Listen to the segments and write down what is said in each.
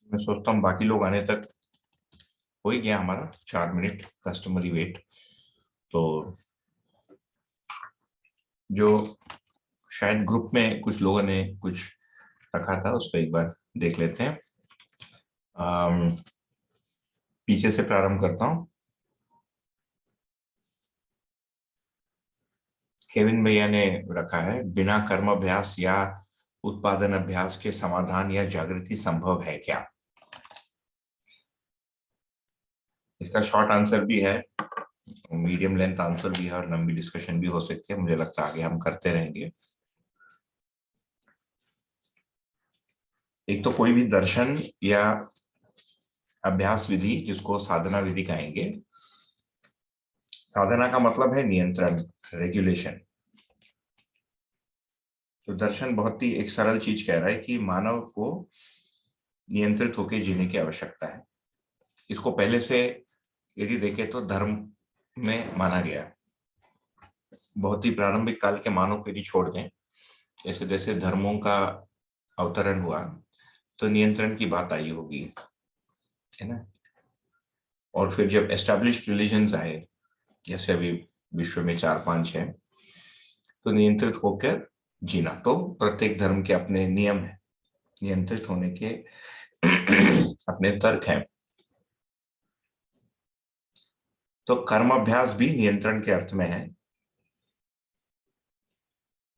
मैं सोचता हूँ बाकी लोग आने तक हो ही गया हमारा 4 मिनट कस्टमरी वेट। तो जो शायद ग्रुप में कुछ लोगों ने कुछ रखा था उसको एक बार देख लेते हैं। पीछे से प्रारंभ करता हूँ। केविन भैया ने रखा है, बिना कर्म अभ्यास या उत्पादन अभ्यास के समाधान या जागृति संभव है क्या? इसका शॉर्ट आंसर भी है, मीडियम लेंथ आंसर भी है और लंबी डिस्कशन भी हो सकती है। मुझे लगता है आगे हम करते रहेंगे। एक तो कोई भी दर्शन या अभ्यास विधि, जिसको साधना विधि कहेंगे। साधना का मतलब है नियंत्रण, रेगुलेशन। तो दर्शन बहुत ही एक सरल चीज कह रहा है कि मानव को नियंत्रित होकर जीने की आवश्यकता है। इसको पहले से यदि देखें तो धर्म में माना गया। बहुत ही प्रारंभिक काल के मानव को यदि छोड़ दें, जैसे जैसे धर्मों का अवतरण हुआ तो नियंत्रण की बात आई होगी, है ना। और फिर जब एस्टैब्लिश्ड रिलीजन्स आए, जैसे अभी विश्व में 4-5 है, तो नियंत्रित होकर जीना। तो प्रत्येक धर्म के अपने नियम है, नियंत्रित होने के अपने तर्क हैं। तो कर्म अभ्यास भी नियंत्रण के अर्थ में है।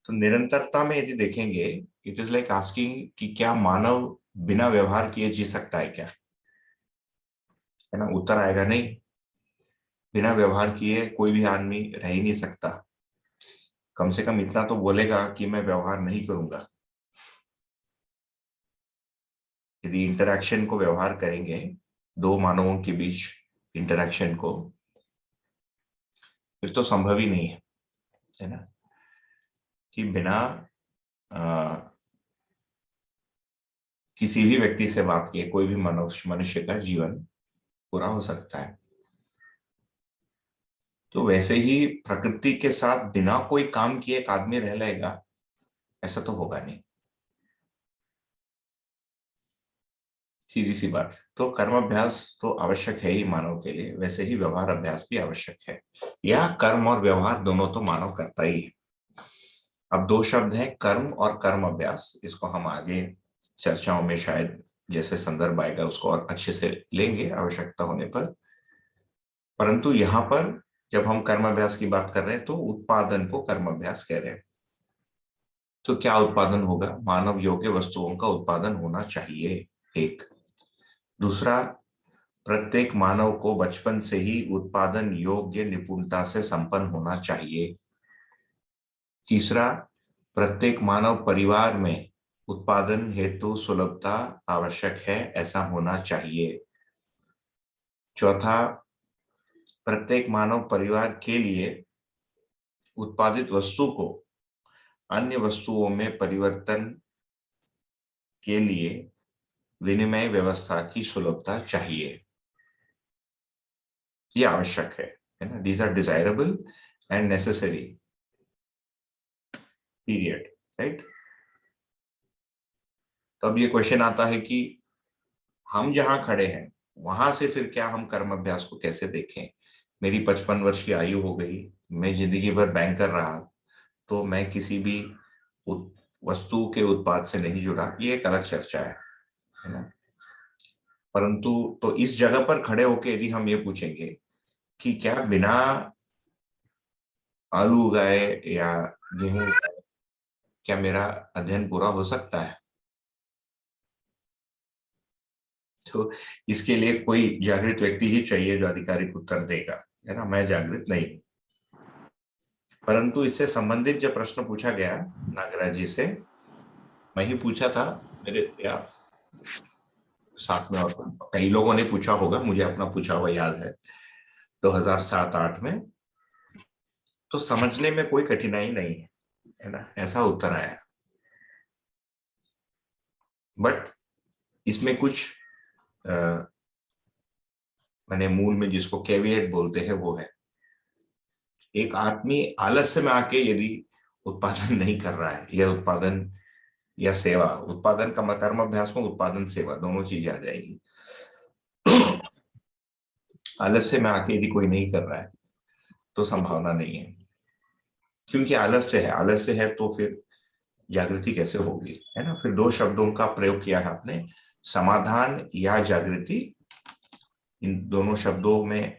तो निरंतरता में यदि देखेंगे, इट इज लाइक आस्किंग कि क्या मानव बिना व्यवहार किए जी सकता है क्या, है ना। उत्तर आएगा नहीं। बिना व्यवहार किए कोई भी आदमी रह ही नहीं सकता। कम से कम इतना तो बोलेगा कि मैं व्यवहार नहीं करूंगा। यदि इंटरैक्शन को व्यवहार करेंगे, दो मानवों के बीच इंटरैक्शन को, फिर तो संभव ही नहीं है ना, कि बिना किसी भी व्यक्ति से बात किए कोई भी मनुष्य का जीवन पूरा हो सकता है। तो वैसे ही प्रकृति के साथ बिना कोई काम किए एक आदमी रह लेगा, ऐसा तो होगा नहीं। सीधी सी बात। तो कर्म अभ्यास तो आवश्यक है ही मानव के लिए, वैसे ही व्यवहार अभ्यास भी आवश्यक है। या कर्म और व्यवहार दोनों तो मानव करता ही है। अब दो शब्द हैं, कर्म और कर्म अभ्यास। इसको हम आगे चर्चाओं में शायद जैसे संदर्भ आएगा उसको और अच्छे से लेंगे आवश्यकता होने पर। परंतु यहाँ पर जब हम कर्म अभ्यास की बात कर रहे हैं तो उत्पादन को कर्म अभ्यास कह रहे हैं। तो क्या उत्पादन होगा? मानव योग्य वस्तुओं का उत्पादन होना चाहिए, एक। दूसरा, प्रत्येक मानव को बचपन से ही उत्पादन योग्य निपुणता से संपन्न होना चाहिए। तीसरा, प्रत्येक मानव परिवार में उत्पादन हेतु सुलभता आवश्यक है, ऐसा होना चाहिए। चौथा, प्रत्येक मानव परिवार के लिए उत्पादित वस्तु को अन्य वस्तुओं में परिवर्तन के लिए विनिमय व्यवस्था की सुलभता चाहिए। ये आवश्यक है ना। These are desirable and necessary, period, right. तो अब ये क्वेश्चन आता है कि हम जहां खड़े हैं वहां से फिर क्या हम कर्म अभ्यास को कैसे देखें? मेरी 55 वर्ष की आयु हो गई, मैं जिंदगी भर बैंकर रहा, तो मैं किसी भी वस्तु के उत्पाद से नहीं जुड़ा, ये एक अलग चर्चा है ना। परंतु तो इस जगह पर खड़े होकर यदि हम ये पूछेंगे कि क्या बिना आलू उगाए या गेहूं उगाए क्या मेरा अध्ययन पूरा हो सकता है? तो इसके लिए कोई जागृत व्यक्ति ही चाहिए जो आधिकारिक उत्तर देगा, है ना। मैं जागृत नहीं। परंतु इससे संबंधित जब प्रश्न पूछा गया नागराज जी से, मैं ही पूछा था, मेरे या साथ में और कई लोगों ने पूछा होगा, मुझे अपना पूछा हुआ याद है 2007-8 में। तो समझने में कोई कठिनाई नहीं है ना, ऐसा उत्तर आया। बट इसमें कुछ मैंने मूल में जिसको कैविएट बोलते हैं वो है, एक आदमी आलस्य में आके यदि उत्पादन नहीं कर रहा है या उत्पादन या सेवा, उत्पादन का कर्म अभ्यास में उत्पादन सेवा दोनों चीजें आ जाएगी। आलस्य में आके यदि कोई नहीं कर रहा है तो संभावना नहीं है, क्योंकि आलस्य है तो फिर जागृति कैसे होगी, है ना। फिर दो शब्दों का प्रयोग किया है आपने, समाधान या जागृति। इन दोनों शब्दों में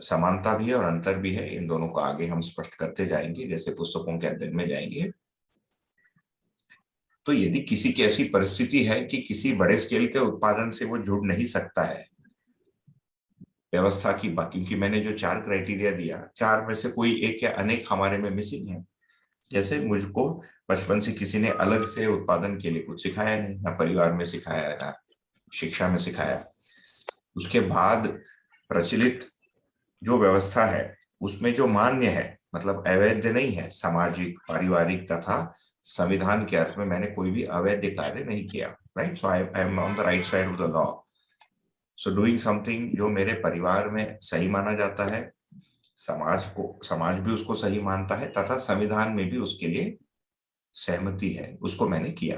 समानता भी है और अंतर भी है, इन दोनों को आगे हम स्पष्ट करते जाएंगे जैसे पुस्तकों के अध्ययन में जाएंगे। तो यदि किसी की ऐसी परिस्थिति है कि किसी बड़े स्केल के उत्पादन से वो जुड़ नहीं सकता है व्यवस्था की बात, क्योंकि मैंने जो 4 क्राइटेरिया दिया, 4 में से कोई एक या अनेक हमारे में मिसिंग है। जैसे मुझको बचपन से किसी ने अलग से उत्पादन के लिए कुछ सिखाया नहीं, ना परिवार में सिखाया ना शिक्षा में सिखाया। उसके बाद प्रचलित जो व्यवस्था है उसमें जो मान्य है, मतलब अवैध नहीं है, सामाजिक पारिवारिक तथा संविधान के अर्थ में मैंने कोई भी अवैध कार्य नहीं किया, right. So I am on the right side of the law. So doing something जो मेरे परिवार में सही माना जाता है, समाज भी उसको सही मानता है तथा संविधान में भी उसके लिए सहमति है, उसको मैंने किया।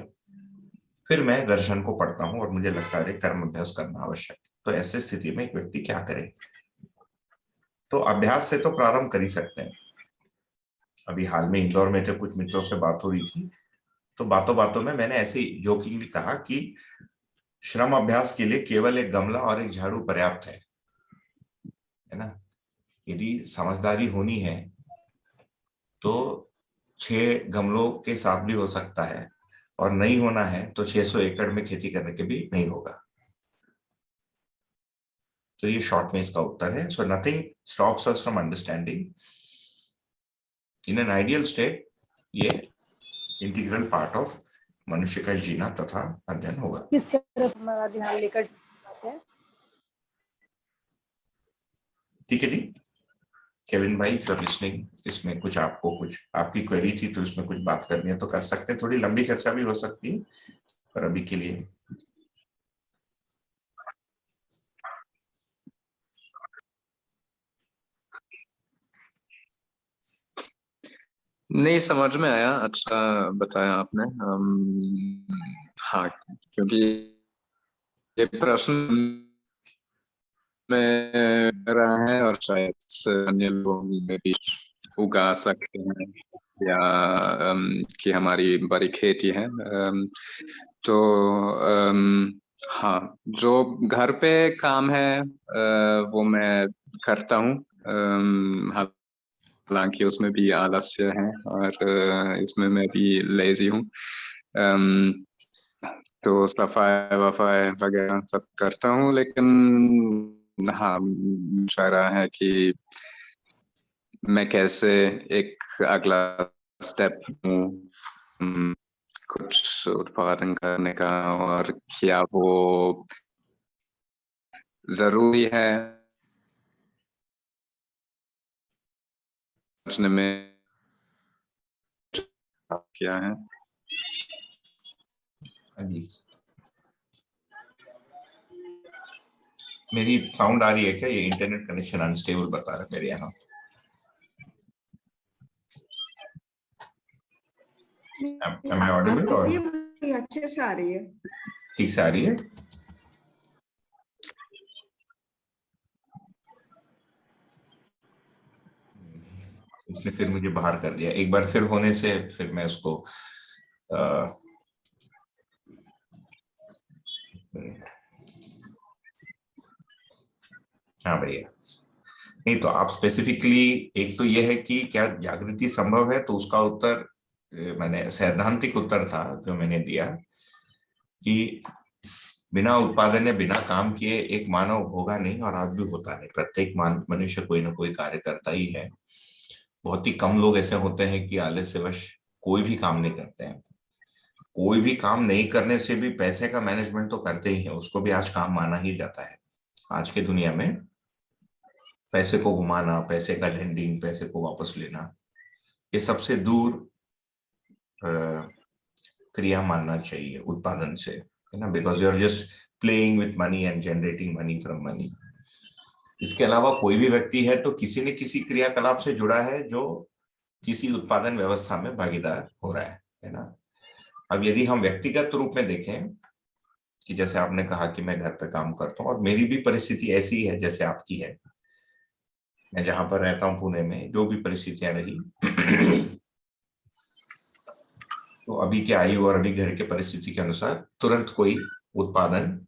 फिर मैं दर्शन को पढ़ता हूं और मुझे लगता है कर्म अभ्यास करना आवश्यक। तो ऐसी स्थिति में एक व्यक्ति क्या करे, तो अभ्यास से तो प्रारंभ कर ही सकते हैं। अभी हाल में इंदौर में थे, कुछ मित्रों से बात हो रही थी, तो बातों बातों में मैंने ऐसे जोकिंगली कहा कि श्रम अभ्यास के लिए केवल एक गमला और एक झाड़ू पर्याप्त है ना। यदि समझदारी होनी है तो 6 गमलों के साथ भी हो सकता है, और नहीं होना है तो 600 एकड़ में खेती करने के भी नहीं होगा। तो ये शॉर्ट में इसका उत्तर है। So nothing stops us from understanding in an ideal state. ये इंटीग्रल पार्ट ऑफ मनुष्य का जीना तथा अध्ययन होगा। किस तरफ हमारा ध्यान लेकर जाते हैं? ठीक है जी। केविन भाई फॉर लिसनिंग, इसमें कुछ आपकी क्वेरी थी तो इसमें कुछ बात करनी है तो कर सकते हैं, थोड़ी लंबी चर्चा भी हो सकती है, पर अभी के लिए नहीं, समझ में आया, अच्छा बताया आपने। हाँ, क्योंकि ये प्रश्न में रहा है और शायद अन्य लोग में भी उगा सकते हैं, या कि हमारी बड़ी खेती है। तो हाँ, जो घर पे काम है वो मैं करता हूँ, हालांकि उसमें भी आलस्य है और इसमें मैं भी लेजी हूँ। तो सफाई वफाई वगैरह सब करता हूँ, लेकिन हाँ, चाह रहा है कि मैं कैसे एक अगला स्टेप हूँ कुछ उत्पादन करने का, और क्या वो जरूरी है समझने में क्या है। मेरी साउंड आ रही है क्या? ये इंटरनेट कनेक्शन अनस्टेबल बता रहा है मेरे यहाँ। Am I audible or अच्छे से आ रही है? ठीक से आ रही है? इसने फिर मुझे बाहर कर दिया, एक बार फिर होने से फिर मैं उसको हाँ भैया। नहीं तो आप स्पेसिफिकली, एक तो यह है कि क्या जागृति संभव है, तो उसका उत्तर मैंने सैद्धांतिक उत्तर था जो मैंने दिया कि बिना उत्पादन या बिना काम किए एक मानव होगा नहीं, और आज भी होता है। प्रत्येक मनुष्य कोई ना कोई कार्य करता ही है। बहुत ही कम लोग ऐसे होते हैं कि आलस्यवश कोई भी काम नहीं करते हैं। कोई भी काम नहीं करने से भी पैसे का मैनेजमेंट तो करते ही है, उसको भी आज काम माना ही जाता है। आज के दुनिया में पैसे को घुमाना, पैसे का लेंडिंग, पैसे को वापस लेना, ये सबसे दूर क्रिया मानना चाहिए उत्पादन से, है ना। Because you are just playing with money and generating money from money. इसके अलावा कोई भी व्यक्ति है तो किसी न किसी क्रियाकलाप से जुड़ा है जो किसी उत्पादन व्यवस्था में भागीदार हो रहा है ना। अब यदि हम व्यक्तिगत रूप में देखें कि जैसे आपने कहा कि मैं घर पे काम करता हूँ और मेरी भी परिस्थिति ऐसी है जैसे आपकी है, मैं जहां पर रहता हूँ पुणे में जो भी परिस्थितियां रही तो अभी के आयु और अभी घर के परिस्थिति के अनुसार तुरंत कोई उत्पादन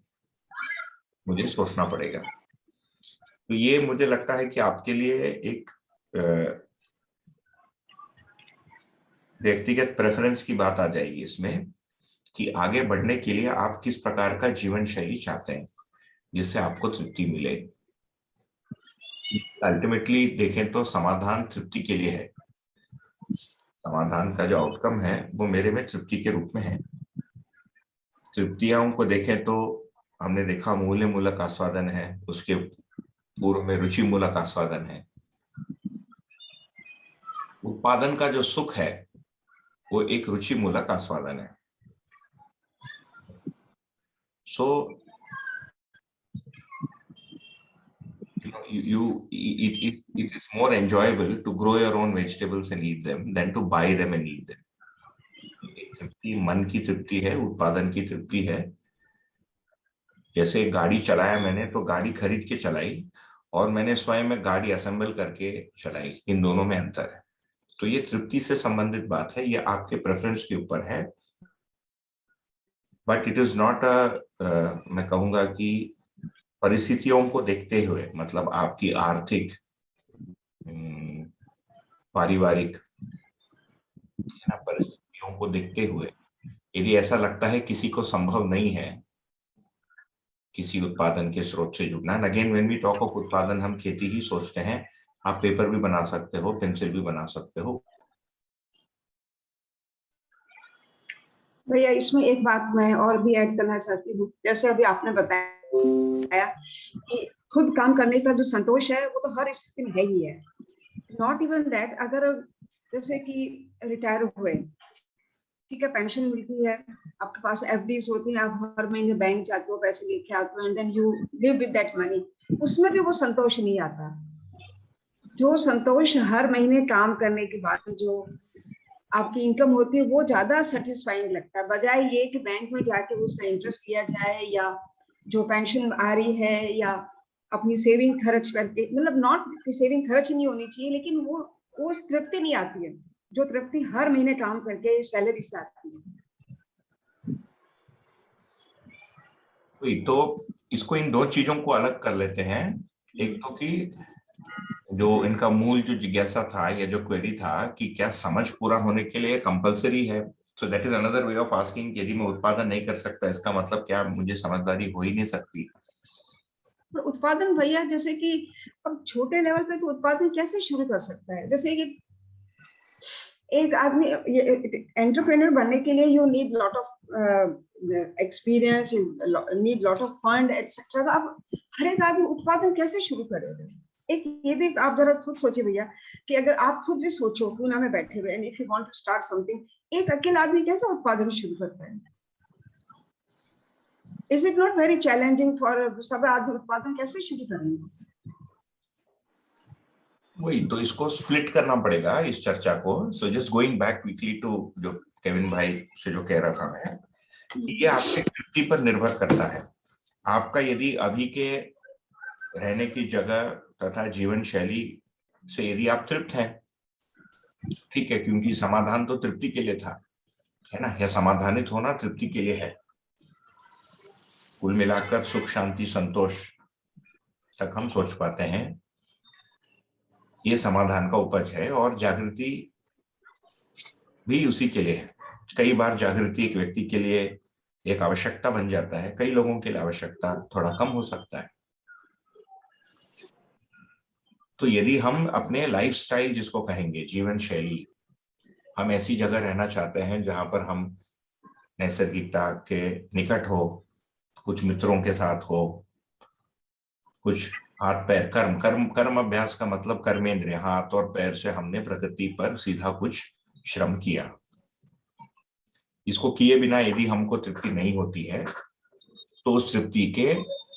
मुझे सोचना पड़ेगा। तो ये मुझे लगता है कि आपके लिए एक व्यक्तिगत प्रेफरेंस की बात आ जाएगी इसमें कि आगे बढ़ने के लिए आप किस प्रकार का जीवन शैली चाहते हैं जिससे आपको तृप्ति मिले। अल्टीमेटली देखें तो समाधान तृप्ति के लिए है, समाधान का जो आउटकम है वो मेरे में तृप्ति के रूप में है। तृप्तियों को देखें तो हमने देखा मूल्य मूलक आस्वादन है, उसके पूर्व में रुचि मूलक आस्वादन है। उत्पादन का जो सुख है वो एक रुचि मूलक आस्वादन है। सो it is more enjoyable to grow your own vegetables and eat them than to buy them and eat them. तृप्ति मन की तृप्ति है, उत्पादन की तृप्ति है। जैसे गाड़ी चलाया मैंने तो गाड़ी खरीद के चलाई और मैंने स्वयं में गाड़ी असेंबल करके चलाई, इन दोनों में अंतर है। तो ये तृप्ति से संबंधित बात है, ये आपके प्रेफरेंस के ऊपर है। बट इट इज नॉट मैं कहूंगा कि परिस्थितियों को देखते हुए, मतलब आपकी आर्थिक पारिवारिक परिस्थितियों को देखते हुए यदि ऐसा लगता है किसी को संभव नहीं है किसी उत्पादन के स्रोत से जुड़ना। Again when we talk of उत्पादन हम खेती ही सोचते हैं, आप पेपर भी बना सकते हो, पेंसिल भी बना सकते हो। भैया इसमें एक बात मैं और भी ऐड करना चाहती हूँ। जैसे अभी आपने बताया कि खुद काम करने का जो संतोष है वो तो हर स्थिति में है ही है। नॉट इवन दैट, अगर जैसे कि रिटायर हुए, ठीक है, पेंशन मिलती है, आपके पास एफडीज होती हैं, आप हर महीने बैंक जाते हो, पैसे लेके आते हो and then you live with that money, उसमें भी वो संतोष नहीं आता। जो संतोष हर महीने काम करने के बाद जो आपकी इनकम होती है वो ज्यादा सेटिस्फाइंग लगता है, बजाय ये कि बैंक में जाके उसका इंटरेस्ट लिया जाए या जो पेंशन आ रही है या अपनी सेविंग खर्च करके, मतलब नॉट कि सेविंग खर्च नहीं होनी चाहिए, लेकिन वो तृप्ति नहीं आती है जो तृप्ति हर महीने काम करके सैलरी से आती है। तो इसको इन दो चीजों को अलग कर लेते हैं। एक तो कि जो इनका मूल जो जिज्ञासा था या जो क्वेरी था कि क्या समझ पूरा होने के लिए कंपलसरी है, so that is another way of asking. यदि मैं उत्पादन नहीं कर सकता इसका मतलब क्या मुझे समझदारी हो ही नहीं सकती? पर उत्पादन भैया, जैसे कि अब छोटे लेवल पे तो उत्पादन कैसे शुरू कर सकता है? जैसे कि एक आदमी एंटरप्रेन्योर बनने के लिए you need lot of experience, need lot of fund etcetera. अब हर एक आदमी उत्पादन कैसे शुरू करेगा? एक ये भी आप जरा खुद सोचिए भैया कि अगर आप खुद भी सोचो पूना में बैठे हुए and if you want to start something, एक अकेला आदमी कैसे उत्पादन शुरू करता है? Is it not very challenging for सब आदमी उत्पादन कैसे शुरू करेंगे? वही तो, इसको स्प्लिट करना पड़ेगा इस चर्चा को। So just going back quickly to जो केविन भाई से जो कह रहा था मैं, ये आपके तृप्ति पर निर्भर करता है। आपका यदि अभी के रहने की जगह तथा जीवन शैली से यदि आप तृप्त हैं, ठीक है, क्योंकि समाधान तो तृप्ति के लिए था, है ना, या समाधानित होना तृप्ति के लिए है। कुल मिलाकर सुख शांति संतोष तक हम सोच पाते हैं, ये समाधान का उपज है। और जागृति भी उसी के लिए है। कई बार जागृति एक व्यक्ति के लिए एक आवश्यकता बन जाता है, कई लोगों के लिए आवश्यकता थोड़ा कम हो सकता है। तो यदि हम अपने लाइफस्टाइल जिसको कहेंगे जीवन शैली, हम ऐसी जगह रहना चाहते हैं जहां पर हम नैसर्गिकता के निकट हो, कुछ मित्रों के साथ हो, कुछ हाथ पैर कर्म अभ्यास का मतलब कर्मेंद्रिय, हाथ और पैर से हमने प्रकृति पर सीधा कुछ श्रम किया। इसको किए बिना यदि हमको तृप्ति नहीं होती है तो उस तृप्ति के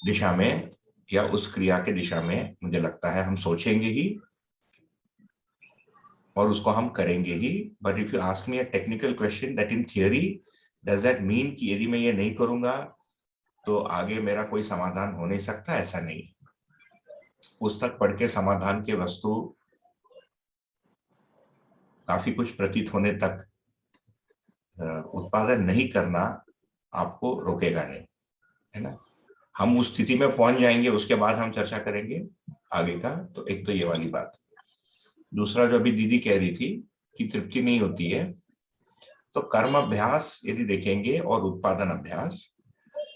दिशा में या उस क्रिया के दिशा में मुझे लगता है हम सोचेंगे ही और उसको हम करेंगे ही। But if you ask me a technical question, that in theory does that mean कि यदि मैं ये नहीं करूंगा तो आगे मेरा कोई समाधान हो नहीं सकता? ऐसा नहीं। पुस्तक पढ़ के समाधान की वस्तु काफी कुछ प्रतीत होने तक उत्पादन नहीं करना आपको रोकेगा नहीं, है ना। हम उस स्थिति में पहुंच जाएंगे, उसके बाद हम चर्चा करेंगे आगे का। तो एक तो ये वाली बात। दूसरा जो अभी दीदी कह रही थी कि तृप्ति नहीं होती है, तो कर्म अभ्यास यदि देखेंगे और उत्पादन अभ्यास,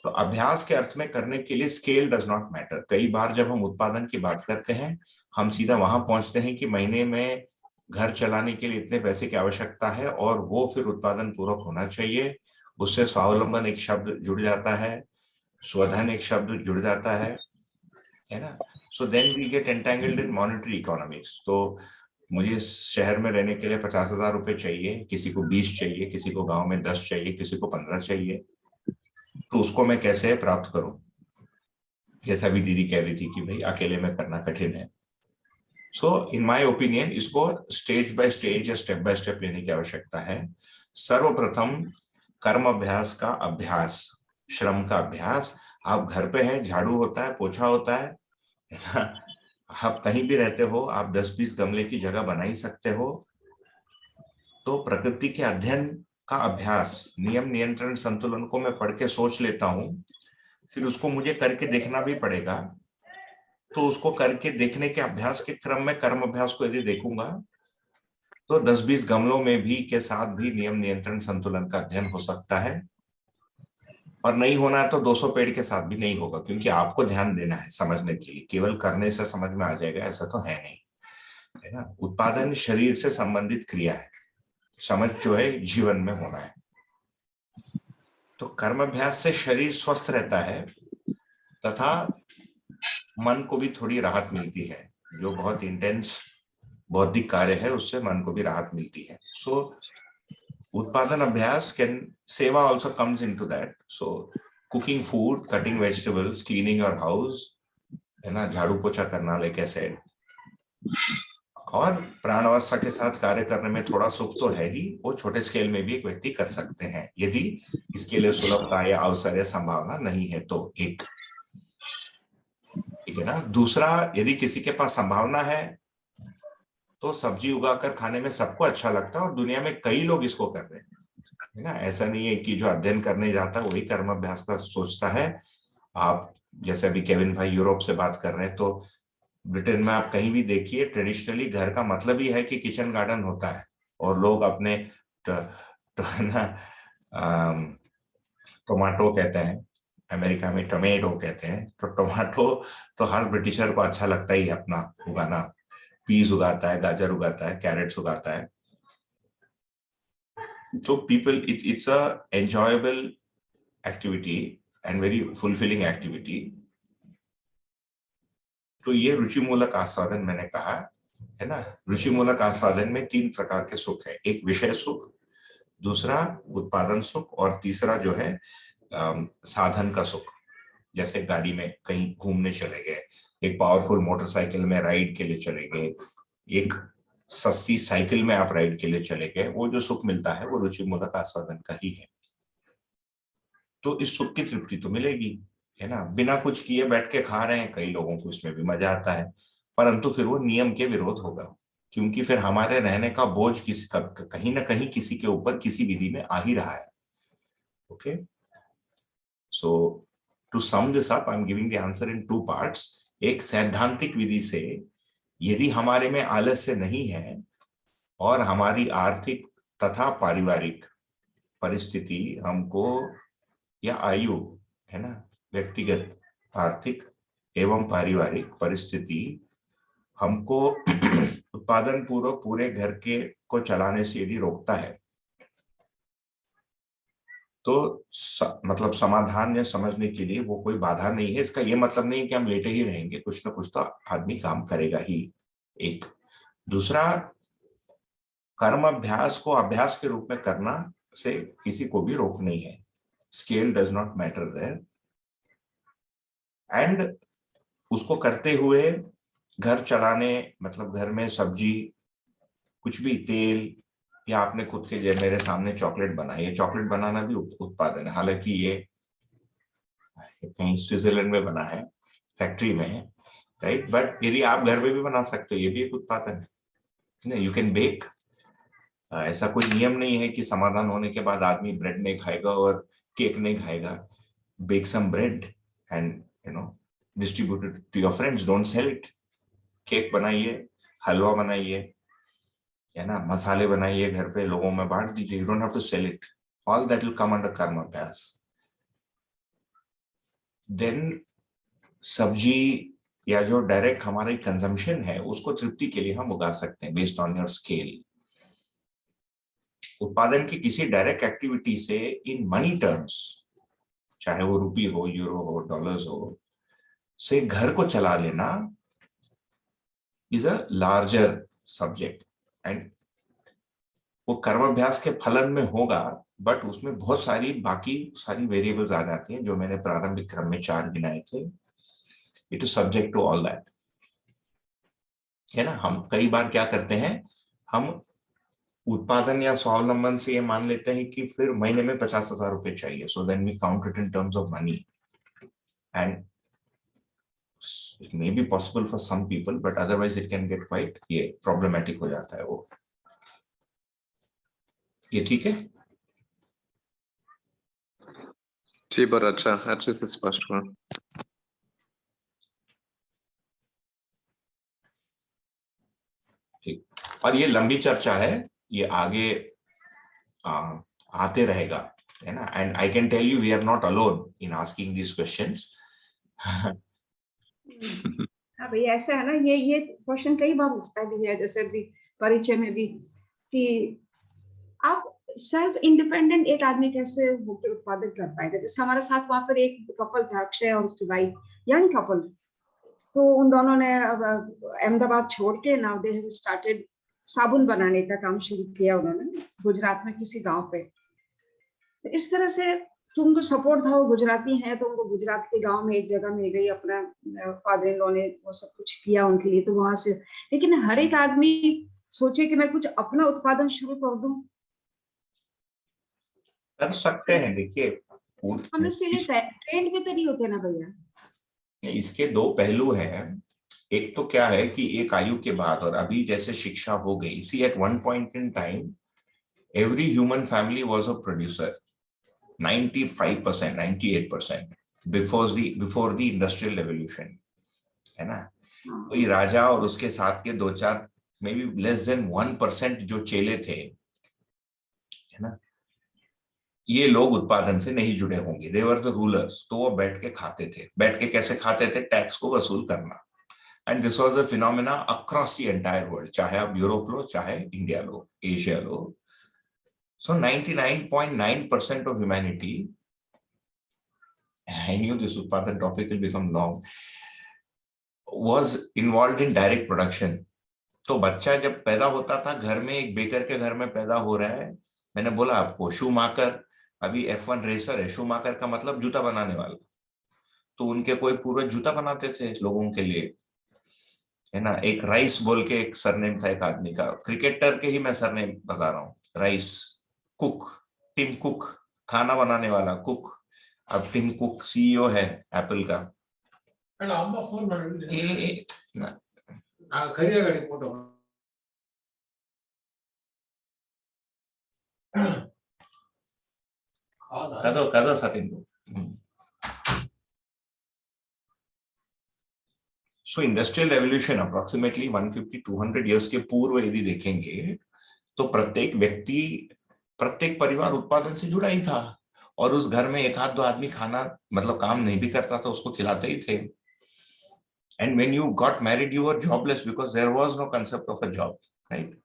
तो अभ्यास के अर्थ में करने के लिए स्केल डज नॉट मैटर। कई बार जब हम उत्पादन की बात करते हैं, हम सीधा वहां पहुंचते हैं कि महीने में घर चलाने के लिए इतने पैसे की आवश्यकता है और वो फिर उत्पादन पूर्वक होना चाहिए। उससे स्वावलंबन एक शब्द जुड़ जाता है, स्वधन एक शब्द जुड़ जाता है ना। So then we get entangled in monetary economics. तो मुझे शहर में रहने के लिए 50,000 रुपए चाहिए, किसी को 20 चाहिए, किसी को गांव में 10 चाहिए, किसी को 15 चाहिए, तो उसको मैं कैसे प्राप्त करूं? जैसा भी दीदी कह रही थी कि भाई अकेले में करना कठिन है। सो इन माय ओपिनियन इसको स्टेज बाय स्टेज या स्टेप बाय स्टेप लेने की आवश्यकता है। सर्वप्रथम कर्म अभ्यास का अभ्यास, श्रम का अभ्यास। आप घर पे हैं, झाड़ू होता है, पोछा होता है ना? आप कहीं भी रहते हो, आप 10-20 गमले की जगह बना ही सकते हो। तो प्रकृति के अध्ययन का अभ्यास, नियम नियंत्रण संतुलन को मैं पढ़ के सोच लेता हूं, फिर उसको मुझे करके देखना भी पड़ेगा। तो उसको करके देखने के अभ्यास के क्रम में कर्म अभ्यास को यदि देखूंगा तो 10-20 गमलों में भी के साथ भी नियम नियंत्रण संतुलन का अध्ययन हो सकता है। और नहीं होना है तो 200 पेड़ के साथ भी नहीं होगा, क्योंकि आपको ध्यान देना है समझने के लिए। केवल करने से समझ में आ जाएगा ऐसा तो है नहीं, है ना। उत्पादन शरीर से संबंधित क्रिया है, समझ जो है जीवन में होना है। तो कर्म अभ्यास से शरीर स्वस्थ रहता है तथा मन को भी थोड़ी राहत मिलती है। जो बहुत इंटेंस बौद्धिक कार्य है उससे मन को भी राहत मिलती है। सो उत्पादन अभ्यास कैन, सेवा also comes into that. So cooking food, cutting vegetables, cleaning your house, है ना, झाड़ू पोछा करना, लाइक आई सेड। और प्राणावस्था के साथ कार्य करने में थोड़ा सुख तो है ही, वो छोटे स्केल में भी एक व्यक्ति कर सकते हैं यदि इसके लिए सुलभता या अवसर या संभावना नहीं है तो। एक, ठीक है ना। दूसरा, यदि किसी के पास संभावना है तो सब्जी उगाकर खाने में सबको अच्छा लगता है और दुनिया में कई लोग इसको कर रहे हैं, है ना। ऐसा नहीं है कि जो अध्ययन करने जाता है वही कर्म अभ्यास का सोचता है। आप जैसे अभी केविन भाई यूरोप से बात कर रहे हैं, तो ब्रिटेन में आप कहीं भी देखिए, ट्रेडिशनली घर का मतलब ही है कि किचन गार्डन होता है और लोग अपने टोमेटो कहते हैं, अमेरिका में टोमेटो कहते हैं, तो टोमेटो तो हर ब्रिटिशर को अच्छा लगता ही है अपना उगाना। पीस उगाता है, गाजर उगाता है, कैरेट्स उगाता है। So people, it's a enjoyable activity and very fulfilling activity. तो ये रुचि मूलक आस्वादन मैंने कहा, है ना। रुचि मूलक आस्वादन में 3 प्रकार के सुख है, एक विषय सुख, दूसरा उत्पादन सुख, और तीसरा जो है साधन का सुख। जैसे गाड़ी में कहीं घूमने चले गए, एक पावरफुल मोटरसाइकिल में राइड के लिए चले गए, एक सस्ती साइकिल में आप राइड के लिए चले गए, वो जो सुख मिलता है वो रुचि मूलक आस्वादन का ही है। तो इस सुख की तृप्ति तो मिलेगी, है ना। बिना कुछ किए बैठ के खा रहे हैं, कई लोगों को इसमें भी मजा आता है, परंतु फिर वो नियम के विरोध होगा, क्योंकि फिर हमारे रहने का बोझ किसी कहीं ना कहीं किसी के ऊपर किसी विधि में आ ही रहा है। Okay, so to sum this up, I am giving the answer in 2 parts. एक, सैद्धांतिक विधि से यदि हमारे में आलस्य नहीं है और हमारी आर्थिक तथा पारिवारिक परिस्थिति हमको, या आयु, है ना, व्यक्तिगत आर्थिक एवं पारिवारिक परिस्थिति हमको उत्पादन पूर्वक पूरे घर के को चलाने से यदि रोकता है, तो मतलब समाधान या समझने के लिए वो कोई बाधा नहीं है। इसका ये मतलब नहीं है कि हम लेटे ही रहेंगे, कुछ ना कुछ तो आदमी काम करेगा ही। एक, दूसरा, कर्म अभ्यास को अभ्यास के रूप में करना से किसी को भी रोक नहीं है। Scale does not matter there. And उसको करते हुए घर चलाने, मतलब घर में सब्जी, कुछ भी, तेल या आपने खुद के लिए मेरे सामने चॉकलेट बनाई है, चॉकलेट बनाना भी उत्पादन है, हालांकि ये कहीं स्विट्जरलैंड में बना है, फैक्ट्री में है, राइट, बट यदि आप घर में भी बना सकते हो, ये भी एक उत्पादन है। You can bake. ऐसा कोई नियम नहीं है कि समाधान होने के बाद आदमी ब्रेड नहीं खाएगा और केक नहीं खाएगा। Bake some bread and distribute it to your friends, don't sell it. Cake बनाइए, हलवा बनाइए, है ना, मसाले बनाइए, घर पे लोगों में बांट दीजिए, you don't have to sell it, all that will come under karma abhyas. Then सब्जी या जो डायरेक्ट हमारी कंजम्पशन है उसको तृप्ति के लिए हम उगा सकते हैं बेस्ड ऑन योर स्केल। उत्पादन की किसी डायरेक्ट एक्टिविटी से इन मनी टर्म्स, चाहे वो रुपी हो, यूरो हो, डॉलर्स हो, से घर को चला लेना is a larger subject, and वो कर्माभ्यास के फलन में होगा, बट उसमें बहुत सारी बाकी सारी वेरिएबल्स आ जाती हैं जो मैंने प्रारंभिक क्रम में 4 गिनाए थे। It is subject to all that, है ना। हम कई बार क्या करते हैं, हम उत्पादन या स्वावलंबन से ये मान लेते हैं कि फिर महीने में 50,000 रुपए चाहिए, so then we count it in terms of money, and it may be possible for some people, but otherwise it can get quite problematic हो जाता है वो। ये ठीक है? जी, बहुत अच्छे से स्पष्ट हुआ। ठीक, और ये लंबी चर्चा है, ये आगे आते रहेगा, है ना। And I can tell you we are not alone in asking these questions. हाँ भाई, ऐसा है ना, ये क्वेश्चन कई बार उठता भी है, जैसे अभी परिचय में भी, कि आप सेल्फ इंडिपेंडेंट एक आदमी कैसे होकर उत्पादन कर पाएगा। जैसे हमारे साथ वहां पर एक कपल था, अक्षय और उसकी वाइफ, यंग कपल, तो उन दोनों ने अब अहमदाबाद छोड़ के नाउ दे हैव स्टार्टेड साबुन बनाने का काम शुरू किया उन्होंने, गुजरात में किसी गांव पे। तो इस तरह से तुमको सपोर्ट था, वो गुजराती हैं, तो उनको गुजरात के गांव में एक जगह मिल गई, अपना फादर इन लॉ ने वो सब कुछ किया उनके लिए, तो वहां से। लेकिन हर एक आदमी सोचे कि मैं कुछ अपना उत्पादन शुरू कर दूं, कर सकते हैं। देखिए, हम इसके लिए ट्रेंड भी तो नहीं होते ना भैया। इसके 2 पहलू हैं। एक तो क्या है कि एक आयु के बाद, और अभी जैसे शिक्षा हो गई, see at one point in time every human family was a producer, 95%, 98% before the industrial revolution, है ना। कोई राजा और उसके साथ के 2-4 मे बी लेस देन 1% जो चेले थे, है ना, ये लोग उत्पादन से नहीं जुड़े होंगे, दे वर द रूलर्स। तो वो बैठ के खाते थे। बैठ के कैसे खाते थे? टैक्स को वसूल करना। And this was a phenomena across the entire world, चाहे आप यूरोप लो, चाहे India low, Asia low. So 99.9% of humanity, I knew this उत्पादन topic will become long, was involved in direct production. तो बच्चा जब पैदा होता था घर में, एक बेकर के घर में पैदा हो रहा है, मैंने बोला आपको शूमाकर, अभी F1 रेसर है, शूमाकर का मतलब जूता बनाने वाला। तो उनके कोई पूर्वज जूता बनाते थे लोगों के लिए, है ना। एक राइस बोल के एक सरनेम था एक आदमी का, क्रिकेटर के ही मैं सरनेम बता रहा हूँ, राइस। कुक, टिम कुक, खाना बनाने वाला कुक। अब टिम कुक सीईओ है एप्पल का। कदो था Tim Cook. So industrial revolution approximately 150-200 years के पूर्व यदि देखेंगे तो प्रत्येक व्यक्ति, प्रत्येक परिवार उत्पादन से जुड़ा ही था, और उस घर में 1-2 आदमी खाना मतलब काम नहीं भी करता था, उसको खिलाते ही थे। And when you got married you were jobless because there was no concept of a job, right.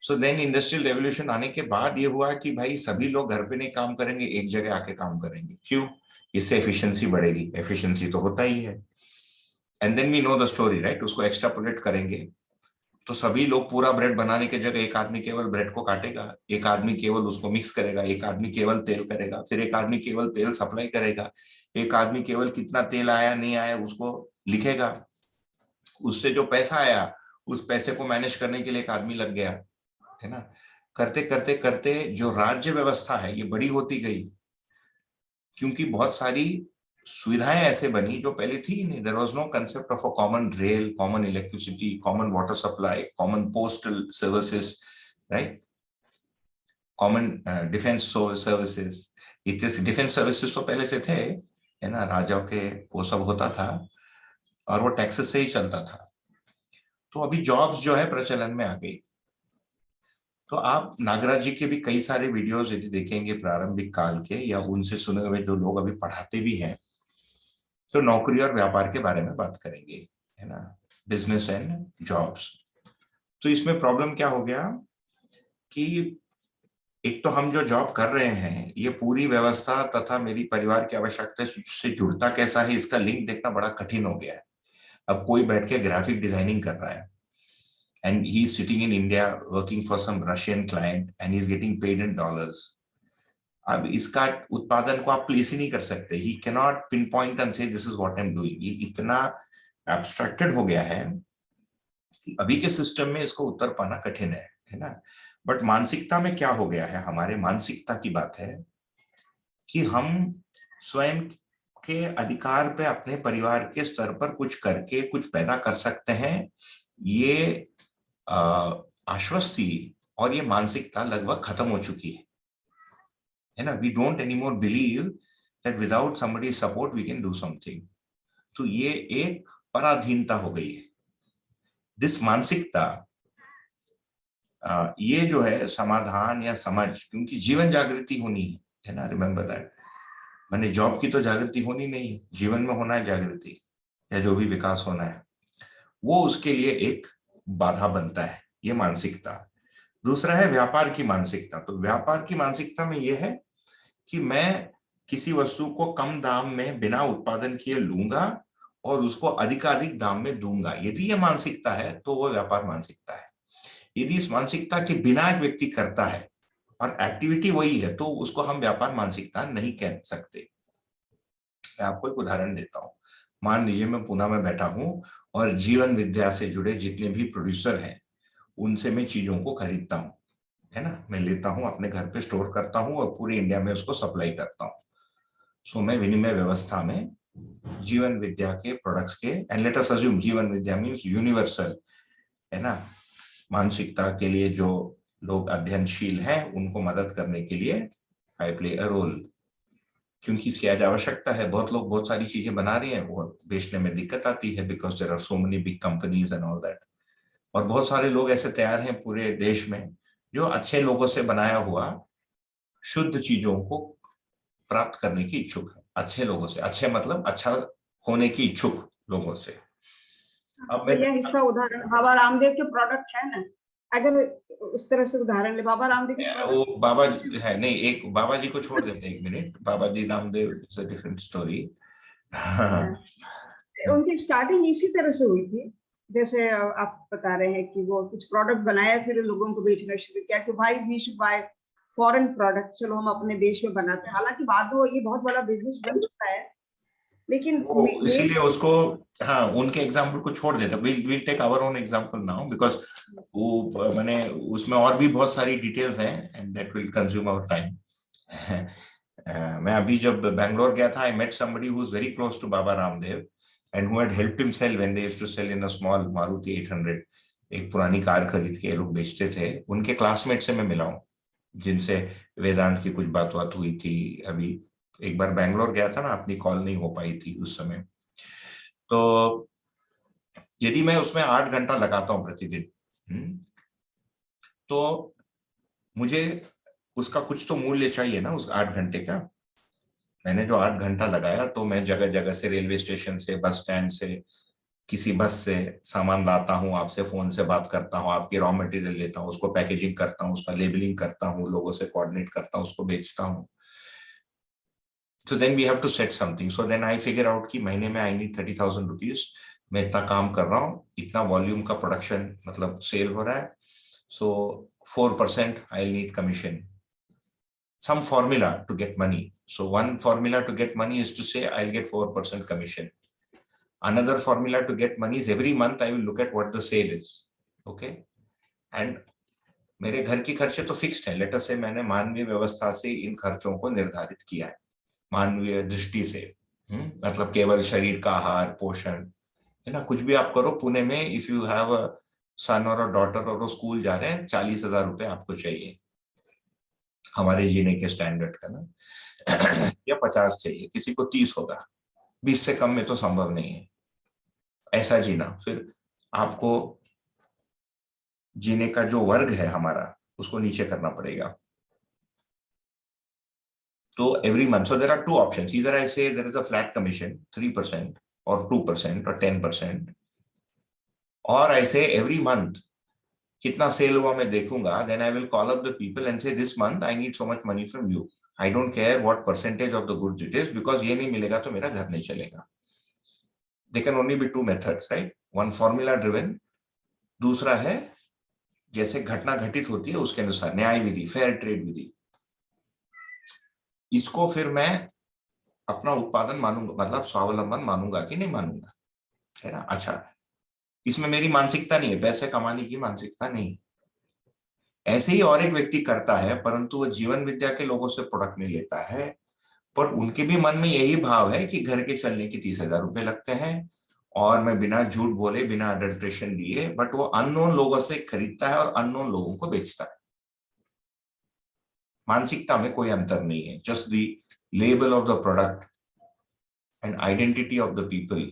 So then industrial revolution आने के बाद ये हुआ कि भाई सभी लोग घर पे नहीं काम करेंगे, एक जगह आके काम करेंगे। क्यों? इससे एफिशिएंसी बढ़ेगी। एफिशिएंसी तो होता ही है। And then we know the story, right. उसको एक्सट्रापोलेट करेंगे तो सभी लोग पूरा ब्रेड बनाने की जगह एक आदमी केवल ब्रेड को काटेगा, एक आदमी केवल उसको मिक्स करेगा, एक आदमी केवल तेल करेगा, फिर एक आदमी केवल तेल सप्लाई करेगा, एक आदमी केवल कितना तेल आया नहीं आया उसको लिखेगा। उससे जो पैसा आया उस पैसे को मैनेज करने के लिए एक आदमी लग गया, है ना। करते करते करते जो राज्य व्यवस्था है ये बड़ी होती गई, क्योंकि बहुत सारी सुविधाएं ऐसे बनी जो पहले थी ही नहीं। There was no concept of a common rail, common electricity, common water supply, common postal services, right, common defence services. इतने डिफेंस सर्विसेज तो पहले से थे, है ना, राजाओं के वो सब होता था और वो टैक्सेस से ही चलता था। तो अभी जॉब्स जो है प्रचलन में आ गई। तो आप नागराज जी के भी कई सारे वीडियोस यदि देखेंगे प्रारंभिक काल के, या उनसे सुने हुए जो लोग अभी पढ़ाते भी हैं, तो नौकरी और व्यापार के बारे में बात करेंगे, है ना, बिजनेस एंड जॉब्स। तो इसमें प्रॉब्लम क्या हो गया कि एक तो हम जो जॉब कर रहे हैं ये पूरी व्यवस्था तथा मेरी परिवार की आवश्यकता से जुड़ता कैसा है, इसका लिंक देखना बड़ा कठिन हो गया है। अब कोई बैठ के ग्राफिक डिजाइनिंग कर रहा है and he is sitting in India working for some Russian client and he is getting paid in dollars. अब इसका उत्पादन को आप प्लेस ही नहीं कर सकते। He cannot pinpoint and say this is what I'm doing. ये इतना abstracted हो गया है कि अभी के सिस्टम में इसको उत्तर पाना कठिन है ना। बट मानसिकता में क्या हो गया है, हमारे मानसिकता की बात है कि हम स्वयं के अधिकार पे अपने परिवार के स्तर पर कुछ करके कुछ पैदा कर सकते हैं। ये आश्वस्ति और ये मानसिकता लगभग खत्म हो चुकी है ना। We don't any more believe that without somebody support we can do something. तो ये एक पराधीनता हो गई है। दिस मानसिकता, ये जो है समाधान या समझ, क्योंकि जीवन जागृति होनी है ना, रिमेंबर दैट। मैंने जॉब की तो जागृति होनी नहीं, जीवन में होना है जागृति, या जो भी विकास होना है वो उसके लिए एक बाधा बनता है, ये मानसिकता। दूसरा है व्यापार की मानसिकता। तो व्यापार की मानसिकता में यह है कि मैं किसी वस्तु को कम दाम में बिना उत्पादन किए लूंगा और उसको अधिकाधिक दाम में दूंगा। यदि यह मानसिकता है तो वह व्यापार मानसिकता है। यदि इस मानसिकता के बिना एक व्यक्ति करता है और एक्टिविटी वही है तो उसको हम व्यापार मानसिकता नहीं कह सकते। मैं आपको एक उदाहरण देता हूं। मान लीजिए मैं पुणे में बैठा हूं और जीवन विद्या से जुड़े जितने भी प्रोड्यूसर हैं उनसे मैं चीजों को खरीदता हूं, है ना, मैं लेता हूं, अपने घर पे स्टोर करता हूं और पूरे इंडिया में उसको सप्लाई करता हूं। सो मैं विनिमय व्यवस्था में जीवन विद्या के प्रोडक्ट्स के, एंड लेट अस अज्यूम जीवन विद्या मींस यूनिवर्सल, है ना, मानसिकता के लिए जो लोग अध्ययनशील हैं उनको मदद करने के लिए आई प्ले अ रोल, क्योंकि इसकी आज आवश्यकता है। बहुत लोग बहुत सारी चीजें बना रहे हैं, वो बेचने में दिक्कत आती है because there are so many big companies and all that. और बहुत सारे लोग ऐसे तैयार हैं पूरे देश में जो अच्छे लोगों से बनाया हुआ शुद्ध चीजों को प्राप्त करने की इच्छुक है। अच्छे लोगों से, अच्छे मतलब अच्छा होने की इच्छुक लोगों से। अब मैं इसका उदाहरण बाबा रामदेव के प्रोडक्ट है ना, अगर उस तरह से उदाहरण ले, बाबा रामदेव के वो बाबा है नहीं, एक बाबा जी को छोड़ देते हैं, 1 minute, Baba ji Ramdev is a different story. उनकी स्टार्टिंग इसी तरह से हुई थी, जैसे आप बता रहे हैं कि वो कुछ प्रोडक्ट बनाया फिर लोगों को बेचना शुरू किया कि भाई we should buy foreign product, चलो हम अपने देश में बनाते हैं। हालांकि बाद में ये बहुत बड़ा बिजनेस बन चुका है, लेकिन इसीलिए उसको, हाँ, उनके एग्जाम्पल को छोड़ देते। Will take our own example now because वो मैंने उसमें और भी बहुत सारी डिटेल्स हैं and that will consume our time. मैं अभी जब बैंगलोर गया था, I met somebody who is very close to Baba Ramdev and who had helped him sell when they used to sell in a small Maruti 800। एक पुरानी कार खरीद के लोग बेचते थे। उनके क्लासमेट से मैं मिला हूँ जिनसे वेदांत की कुछ बात हुई थी। अभी एक बार बैंगलोर गया था ना, अपनी कॉल नहीं हो पाई थी उस समय। तो यदि मैं उसमें 8 घंटा लगाता हूँ प्रतिदिन, तो मुझे उसका कुछ तो मूल्य चाहिए ना उस 8 घंटे का। मैंने जो 8 घंटा लगाया तो मैं जगह जगह से, रेलवे स्टेशन से, बस स्टैंड से, किसी बस से सामान लाता हूँ, आपसे फोन से बात करता हूँ, आपकी रॉ मटेरियल लेता हूँ, उसको पैकेजिंग करता हूँ, उसका लेबलिंग करता हूँ, लोगों से कोऑर्डिनेट करता हूँ, उसको बेचता हूँ। So then we have to set something. So then I figure out कि महीने में I need 30,000 rupees। मैं इतना काम कर रहा हूँ, इतना वॉल्यूम का प्रोडक्शन मतलब सेल हो रहा है, so 4% I'll need commission। Some formula to get money. So one formula to get money is to say I'll get 4% commission. Another formula to get money is every month I will look at what the sale is, okay, and मेरे घर की खर्चे तो fixed है, letter से मैंने मानवीय व्यवस्था से इन खर्चों को निर्धारित किया है, मानवीय दृष्टि से। मतलब केवल शरीर का आहार, पोषण, है ना, कुछ भी आप करो। पुणे में इफ यू हैव अ सन और अ डॉटर और वो स्कूल जा रहे हैं, 40,000 रुपए आपको चाहिए हमारे जीने के स्टैंडर्ड का ना। या 50 चाहिए, किसी को 30 होगा, 20 से कम में तो संभव नहीं है ऐसा जीना। फिर आपको जीने का जो वर्ग है हमारा, उसको नीचे करना पड़ेगा। तो every month, so there are two options, either I say there is a flat commission 3% और 2% और 10%, और आई से एवरी मंथ कितना सेल हुआ मैं देखूंगा, then I will call up the people and say this month I need so much money from you, I don't care what percentage of the goods it is, because ये नहीं मिलेगा तो मेरा घर नहीं चलेगा। They can only be two methods, right, one formula driven, दूसरा है जैसे घटना घटित होती है उसके अनुसार न्याय विधि, फेयर ट्रेड विधि। इसको फिर मैं अपना उत्पादन मानूंगा, मतलब स्वावलंबन मानूंगा कि नहीं मानूंगा, है ना। अच्छा, इसमें मेरी मानसिकता नहीं है, पैसे कमाने की मानसिकता नहीं। ऐसे ही और एक व्यक्ति करता है, परंतु वो जीवन विद्या के लोगों से प्रोडक्ट नहीं लेता है, पर उनके भी मन में यही भाव है कि घर के चलने के 30,000 रुपए लगते हैं, और मैं बिना झूठ बोले, बिना अडल्ट्रेशन लिए, बट वो अननोन लोगों से खरीदता है और अननोन लोगों को बेचता है। मानसिकता में कोई अंतर नहीं है, just the label of the product and identity of the people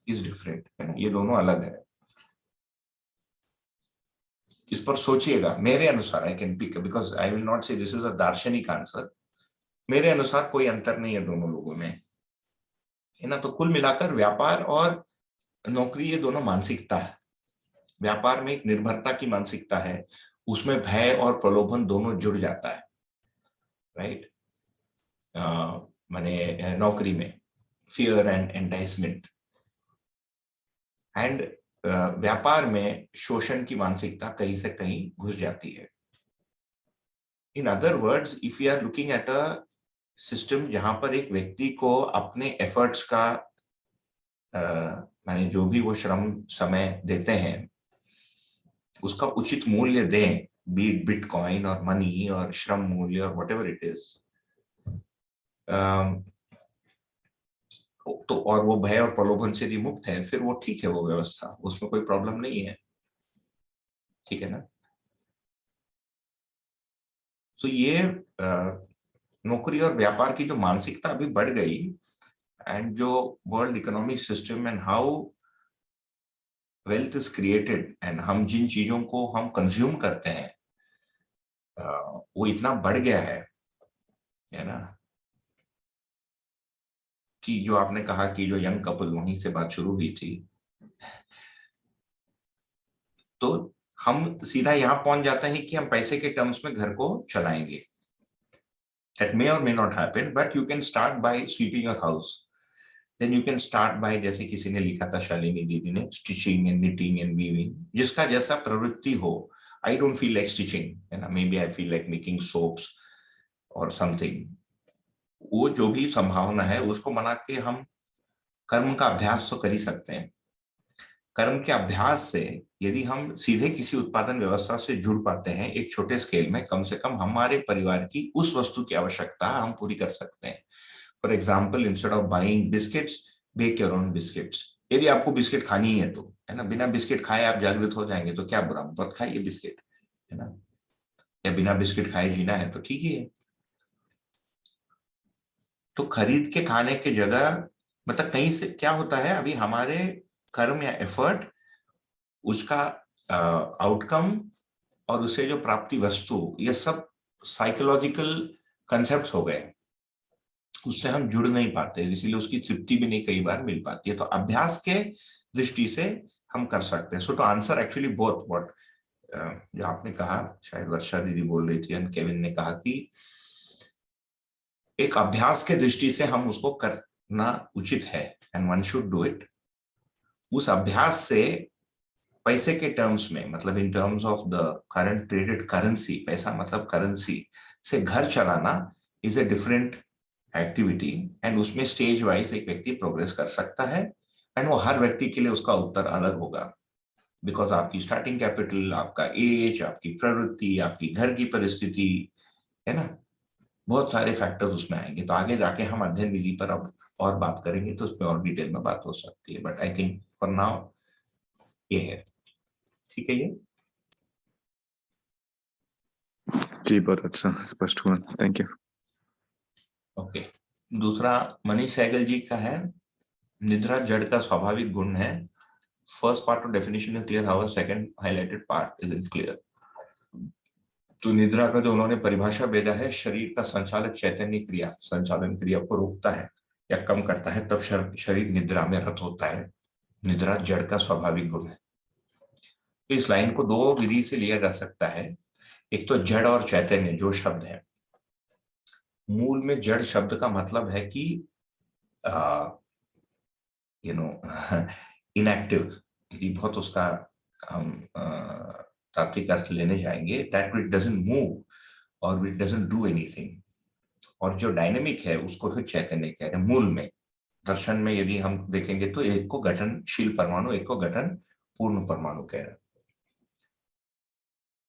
is different, है ना, ये दोनों अलग है। इस पर सोचिएगा। मेरे अनुसार, I can pick, because I will not say this is a दार्शनिक आंसर, मेरे अनुसार कोई अंतर नहीं है दोनों लोगों में, है ना। तो कुल मिलाकर व्यापार और नौकरी ये दोनों मानसिकता है। व्यापार में एक निर्भरता की मानसिकता है, उसमें भय और प्रलोभन दोनों जुड़ जाता है, राइट। माने नौकरी में फियर एंड एंटाइसमेंट, एंड व्यापार में शोषण की मानसिकता कहीं से कहीं घुस जाती है। In other words, if you are looking at a system जहां पर एक व्यक्ति को अपने एफर्ट्स का माने जो भी वो श्रम समय देते हैं उसका उचित मूल्य दें, बीट बिटकॉइन और मनी और श्रम मूल्य और व्हाटएवर इट इज, तो और वो भय और प्रलोभन से मुक्त है, फिर वो ठीक है, वो व्यवस्था, उसमें कोई प्रॉब्लम नहीं है, ठीक है ना। तो ये नौकरी और व्यापार की जो मानसिकता अभी बढ़ गई, एंड जो world economic system and how wealth is created, and हम जिन चीजों को हम कंज्यूम करते हैं वो इतना बढ़ गया है ना, कि जो आपने कहा कि जो यंग कपल, वहीं से बात शुरू हुई थी, तो हम सीधा यहां पहुंच जाते हैं कि हम पैसे के टर्म्स में घर को चलाएंगे। That may or may not happen, but you can start by sweeping your house. Then you can start by, जैसे किसी ने लिखा था, शालिनी दीदी ने, stitching and knitting and weaving, जिसका जैसा प्रवृत्ति हो। I don't feel like stitching, है ना, maybe I feel like making soaps और समथिंग। वो जो भी संभावना है उसको मना के हम कर्म का अभ्यास तो कर ही सकते हैं। कर्म के अभ्यास से यदि हम सीधे किसी उत्पादन व्यवस्था से जुड़ पाते हैं एक छोटे स्केल में, कम से कम हमारे परिवार की उस वस्तु की आवश्यकता हम पूरी कर सकते हैं। For example, instead of buying biscuits, bake your own biscuits. यदि आपको बिस्किट खानी है तो, है ना, बिना बिस्किट खाए आप जागृत हो जाएंगे तो क्या बुरा, बहुत खाइए बिस्किट, है ना, या बिना बिस्किट खाए जीना है तो ठीक ही है। तो खरीद के खाने की जगह, मतलब कहीं से क्या होता है, अभी हमारे कर्म या एफर्ट, उसका आउटकम और उसे जो प्राप्ति वस्तु, ये सब साइकोलॉजिकल कंसेप्ट्स हो गए, उससे हम जुड़ नहीं पाते, इसलिए उसकी तृप्ति भी नहीं कई बार मिल पाती है। तो अभ्यास के दृष्टि से हम कर सकते हैं। So to answer actually both what जो आपने कहा, शायद वर्षा दीदी बोल रही थी एंड केविन ने कहा कि एक अभ्यास के दृष्टि से हम उसको करना उचित है, and one should do it. उस अभ्यास से पैसे के टर्म्स में, मतलब इन terms of the current traded currency, पैसा मतलब करेंसी से घर चलाना is a different activity, and उसमें स्टेज वाइज एक व्यक्ति प्रोग्रेस कर सकता है, एंड वो हर व्यक्ति के लिए उसका उत्तर अलग होगा। बिकॉज आपकी स्टार्टिंग कैपिटल, आपका एज, आपकी प्रवृत्ति, आपकी घर की परिस्थिति, है ना, बहुत सारे फैक्टर्स उसमें आएंगे। तो आगे जाके हम अध्ययन विधि पर अब और बात करेंगे तो उसमें और डिटेल में बात हो सकती है, but I think for now ये है। ठीक है ये? जी बहुत अच्छा स्पष्ट हुआ, थैंक यू। ओके। दूसरा मनीष सहगल जी का है, निद्रा जड़ का स्वाभाविक गुण है। First part of definition is clear, how second highlighted part is clear. तो निद्रा का जो उन्होंने परिभाषा भेजा है, शरीर का संचालक चैतन्य क्रिया संचालन क्रिया को रोकता है या कम करता है, तब शरीर निद्रा में रत होता है। निद्रा जड़ का स्वाभाविक गुण है। तो इस लाइन को दो विधि से लिया जा सकता है। एक तो जड़ और चैतन्य जो शब्द है, मूल में जड़ शब्द का मतलब है कि यू नो इनएक्टिव। यदि बहुत उसका हम तात्विक अर्थ लेने जाएंगे, दैट इट डजंट मूव और इट डजंट डू एनीथिंग। और जो डायनेमिक है उसको फिर चैतन्य कह रहे हैं। मूल में दर्शन में यदि हम देखेंगे तो एक को गठनशील परमाणु, एक को गठन पूर्ण परमाणु कह रहे हैं।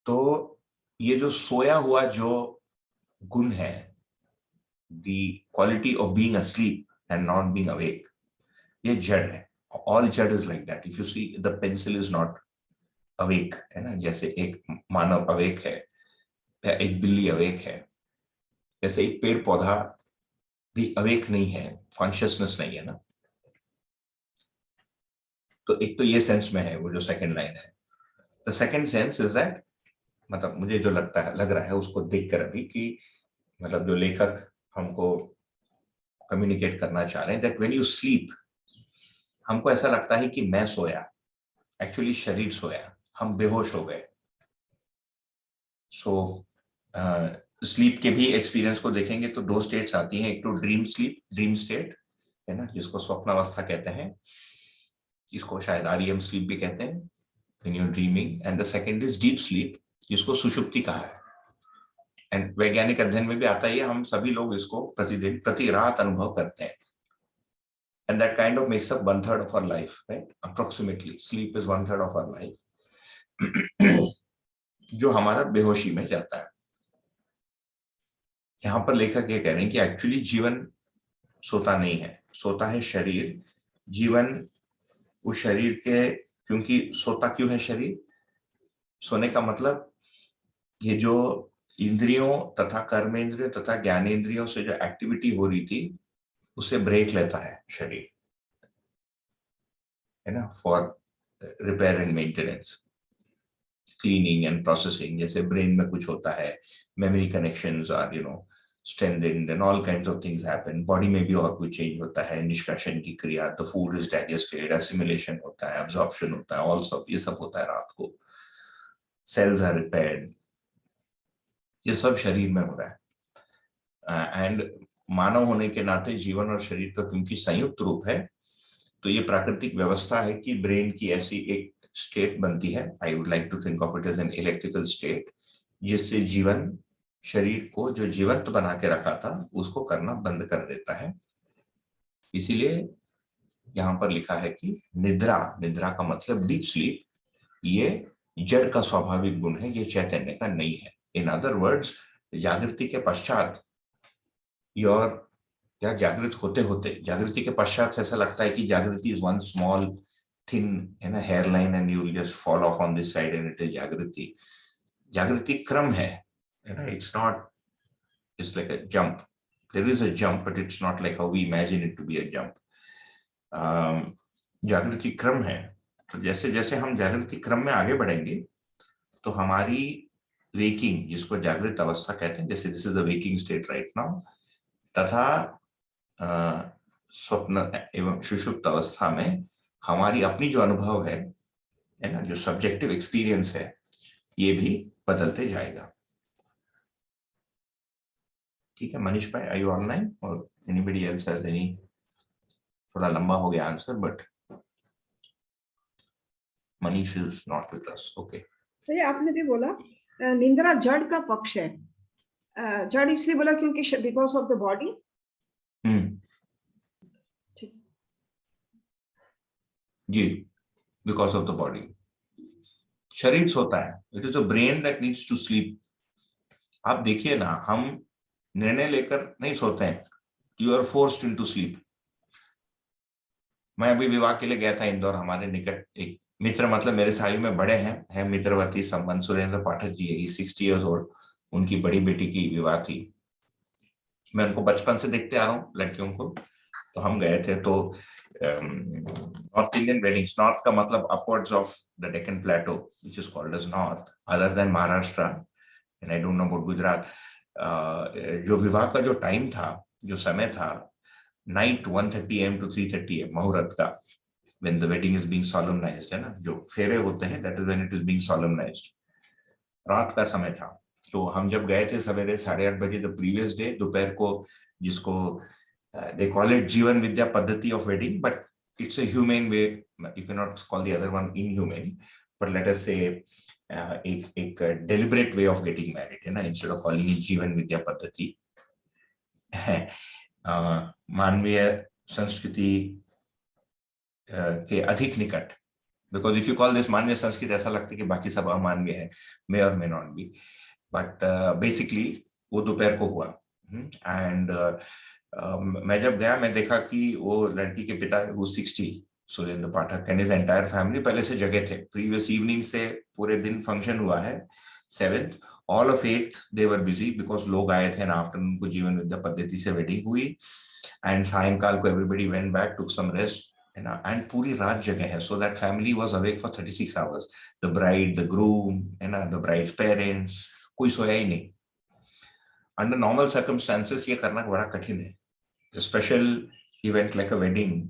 तो ये जो सोया हुआ जो गुण है, the quality of being asleep and not being awake, ये जड़ है। ऑल जड़ is like that. If you see the pencil is not awake, है ना, जैसे एक मानव अवेक है या एक बिल्ली अवेक है, जैसे एक पेड़ पौधा भी अवेक नहीं है, कॉन्शियसनेस नहीं है ना। तो एक तो ये सेंस में है वो जो सेकंड लाइन है। The second sense is that, मतलब मुझे जो लगता है, लग रहा है उसको देखकर अभी कि मतलब जो लेखक हमको कम्युनिकेट करना चाह रहे हैं, दैट व्हेन यू स्लीप, हमको ऐसा लगता है कि मैं सोया, एक्चुअली शरीर सोया, हम बेहोश हो गए। सो स्लीप के भी एक्सपीरियंस को देखेंगे तो दो स्टेट्स आती हैं। एक तो ड्रीम स्लीप, ड्रीम स्टेट, है ना, जिसको स्वप्नावस्था कहते हैं, इसको शायद आरईएम स्लीप भी कहते हैं, when you dreaming. And the second is deep sleep, जिसको सुषुप्ति कहा है। एंड वैज्ञानिक अध्ययन में भी आता है, हम सभी लोग इसको प्रतिदिन प्रति रात अनुभव करते हैं। And that kind of makes up 1/3 of our life, right? Approximately, sleep is 1/3 of our life, जो हमारा बेहोशी में जाता है। यहाँ पर लेखक ये कह रहे हैं कि एक्चुअली जीवन सोता नहीं है, सोता है शरीर। जीवन उस शरीर के, क्योंकि सोता क्यों है शरीर? सोने का मतलब ये जो इंद्रियों तथा कर्मेंद्रियों तथा ज्ञानेंद्रियों से जो एक्टिविटी हो रही थी, उसे ब्रेक लेता है शरीर, है ना, for repair and maintenance, cleaning and processing. जैसे ब्रेन में कुछ होता है, memory connections are strengthened and all kinds of things happen. Body में भी और कुछ चेंज होता है, निष्कासन की क्रिया, the food is digested, assimilation होता है, एब्जॉर्प्शन होता है, ऑल सब ये सब होता है रात को। सेल्स आर रिपेयर्ड, ये सब शरीर में हो रहा है। एंड मानव होने के नाते जीवन और शरीर का क्योंकि संयुक्त रूप है, तो ये प्राकृतिक व्यवस्था है कि ब्रेन की ऐसी एक स्टेट बनती है, I would like to think of it as an electrical state, जिससे जीवन शरीर को जो जीवंत बना के रखा था उसको करना बंद कर देता है। इसीलिए यहां पर लिखा है कि निद्रा, निद्रा का मतलब डीप स्लीप, ये जड़ का स्वाभाविक गुण है, ये चैतन्य का नहीं है। इन अदर वर्ड्स, जागृति के पश्चात योर, या जागृत होते होते, जागृति के पश्चात ऐसा लगता है कि जागृति इज वन स्मॉल थिन, है ना, hairline, and you will just fall of on this side and it is जागृति। जागृति क्रम है, it's not, it's like a jump. There is a jump, but it's not like how we imagine it to be a jump. जागृति क्रम है। तो जैसे जैसे हम जागृति क्रम में आगे बढ़ेंगे तो हमारी वेकिंग, जिसको जागृत अवस्था कहते हैं, जैसे this is a waking state right now, तथा स्वप्न एवं सुषुप्त अवस्था में हमारी अपनी जो अनुभव है ना, जो सब्जेक्टिव एक्सपीरियंस है, ये भी बदलते जाएगा। ठीक है मनीष भाई, आर यू ऑनलाइन और एनीबडी एल्स हैज एनी? थोड़ा लंबा हो गया answer, but Manish is not with us. Okay, तो ये आपने भी बोला निंद्रा जड़ का पक्ष है। जड़ इसलिए बोला क्योंकि बिकॉज ऑफ द बॉडी। जी, बिकॉज ऑफ द बॉडी। शरीर सोता है, it is a brain that needs to sleep. आप देखिए ना, हम निर्णय लेकर नहीं सोते हैं, you are forced into sleep. मैं अभी विवाह के लिए गया था इंदौर, हमारे निकट एक मित्र, मतलब मेरे से आयु में बड़े हैं मित्रवती संबंध, सुरेंद्र पाठक जी है, 60 years old, उनकी बड़ी बेटी की विवाह थी। मैं उनको बचपन से देखते आ रहा हूँ लड़कियों को, तो हम गए थे। तो नॉर्थ इंडियन वेडिंग्स, नॉर्थ का मतलब upwards of the Deccan plateau which is called as north, other than Maharashtra and I don't know about Gujarat. जो विवाह का जो टाइम था, जो समय था, नाइट 1:30 AM to 3:30 AM मुहूर्त का, when the wedding is being solemnized, है ना, जो फेरे होते हैं, that is when it is being solemnized, रात का समय था। तो हम जब गए थे सवेरे 8:30 बजे द प्रीवियस डे, दोपहर को, जिसको they call it जीवन विद्या पद्धति of wedding, but it's a humane way, you cannot call the other one inhumane, but let us say एक deliberate way of getting married, है ना, instead of calling it जीवन विद्या पद्धति। मानवीय संस्कृति के अधिक निकट, because if you call this मानवीय संस्कृति, ऐसा लगता है कि बाकी सब अमानवीय है, मे और may not be, but basically वो दोपहर को हुआ। एंड मैं जब गया, मैं देखा कि वो लड़की के पिता, वो 60, सुरेंद्र पाठक एंड हिज एंटायर फैमिली पहले से जगह थे। प्रीवियस इवनिंग से पूरे दिन फंक्शन हुआ है। 7th, all of 8th they were busy because लोग आए थे ना, आफ्टरनून को जीवन विद्या पद्धति से वेडिंग हुई, एंड सायंकाल को एवरीबडी वेंट बैक, टुक सम रेस्ट, है ना, एंड पूरी रात जगह है। So that family was awake for 36 hours, the bride, the groom, है ना, द ब्राइड्स पेरेंट्स, कोई सोया ही नहीं। अंडर नॉर्मल सर्कमस्टेंसेस ये करना बड़ा कठिन है, special event like a wedding,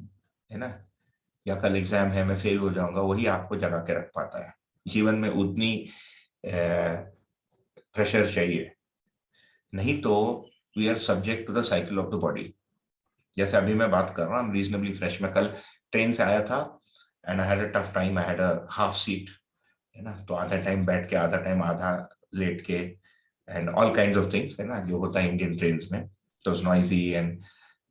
है ना, या कल एग्जाम है, मैं फेल हो जाऊंगा, वही आपको जगा के रख पाता है। जीवन में उतनी प्रेशर चाहिए, नहीं तो we are subject to the cycle of the body. जैसे अभी मैं बात कर रहा हूँ, रीजनेबली फ्रेश, मैं कल ट्रेन से आया था and I had a tough time, I had a half seat, है ना, तो आधा टाइम बैठ के, आधा टाइम आधा लेट के, and all kinds of things, है ना, जो होता है इंडियन ट्रेन में। तो नॉइजी एंड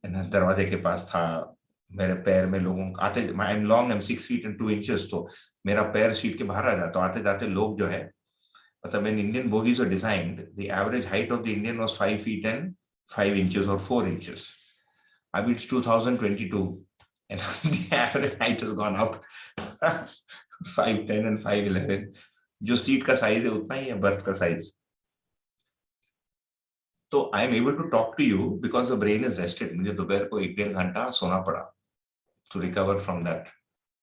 दरवाजे के पास था, मेरे पैर में लोगों आते, I am long, I am 6 feet and 2 inches, तो मेरा पैर सीट के बाहर आ जाता। तो आते जाते लोग जो है, मतलब when Indian bogies were designed, the average height of the Indian was 5 feet and 5 inches or 4 inches. I mean, it's 2022 and the average height has gone up 5'10" and 5'11". जो सीट का साइज है उतना ही है बर्थ का size. तो I am able to talk to you because the brain is rested. मुझे दोपहर को 1-1.5 घंटा सोना पड़ा to recover from that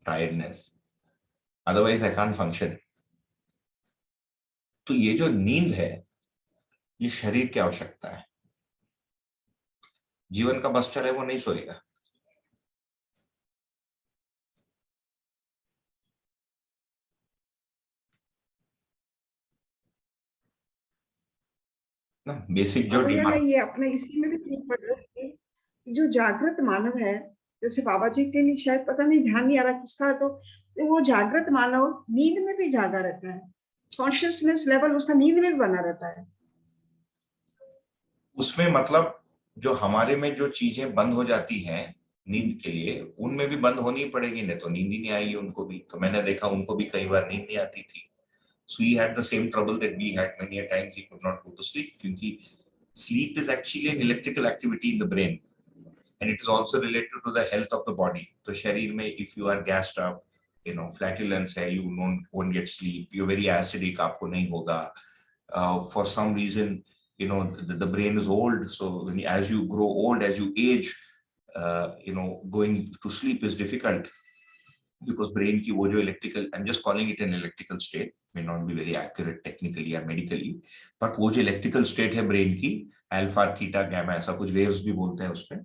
tiredness, otherwise I can't function. तो ये जो नींद है, ये शरीर की आवश्यकता है। जीवन का बस चले वो नहीं सोएगा। ना बेसिक जो भैया, मैं डिमांड, ये अपने इसी में भी ठीक पढ़ रही थी, जो जागृत मानव है, जैसे बाबा जी के लिए शायद पता नहीं, ध्यान नहीं आ रहा किस तरह, तो वो जागृत मानव नींद में भी जागा रहता है, कॉन्शियसनेस लेवल उसका नींद में भी बना रहता है। उसमें मतलब जो हमारे में जो चीजें बंद हो जाती हैं नींद के लिए, उनमें भी बंद होनी पड़ेगी, नहीं तो नींद ही नहीं आएगी उनको भी। तो मैंने देखा उनको भी कई बार नींद नहीं आती थी। So he had the same trouble that we had. Many a times he could not go to sleep, क्योंकि sleep is actually an electrical activity in the brain and it is also related to the health of the body. तो शरीर में if you are gassed up, you know, flatulence है, you won't get sleep, you're very acidic, आपको नहीं होगा। For some reason, you know, the brain is old, so when as you grow old, as you age, you know, going to sleep is difficult because brain की वो जो electrical, I'm just calling it an electrical state, may not be very accurate technically or medically, but वो जो electrical state है brain की, alpha theta gamma ऐसा कुछ waves भी बोलते हैं उसमें,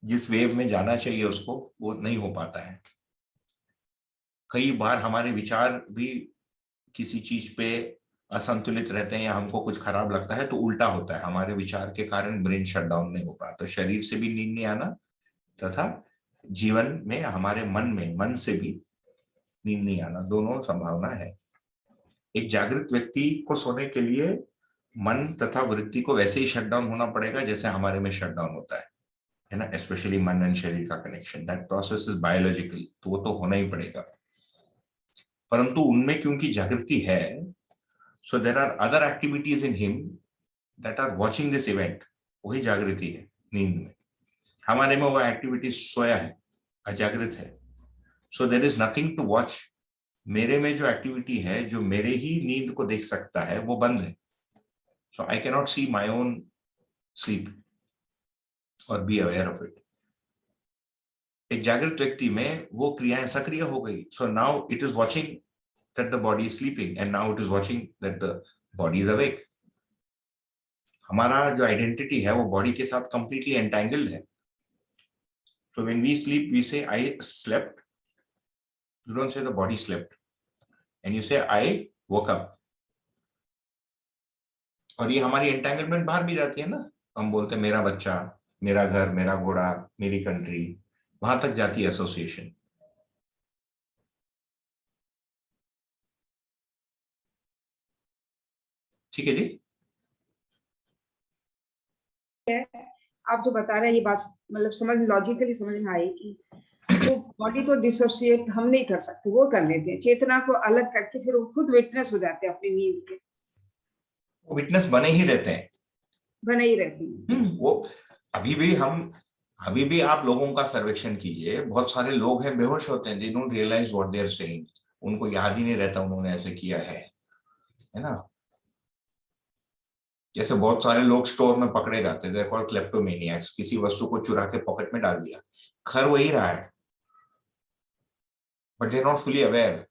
जिस वेव में जाना चाहिए उसको, वो नहीं हो पाता है। कई बार हमारे विचार भी किसी चीज पे असंतुलित रहते हैं या हमको कुछ खराब लगता है तो उल्टा होता है, हमारे विचार के कारण ब्रेन शट डाउन नहीं हो पाता। तो शरीर से भी नींद नहीं आना तथा जीवन में हमारे मन से भी नींद नहीं आना, दोनों संभावना है। एक जागृत व्यक्ति को सोने के लिए मन तथा वृत्ति को वैसे ही शट डाउन होना पड़ेगा जैसे हमारे में शट डाउन होता है ना, स्पेशली मन एंड शरीर का connection, that process is biological, तो वो तो होना ही पड़ेगा। परंतु उनमें क्योंकि जागृति है, so there are other activities in him that are watching this event. वही जागृति है नींद में। हमारे में वो एक्टिविटी सोया है, अजागृत है। So there is nothing to watch. मेरे में जो एक्टिविटी है, जो मेरे ही नींद को देख सकता है, वो बंद है। So I cannot see my own sleep और बी अवेयर ऑफ इट। एक जागृत व्यक्ति में वो क्रियाएं सक्रिय हो गई। So now it is watching that the body is sleeping and now it is watching that the body is awake. हमारा जो आइडेंटिटी है वो बॉडी के साथ कंप्लीटली एंटैंगल्ड है। So when we sleep we say I slept, you don't say the body slept, and you say I woke up. और ये हमारी एंटैंगलमेंट बाहर भी जाती है ना। हम बोलते हैं मेरा बच्चा, मेरा घर, मेरा घोड़ा, मेरी कंट्री, वहां तक जाती है एसोसिएशन। ठीक है जी। आप जो बता रहे हैं ये बात मतलब समझ लॉजिकली समझ में आई कि वो बॉडी को डिसोसिएट हम नहीं कर सकते, वो कर लेते हैं चेतना को अलग करके, फिर वो खुद विटनेस हो जाते हैं अपनी नींद के। वो विटनेस बने ही रहते हैं। बने ही रहती है। वो अभी भी आप लोगों का सर्वेक्षण कीजिए, बहुत सारे लोग हैं बेहोश होते हैं, they don't realise what they are saying. उनको याद ही नहीं रहता उन्होंने ऐसे किया है ना। जैसे बहुत सारे लोग स्टोर में पकड़े जाते हैं, दे आर कॉल्ड क्लेप्टोमेनियाक्स। किसी वस्तु को चुरा के पॉकेट में डाल दिया, खर वही रहा है, but they are not fully aware.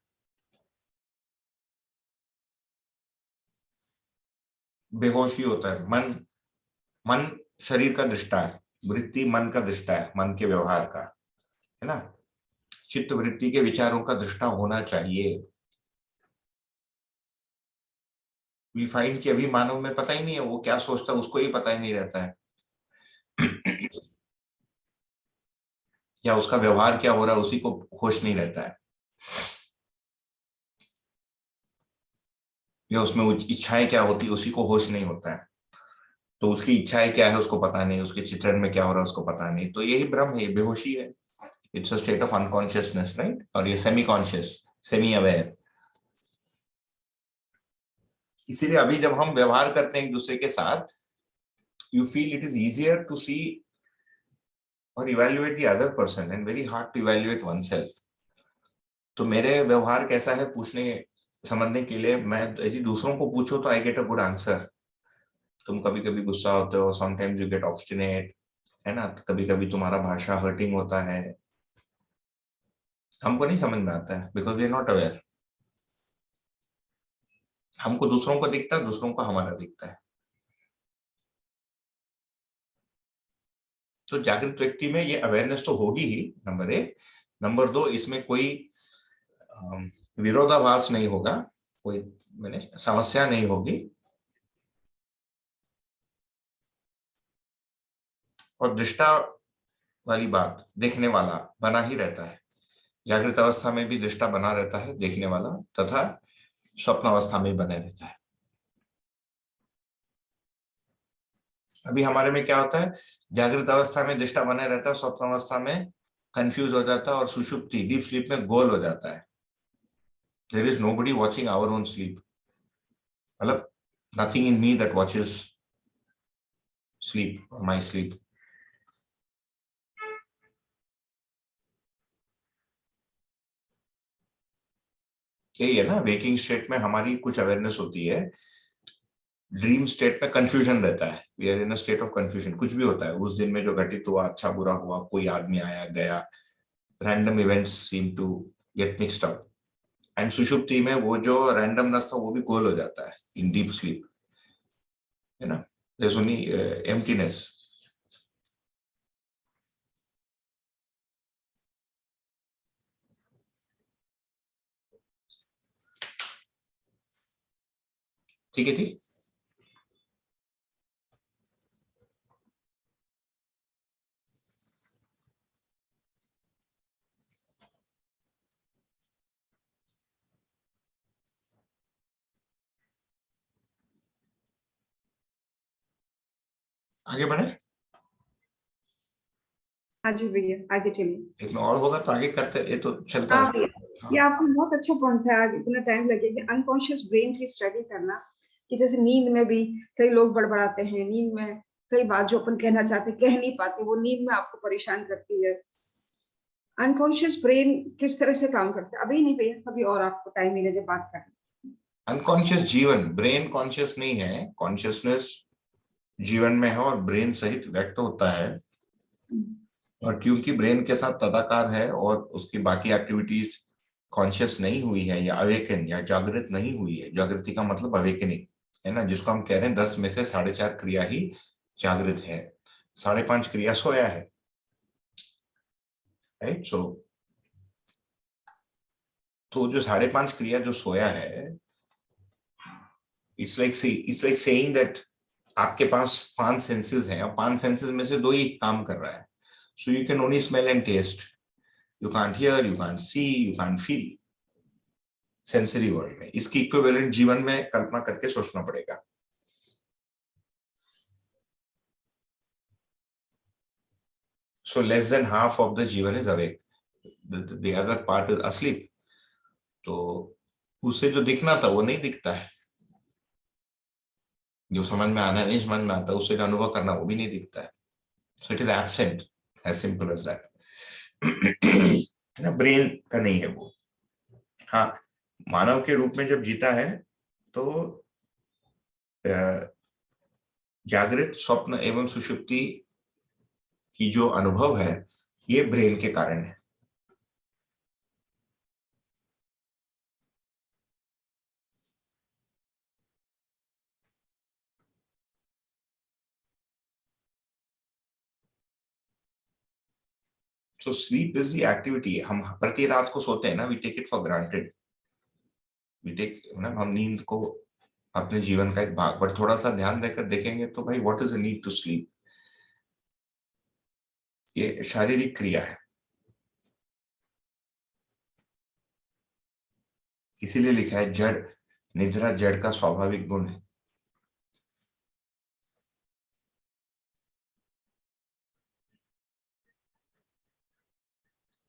बेहोशी होता है मन। मन शरीर का दृष्टा है, वृत्ति मन का दृष्टा है, मन के व्यवहार का, है ना। चित्त वृत्ति के विचारों का दृष्टा होना चाहिए। वी फाइंड कि अभी मानव में पता ही नहीं है वो क्या सोचता है, उसको ही पता ही नहीं रहता है। या उसका व्यवहार क्या हो रहा है उसी को होश नहीं रहता है, या उसमें इच्छाएं क्या होती है उसी को होश नहीं होता है। तो उसकी इच्छाएं क्या है उसको पता नहीं, उसके चित्रण में क्या हो रहा है उसको पता नहीं। तो यही भ्रम है, ये बेहोशी है। It's a state of unconsciousness, right. और ये सेमी कॉन्शियस, सेमी अवेयर। इसीलिए अभी जब हम व्यवहार करते हैं एक दूसरे के साथ, you feel it is easier to see और evaluate the other person and very hard to evaluate oneself. तो मेरे व्यवहार कैसा है पूछने समझने के लिए, मैं यदि दूसरों को पूछो तो I get a good answer. तुम कभी कभी गुस्सा होते हो, समटाइम्स यू गेट ऑब्स्टिनेट, है ना। कभी कभी तुम्हारा भाषा हर्टिंग होता है, हमको नहीं समझ में आता है because we are not aware. हमको दूसरों को दिखता है, दूसरों को हमारा दिखता है। तो जागृत व्यक्ति में ये अवेयरनेस तो होगी ही, नंबर एक। नंबर दो, इसमें कोई विरोधाभास नहीं होगा, कोई मैंने समस्या नहीं होगी। और दृष्टा वाली बात, देखने वाला बना ही रहता है। जागृत अवस्था में भी दृष्टा बना रहता है, देखने वाला, तथा स्वप्न अवस्था में बने रहता है। अभी हमारे में क्या होता है, जागृत अवस्था में दृष्टा बने रहता है, स्वप्न अवस्था में कंफ्यूज हो जाता है, और सुषुप्ति डीप स्लीप में गोल हो जाता है। There is nobody watching our own sleep, मतलब nothing in me that watches sleep और माई स्लीप। यही है ना, वेकिंग स्टेट में हमारी कुछ अवेयरनेस होती है, ड्रीम स्टेट में कंफ्यूजन रहता है। We are in a state of confusion. कुछ भी होता है उस दिन में जो घटित हुआ, अच्छा बुरा हुआ, कोई आदमी आया गया, random events seem to get mixed up. And सुषुप्ति में वो जो रैंडमनेस था वो भी गोल हो जाता है इन डीप स्लीप, है ना। There is only emptiness. ठीक है जी। आगे बढ़े। हाँ जी भैया, आगे चलिए। एक में और होगा तो आगे करते, ये तो चलता हाँ भैया, रहेगा। ये हाँ आपको बहुत अच्छा पॉइंट था, आज इतना टाइम लगेगा अनकॉन्शियस ब्रेन की स्टडी करना, कि जैसे नींद में भी कई लोग बड़बड़ाते हैं, नींद में कई बात जो अपन कहना चाहते कह नहीं पाते, वो नींद में आपको परेशान करती है। अनकॉन्शियस ब्रेन किस तरह से काम करता है, अभी नहीं भैया, कभी और आपको टाइम मिले जब बात करें। अनकॉन्शियस जीवन, ब्रेन कॉन्शियस नहीं है, कॉन्शियसनेस जीवन में है और ब्रेन सहित व्यक्त होता है। और क्योंकि ब्रेन के साथ तदाकार है और उसकी बाकी एक्टिविटीज कॉन्शियस नहीं हुई है या अवेकन या जागृत नहीं हुई है, जागृति का मतलब अवेकनिंग है ना, जिसको हम कह रहे हैं 10 में से 4.5 क्रिया ही जागृत है, 5.5 क्रिया सोया है, राइट। सो तो जो 5.5 क्रिया जो सोया है, इट्स लाइक सेइंग दैट आपके पास 5 सेंसेस हैं और 5 सेंसेस में से 2 ही काम कर रहा है। So you can only smell and taste, you can't hear, you can't see, you can't feel sensory world में। इसकी इक्विवेलेंट जीवन में कल्पना करके सोचना पड़ेगा। So less than half of the जीवन is awake, the other part is asleep। तो उसे जो दिखना था वो नहीं दिखता है, जो समझ में आना नहीं समझ में आता, उससे जो अनुभव करना वो भी नहीं दिखता है। So it is absent, as simple as that. Brain का नहीं है वो। हाँ, मानव के रूप में जब जीता है तो जागृत, स्वप्न एवं सुषुप्ति की जो अनुभव है ये ब्रेन के कारण है। So sleep is the activity. हम प्रति रात को सोते हैं ना, we take it for granted, we take ना, हम नींद को अपने जीवन का एक भाग, बट थोड़ा सा ध्यान देकर देखेंगे तो भाई what is the need to sleep, ये शारीरिक क्रिया है। इसीलिए लिखा है जड़ निद्रा जड़ का स्वाभाविक गुण है।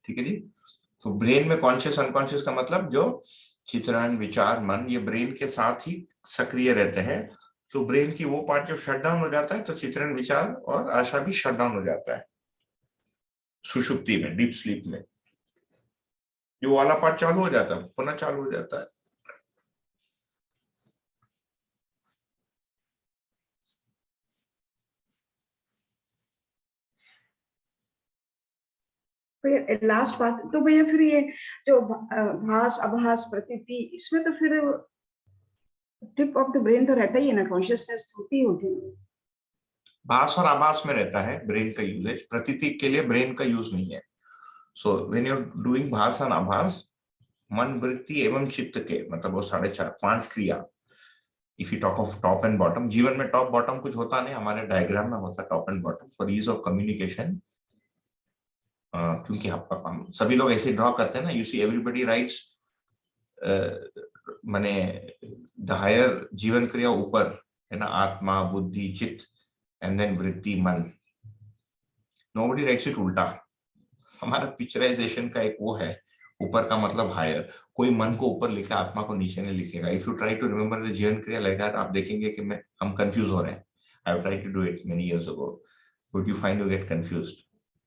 ठीक है जी। तो ब्रेन में कॉन्शियस अनकॉन्शियस का मतलब जो चित्रण विचार मन, ये ब्रेन के साथ ही सक्रिय रहते हैं। तो ब्रेन की वो पार्ट जब शट डाउन हो जाता है तो चित्रण विचार और आशा भी शट डाउन हो जाता है सुषुप्ति में, डीप स्लीप में। जो वाला पार्ट चालू हो जाता है पुनः चालू हो जाता है। भैया लास्ट बात तो भैया, फिर ये जो भास आभास प्रतीति, इसमें तो फिर टिप ऑफ द ब्रेन तो रहता ही है ना, कॉन्शियसनेस होती ही होती है। भास और आभास में रहता है ब्रेन का यूजेज, प्रतीति के लिए ब्रेन का यूज नहीं है। So when you are doing भास और आभास, मन वृत्ति एवं चित्त के मतलब वो 4.5 क्रिया। If you talk of top and bottom, जीवन में टॉप बॉटम कुछ होता नहीं, हमारे डायग्राम में होता top and bottom for ease of communication. क्योंकि हम सभी लोग ऐसे ड्रॉ करते हैं ना, यू सी एवरीबडी राइट्स, माने द हायर जीवन क्रिया ऊपर है ना, आत्मा बुद्धि चित्त एंड देन वृत्ति मन। नोबडी राइट्स इट उल्टा। हमारा पिक्चराइजेशन का एक वो है, ऊपर का मतलब हायर, कोई मन को ऊपर लिखा आत्मा को नीचे नहीं लिखेगा। If you try to remember the jeevan kriya like that, आप देखेंगे कि मैं हम कंफ्यूज हो रहे हैं। I have tried to do it many years ago, but you find you get confused.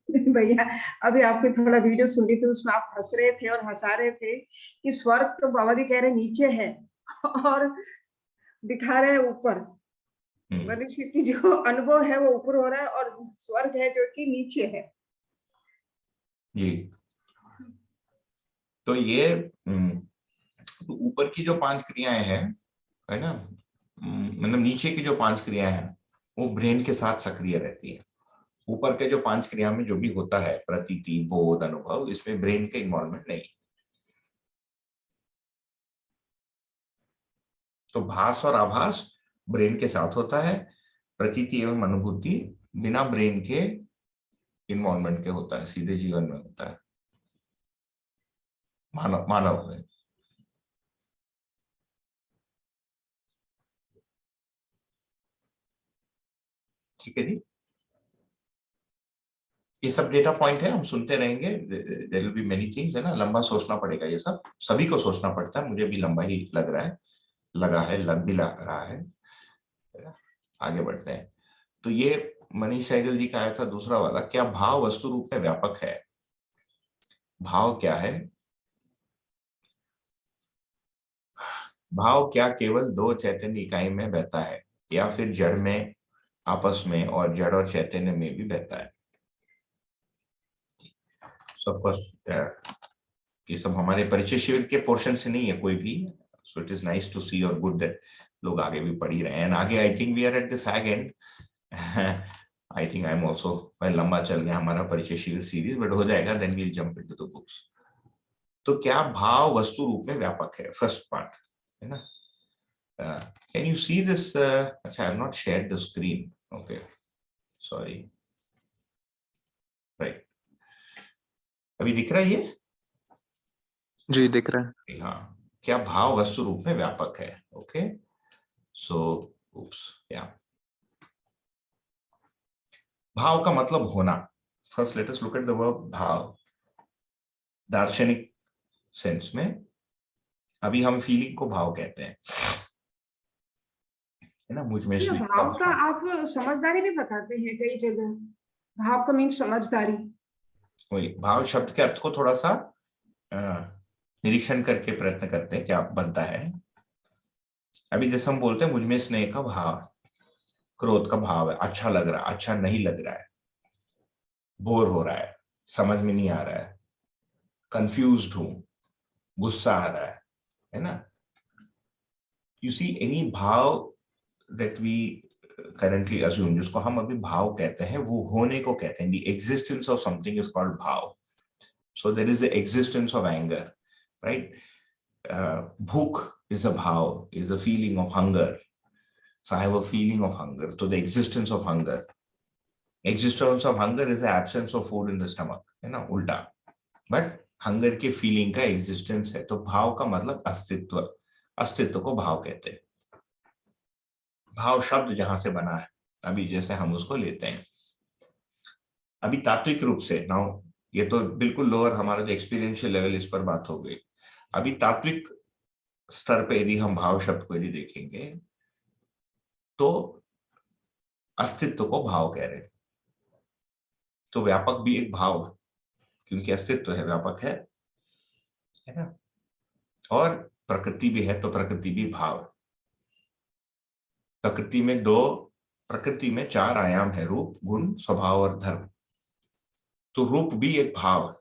भैया अभी आपके थोड़ा वीडियो सुन रही थी, उसमें आप हंस रहे थे और हंसा रहे थे कि स्वर्ग तो बाबा जी कह रहे नीचे है और दिखा रहे हैं ऊपर। मनुष्य की जो अनुभव है वो ऊपर हो रहा है और स्वर्ग है जो कि नीचे है। जी। तो ये तो ऊपर की जो 5 क्रियाएं हैं है ना, मतलब नीचे की जो 5 क्रियाएं हैं वो ब्रेन के साथ सक्रिय रहती है। ऊपर के जो 5 क्रिया में जो भी होता है प्रतीति बोध अनुभव, इसमें ब्रेन के इन्वॉल्वमेंट नहीं। तो भास और आभास ब्रेन के साथ होता है, प्रतीति एवं अनुभूति बिना ब्रेन के इन्वॉल्वमेंट के होता है, सीधे जीवन में होता है मानव मानव में। ठीक है जी। ये सब डेटा पॉइंट है, हम सुनते रहेंगे, there will be many things, है ना, लंबा सोचना पड़ेगा, ये सब सभी को सोचना पड़ता है, मुझे भी लंबा ही लग रहा है, लगा है, लग भी लग रहा है ना? आगे बढ़ते हैं। तो ये मनीष सहगल जी का आया था दूसरा वाला, क्या भाव वस्तु रूप में व्यापक है? भाव क्या है? भाव क्या केवल दो चैतन्य इकाई में बहता है या फिर जड़ में आपस में और जड़ और चैतन्य में भी बहता है? ऑफ कोर्स ये सब हमारे परिचय शिविर के पोर्शन से नहीं है कोई भी, so it is nice to see और गुड दैट लोग आगे भी पढ़ ही रहे हैं। आगे I think we are at the fag end, I think I am also, लंबा चल गया हमारा परिचय शिविर सीरीज, बट हो जाएगा, then we'll jump into the books. तो क्या भाव वस्तु रूप में व्यापक है? फर्स्ट पार्ट है ना। Can you see this? अच्छा, I have not shared the screen, okay sorry, right, अभी दिख रहा है ये? जी दिख रहा है। हाँ, क्या भाव वस्तु रूप में व्यापक है? ओके, सो oops, yeah. भाव का मतलब होना। First let us look at the verb भाव। दार्शनिक सेंस में अभी हम फीलिंग को भाव कहते हैं, है ना, मुझ में स्नेह का भाव का आप समझदारी भी बताते हैं कई जगह, भाव का मीन समझदारी। वही भाव शब्द के अर्थ को थोड़ा सा निरीक्षण करके प्रयत्न करते हैं क्या बनता है। अभी जैसे हम बोलते हैं मुझ में स्नेह का भाव, क्रोध का भाव है, अच्छा लग रहा है, अच्छा नहीं लग रहा है, बोर हो रहा है, समझ में नहीं आ रहा है, कंफ्यूज्ड हूं, गुस्सा आ रहा है ना। यू सी एनी भाव दैट वी करंटली अज्यूम, जिसको हम अभी भाव कहते हैं, वो होने को कहते हैं। The existence of something is called भाव। So there is the existence of anger, right? भूख is a bhav, is a feeling of hunger. So I have a feeling of hunger. So the existence of hunger. Existence of hunger is the absence of food in the stomach, है ना, उल्टा। But hunger के feeling का existence है, तो भाव का मतलब अस्तित्व, अस्तित्व को भाव कहते हैं। भाव शब्द जहां से बना है, अभी जैसे हम उसको लेते हैं, अभी तात्विक रूप से नाउ, ये तो बिल्कुल लोअर हमारा जो एक्सपीरियंशियल लेवल, इस पर बात हो गई। अभी तात्विक स्तर पे यदि हम भाव शब्द को यदि देखेंगे तो अस्तित्व को भाव कह रहे हैं। तो व्यापक भी एक भाव है, क्योंकि अस्तित्व है, व्यापक है ना, और प्रकृति भी है, तो प्रकृति भी भाव है। प्रकृति में चार आयाम है, रूप, गुण, स्वभाव और धर्म। तो रूप भी एक भाव है,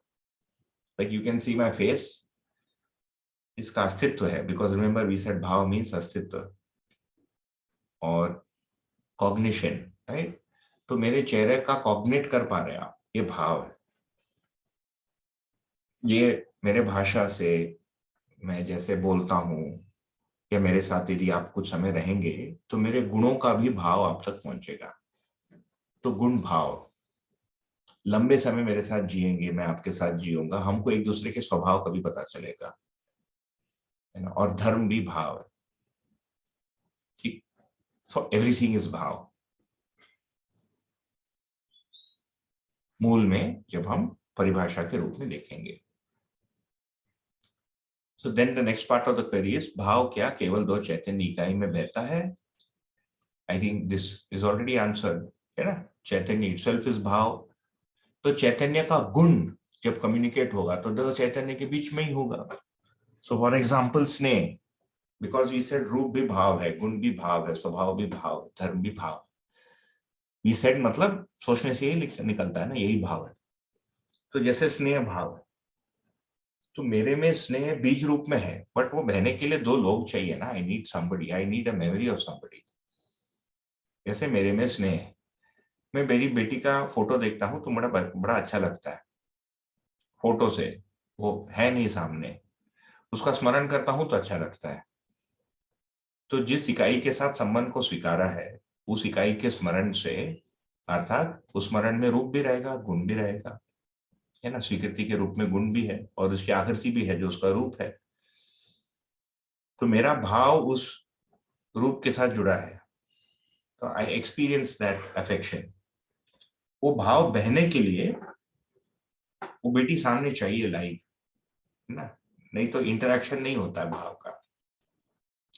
like you can see my face, इसका अस्तित्व है, बिकॉज रिमेंबर वी सेड भाव मीन्स अस्तित्व और कॉग्निशन, राइट? तो मेरे चेहरे का कॉग्निट कर पा रहे हैं आप, ये भाव है। ये मेरे भाषा से, मैं जैसे बोलता हूं, या मेरे साथ यदि आप कुछ समय रहेंगे तो मेरे गुणों का भी भाव आप तक पहुंचेगा। तो गुण भाव, लंबे समय मेरे साथ जिएंगे, मैं आपके साथ जीऊंगा, हमको एक दूसरे के स्वभाव का भी पता चलेगा, है ना। और धर्म भी भाव है, ठीक। सो एवरीथिंग इज भाव, मूल में जब हम परिभाषा के रूप में देखेंगे। So then the next part of the query is, भाव क्या केवल दो चैतन्य इकाई में बहता है? I think this is already answered, है ना। चैतन्य itself is भाव। तो चैतन्य का गुण जब कम्युनिकेट होगा तो दो चैतन्य के बीच में ही होगा। So for example स्नेह, because we said रूप भी भाव है, गुण भी भाव है, स्वभाव भी भाव है, धर्म भी भाव है। We said मतलब सोचने से यही निकलता है ना, यही भाव है। तो जैसे स्नेह भाव है, तो मेरे में स्नेह बीज रूप में है, बट वो बहने के लिए दो लोग चाहिए ना। I need somebody, I need a memory of somebody. जैसे मेरे में स्नेह है, मैं मेरी बेटी का फोटो देखता हूं तो बड़ा अच्छा लगता है, फोटो से, वो है नहीं सामने, उसका स्मरण करता हूं तो अच्छा लगता है। तो जिस इकाई के साथ संबंध को स्वीकारा है, उस इकाई के स्मरण से, अर्थात उस स्मरण में रूप भी रहेगा, गुण भी रहेगा, है ना। स्वीकृति के रूप में गुण भी है और उसकी आकृति भी है जो उसका रूप है। तो मेरा भाव उस रूप के साथ जुड़ा है, तो आई एक्सपीरियंस दैट अफेक्शन। वो भाव बहने के लिए वो बेटी सामने चाहिए लाइव, है ना, नहीं तो इंटरेक्शन नहीं होता है भाव का।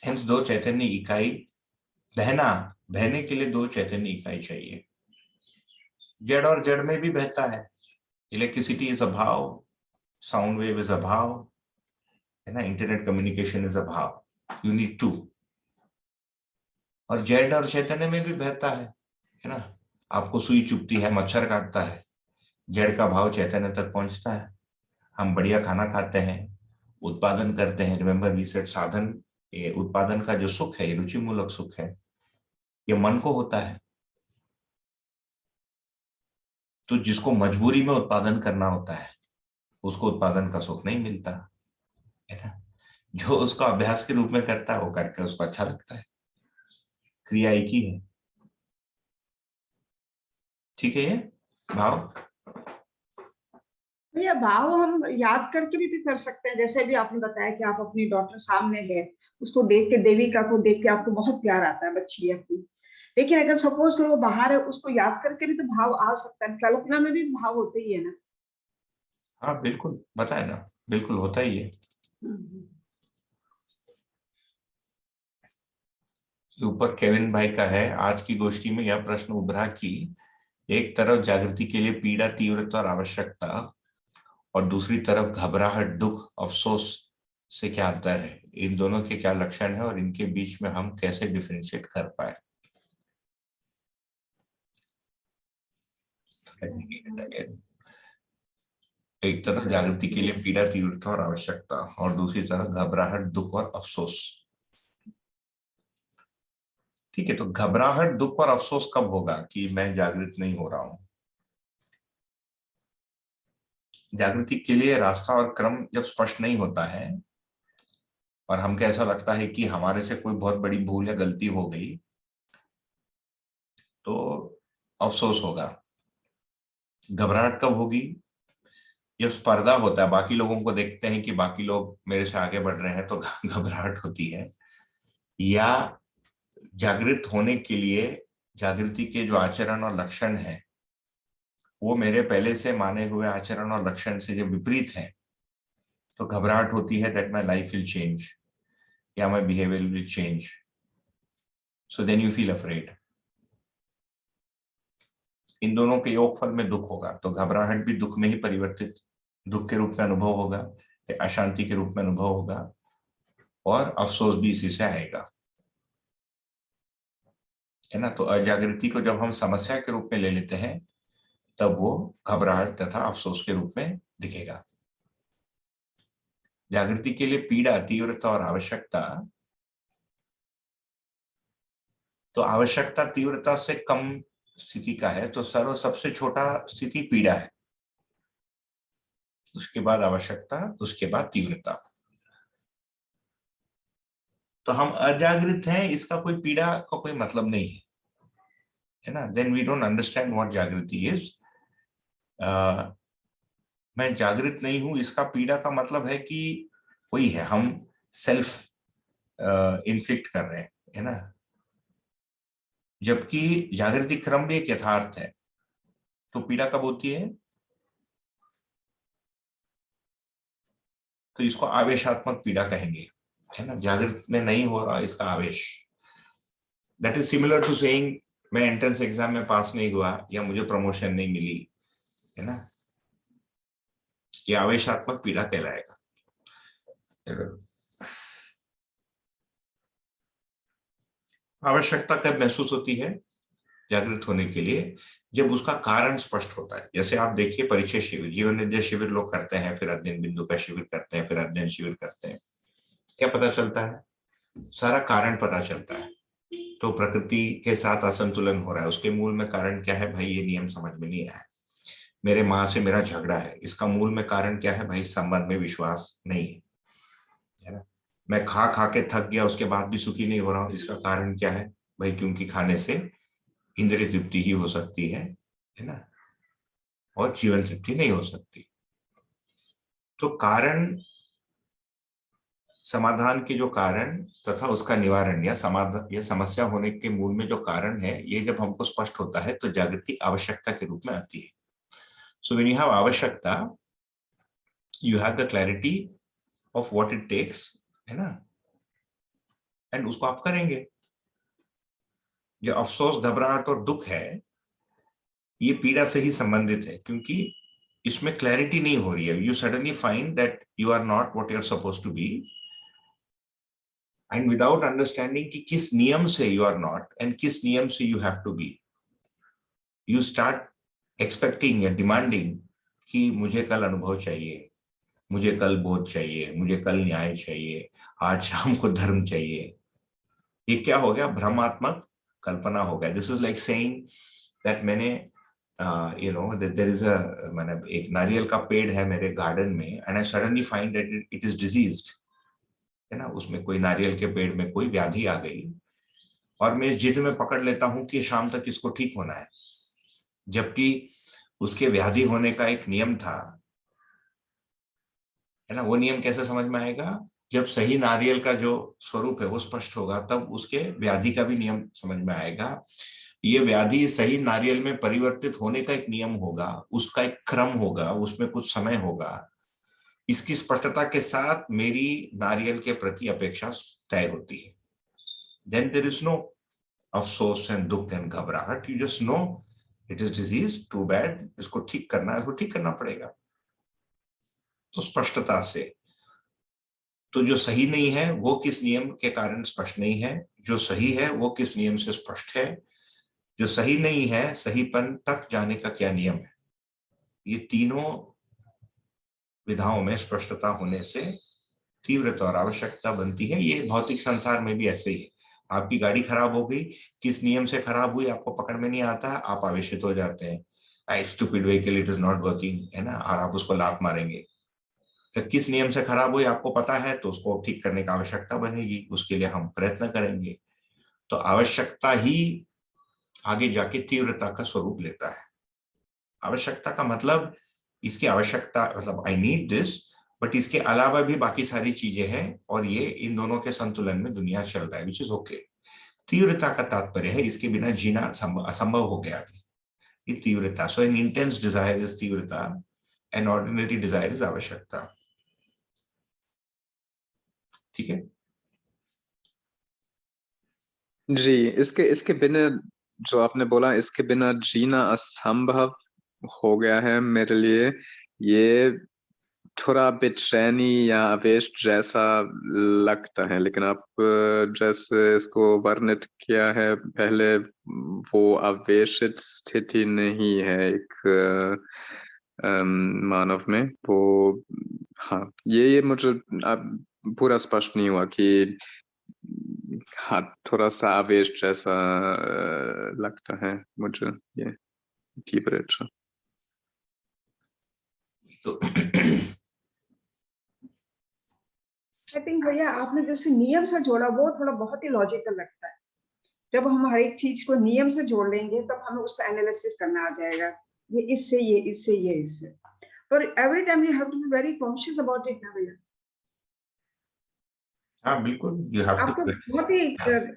हेंस दो चैतन्य इकाई, बहने के लिए दो चैतन्य इकाई चाहिए। जड़ और जड़ में भी बहता है, इलेक्ट्रिसिटी इज अ भाव, साउंड वेव इज अ भाव, है ना, इंटरनेट कम्युनिकेशन इज अ भाव, यू नीड टू। और जड़ और चैतन्य में भी बहता है ना, आपको सुई चुभती है, मच्छर काटता है, जड़ का भाव चैतन्य तक पहुंचता है। हम बढ़िया खाना खाते हैं, उत्पादन करते हैं, रिमेंबर वी सेड साधन, ये उत्पादन का जो सुख है, ये रुचि मूलक सुख है, ये मन को होता है। तो जिसको मजबूरी में उत्पादन करना होता है उसको उत्पादन का सुख नहीं मिलता, है ना। जो उसको अभ्यास के रूप में करता है वो करके उसको अच्छा लगता है, क्रिया एक ही है। ठीक है, ये भाव। भैया भाव हम याद करके भी तो कर सकते हैं, जैसे भी आपने बताया कि आप अपनी डॉटर सामने है, उसको देख के, देविका को देख के आपको बहुत प्यार आता है, बच्ची है अपनी। लेकिन अगर सपोज करो वो बाहर है, उसको याद करके भी तो भाव आ सकता है, कल्पना में भी भाव होते ही है ना। हाँ बिल्कुल, बताए ना, बिल्कुल होता ही है। ऊपर केविन भाई का है, आज की गोष्ठी में यह प्रश्न उभरा कि एक तरफ जागृति के लिए पीड़ा, तीव्रता और आवश्यकता, और दूसरी तरफ घबराहट, दुख, अफसोस से क्या अंतर है, इन दोनों के क्या लक्षण है और इनके बीच में हम कैसे डिफरेंशिएट कर पाए। एक तरफ जागृति के लिए पीड़ा, तीव्रता और आवश्यकता, और दूसरी तरफ घबराहट, दुख और अफसोस। ठीक है, तो घबराहट, दुख और अफसोस कब होगा कि मैं जागृत नहीं हो रहा हूं? जागृति के लिए रास्ता और क्रम जब स्पष्ट नहीं होता है और हमको ऐसा लगता है कि हमारे से कोई बहुत बड़ी भूल या गलती हो गई, तो अफसोस होगा। घबराहट कब होगी? जब स्पर्धा होता है, बाकी लोगों को देखते हैं कि बाकी लोग मेरे से आगे बढ़ रहे हैं, तो घबराहट होती है। या जागृत होने के लिए जागृति के जो आचरण और लक्षण है वो मेरे पहले से माने हुए आचरण और लक्षण से जब विपरीत है, तो घबराहट होती है that my life will change या my behaviour will change, so then you feel afraid. इन दोनों के योगफल में दुख होगा, तो घबराहट भी दुख में ही परिवर्तित, दुख के रूप में अनुभव होगा, अशांति के रूप में अनुभव होगा, और अफसोस भी इसी से आएगा, है ना। तो अजागृति को जब हम समस्या के रूप में ले लेते हैं तब वो घबराहट तथा अफसोस के रूप में दिखेगा। जागृति के लिए पीड़ा, तीव्रता और आवश्यकता, तो आवश्यकता तीव्रता से कम स्थिति का है, तो सबसे छोटा स्थिति पीड़ा है, उसके बाद आवश्यकता, उसके बाद तीव्रता। तो हम अजागृत हैं, इसका कोई पीड़ा का कोई मतलब नहीं है ना। Then we don't understand what jagriti is. मैं जागृत नहीं हूं, इसका पीड़ा का मतलब है कि वही है, हम सेल्फ इन्फ्लिक्ट कर रहे हैं, है ना। जबकि जागृति क्रम भी एक यथार्थ है। तो पीड़ा कब होती है? तो इसको आवेशात्मक पीड़ा कहेंगे, है ना। जागृत में नहीं हो रहा इसका आवेश, that is similar to saying मैं एंट्रेंस एग्जाम में पास नहीं हुआ या मुझे प्रमोशन नहीं मिली, है ना। ये आवेशात्मक पीड़ा कहलाएगा। आवश्यकता कब महसूस होती है जागृत होने के लिए? जब उसका कारण स्पष्ट होता है। जैसे आप देखिए परीक्षा शिविर, जीवन विद्या शिविर लोग करते हैं, फिर अध्ययन बिंदु का शिविर करते हैं, फिर अध्ययन शिविर करते हैं। क्या पता चलता है? सारा कारण पता चलता है। तो प्रकृति के साथ असंतुलन हो रहा है, उसके मूल में कारण क्या है भाई, ये नियम समझ में नहीं आया। मेरे माँ से मेरा झगड़ा है, इसका मूल में कारण क्या है भाई, संबंध में विश्वास नहीं है ना। मैं खा खा के थक गया, उसके बाद भी सुखी नहीं हो रहा हूँ, इसका कारण क्या है भाई, क्योंकि खाने से इंद्रिय तृप्ति ही हो सकती है ना, और जीवन तृप्ति नहीं हो सकती। तो कारण, समाधान के जो कारण तथा उसका निवारण या समाधान या समस्या होने के मूल में जो कारण है, ये जब हमको स्पष्ट होता है तो जागृति आवश्यकता के रूप में आती है। So when you have aavashyakta, you have the clarity of what it takes, है ना, एंड उसको आप करेंगे। जो अफसोस, घबराहट और दुख है, ये पीड़ा से ही संबंधित है, क्योंकि इसमें क्लैरिटी नहीं हो रही है। You suddenly find that you are not what you are suppose to be, and without understanding कि किस नियम से यू आर नॉट एंड किस नियम से you have to be, you start expecting या डिमांडिंग कि मुझे कल अनुभव चाहिए, मुझे कल बोध चाहिए, मुझे कल न्याय चाहिए, आज शाम को धर्म चाहिए। ये क्या हो गया? भ्रमात्मक कल्पना हो गया। This is like saying that मैंने you know there is a, मैंने एक नारियल का पेड़ है मेरे गार्डन में, and I suddenly find that it is diseased, है ना, उसमें कोई नारियल के पेड़ में कोई व्याधि आ गई, और मैं जिद में पकड़ लेता हूं कि शाम तक इसको ठीक होना है, जबकि उसके व्याधि होने का एक नियम था, है ना। वो नियम कैसे समझ में आएगा? जब सही नारियल का जो स्वरूप है वो स्पष्ट होगा, तब उसके व्याधि का भी नियम समझ में आएगा। ये व्याधि सही नारियल में परिवर्तित होने का एक नियम होगा, उसका एक क्रम होगा, उसमें कुछ समय होगा। इसकी स्पष्टता के साथ मेरी नारियल के प्रति अपेक्षा तय होती है। देन देयर इज नो अफसोस एंड दुख एंड घबराहट, you just know it is disease, too bad, इसको ठीक करना है, इसको ठीक करना पड़ेगा। तो स्पष्टता से, तो जो सही नहीं है वो किस नियम के कारण स्पष्ट नहीं है, जो सही है वो किस नियम से स्पष्ट है, जो सही नहीं है सहीपन तक जाने का क्या नियम है। ये तीनों विधाओं में स्पष्टता होने से तीव्रता और आवश्यकता बनती है। ये भौतिक संसार में भी ऐसे ही है। आपकी गाड़ी खराब हो गई, किस नियम से खराब हुई आपको पकड़ में नहीं आता, आप आवेशित हो जाते हैं, I stupid vehicle, it is not working, है ना, और आप उसको लात मारेंगे। किस नियम से खराब हुई आपको पता है, तो उसको ठीक करने की आवश्यकता बनेगी, उसके लिए हम प्रयत्न करेंगे। तो आवश्यकता ही आगे जाके तीव्रता का स्वरूप लेता है। आवश्यकता का मतलब, इसकी आवश्यकता मतलब आई नीड दिस, बट इसके अलावा भी बाकी सारी चीजें हैं, और ये इन दोनों के संतुलन में दुनिया चल रहा है, विच इज ओके। तीव्रता का तात्पर्य है इसके बिना जीना असंभव हो गया अभी, ये तीव्रता। सो एन इंटेंस डिजायर इज तीव्रता, एन ऑर्डिनरी डिजायर इज आवश्यकता। ठीक है जी, इसके इसके बिना, जो आपने बोला, इसके बिना जीना असंभव हो गया है मेरे लिए, ये थोड़ा बेचैनी या आवेश जैसा लगता है। लेकिन आप जैसे इसको वर्णित किया है पहले, वो आवेशित स्थिति नहीं है एक मानव में। वो, हाँ, ये मुझे अब पूरा स्पष्ट नहीं हुआ कि, हाँ, थोड़ा सा आवेश जैसा लगता है मुझे ये तीव्र इच्छा। तो आई थिंक भैया आपने जैसे नियम से जोड़ा वो थोड़ा बहुत ही लॉजिकल लगता है। जब हम हर एक चीज को नियम से जोड़ लेंगे तब हमें उसका एनालिसिस करना आ जाएगा, ये इससे, ये इससे, ये इससे। पर every time you have to be very conscious about it ना भैया। हाँ बिल्कुल, यू हैव टू। आपको बहुत ही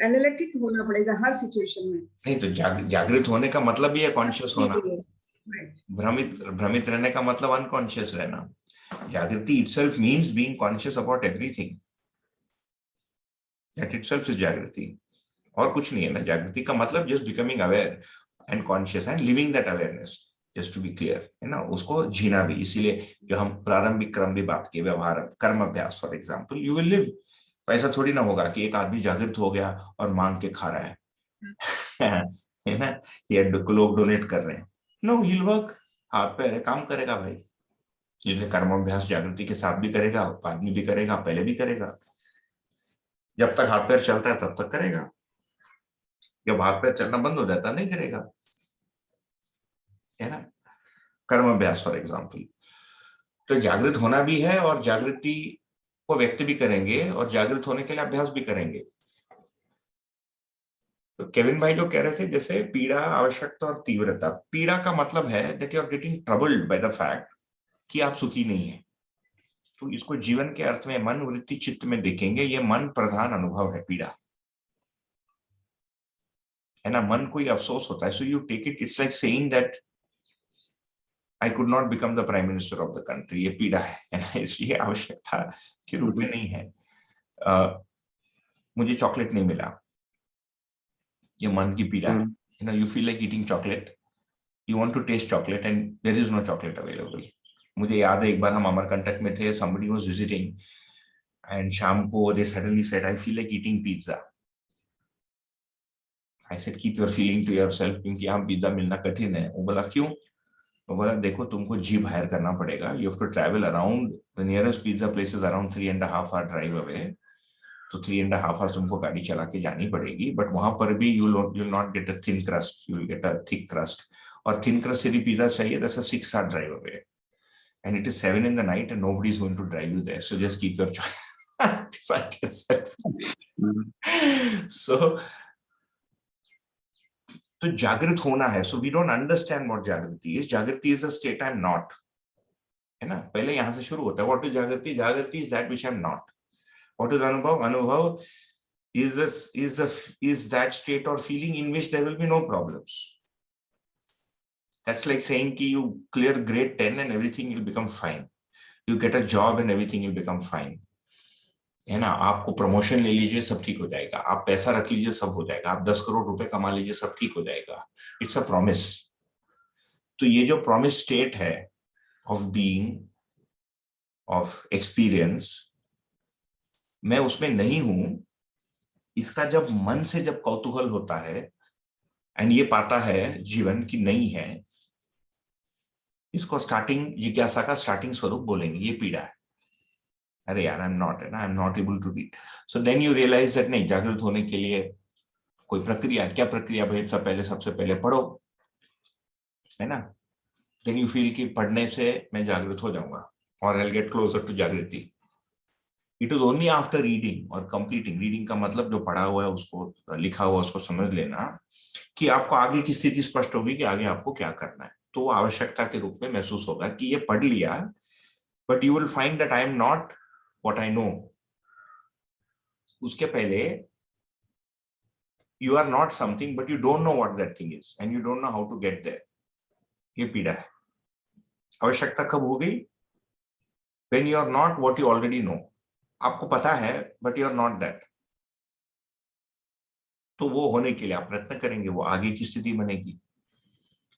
एनालिटिक होना पड़ेगा हर सिचुएशन में। नहीं तो जागृत होने का मतलब ही है कॉन्शियस होना। Right. भ्रमित भ्रमित रहने का मतलब अनकॉन्शियस रहना। जागृति itself means being conscious about everything. That itself is जागृति, और कुछ नहीं है ना। जागृति का मतलब just becoming aware and conscious and living that awareness, just to be clear, है ना, उसको जीना भी। इसीलिए जो हम प्रारंभिक क्रम भी बात की, व्यवहार, कर्म अभ्यास, for example, you will live. ऐसा थोड़ी ना होगा कि एक आदमी जागृत हो गया और मांग के खा रहा है है ना, ये लोग डोनेट कर रहे हैं। नो, ही विल वर्क, हाथ पैर है, काम करेगा भाई। इसलिए कर्माभ्यास जागृति के साथ भी करेगा, बाद में भी करेगा, पहले भी करेगा। जब तक हाथ पैर चलता है तब तक करेगा, जब हाथ पैर चलना बंद हो जाता नहीं करेगा, है ना। कर्माभ्यास फॉर एग्जाम्पल, तो जागृत होना भी है, और जागृति को व्यक्त भी करेंगे, और जागृत होने के लिए अभ्यास भी करेंगे। तो केविन भाई जो कह रहे थे, जैसे पीड़ा, आवश्यकता और तीव्रता। पीड़ा का मतलब है that you are getting troubled by the fact कि आप सुखी नहीं है। तो इसको जीवन के अर्थ में, मन, वृत्ति, चित्त में देखेंगे, ये मन प्रधान अनुभव है पीड़ा, है ना। मन को ही अफसोस होता है। So you take it, it's like saying that I could not become the prime minister of the country, ये पीड़ा है, इसलिए आवश्यकता के रूप में नहीं है। मुझे चॉकलेट नहीं मिला, ये मन की पीड़ा है। You feel like eating chocolate, you want to taste chocolate and there is no chocolate available. मुझे याद है एक बार हम अमरकंटक में थे, somebody was visiting and शाम को they suddenly said I feel like eating pizza. I said keep your feeling to yourself, क्योंकि यहाँ पिज्जा मिलना कठिन है। वो बोला क्यों? वो बोला देखो तुमको जीप हायर करना पड़ेगा, you have to travel around, the nearest pizza place is around 3.5 hour drive away, तो 3.5 hours तुमको गाड़ी चला के जानी पड़ेगी, बट वहां पर भी you'll not get a thin crust, you'll get a thick crust, और thin crust यदि पिज्जा चाहिए that's a 6 hour drive away, and it is 7 in the night and nobody is going to drive you there, so just keep your choice. Decide yourself. तो जागृत होना है। So we don't understand what जागृति is. जागृति is a state I'm not, है ना? पहले यहाँ से शुरू होता है। What is जागृति? जागृति is that which I'm not. What is अनुभव? अनुभव is that state or feeling in which there will be no problems. That's like saying कि you clear grade 10 and everything will become fine. You get a job and everything will become fine. है ना? आपको promotion ले लीजिए सब ठीक हो जाएगा, आप पैसा रख लीजिए सब हो जाएगा, आप 10 करोड़ रुपए कमा लीजिए सब ठीक हो जाएगा। It's a promise. तो ये जो प्रॉमिस स्टेट है ऑफ बीइंग, ऑफ एक्सपीरियंस, मैं उसमें नहीं हूं। इसका जब मन से जब कौतूहल होता है एंड ये पाता है जीवन की नहीं है, इसको स्टार्टिंग जिज्ञासा का स्टार्टिंग स्वरूप बोलेंगे। ये पीड़ा है, अरे यार आई एम नॉट, है ना, I am not able to read. So then you realize that नहीं, जागृत होने के लिए कोई प्रक्रिया है। क्या प्रक्रिया भाई? सबसे पहले पढ़ो, है ना। देन यू फील कि पढ़ने से मैं जागृत हो जाऊंगा और I will get closer to जागृति। It is only after reading और कंप्लीटिंग, रीडिंग का मतलब जो पढ़ा हुआ है उसको, लिखा हुआ उसको समझ लेना, कि आपको आगे की स्थिति स्पष्ट होगी कि आगे आपको क्या करना है। तो वो आवश्यकता के रूप में महसूस होगा कि ये पढ़ लिया, but you will find that I am not what I know. उसके पहले you are not something but you don't know what that thing is and you don't know how to get there. ये पीड़ा है। आवश्यकता कब हो गई? when you are not what you already know. आपको पता है but you are not that. तो वो होने के लिए आप प्रयत्न करेंगे, वो आगे की स्थिति बनेगी।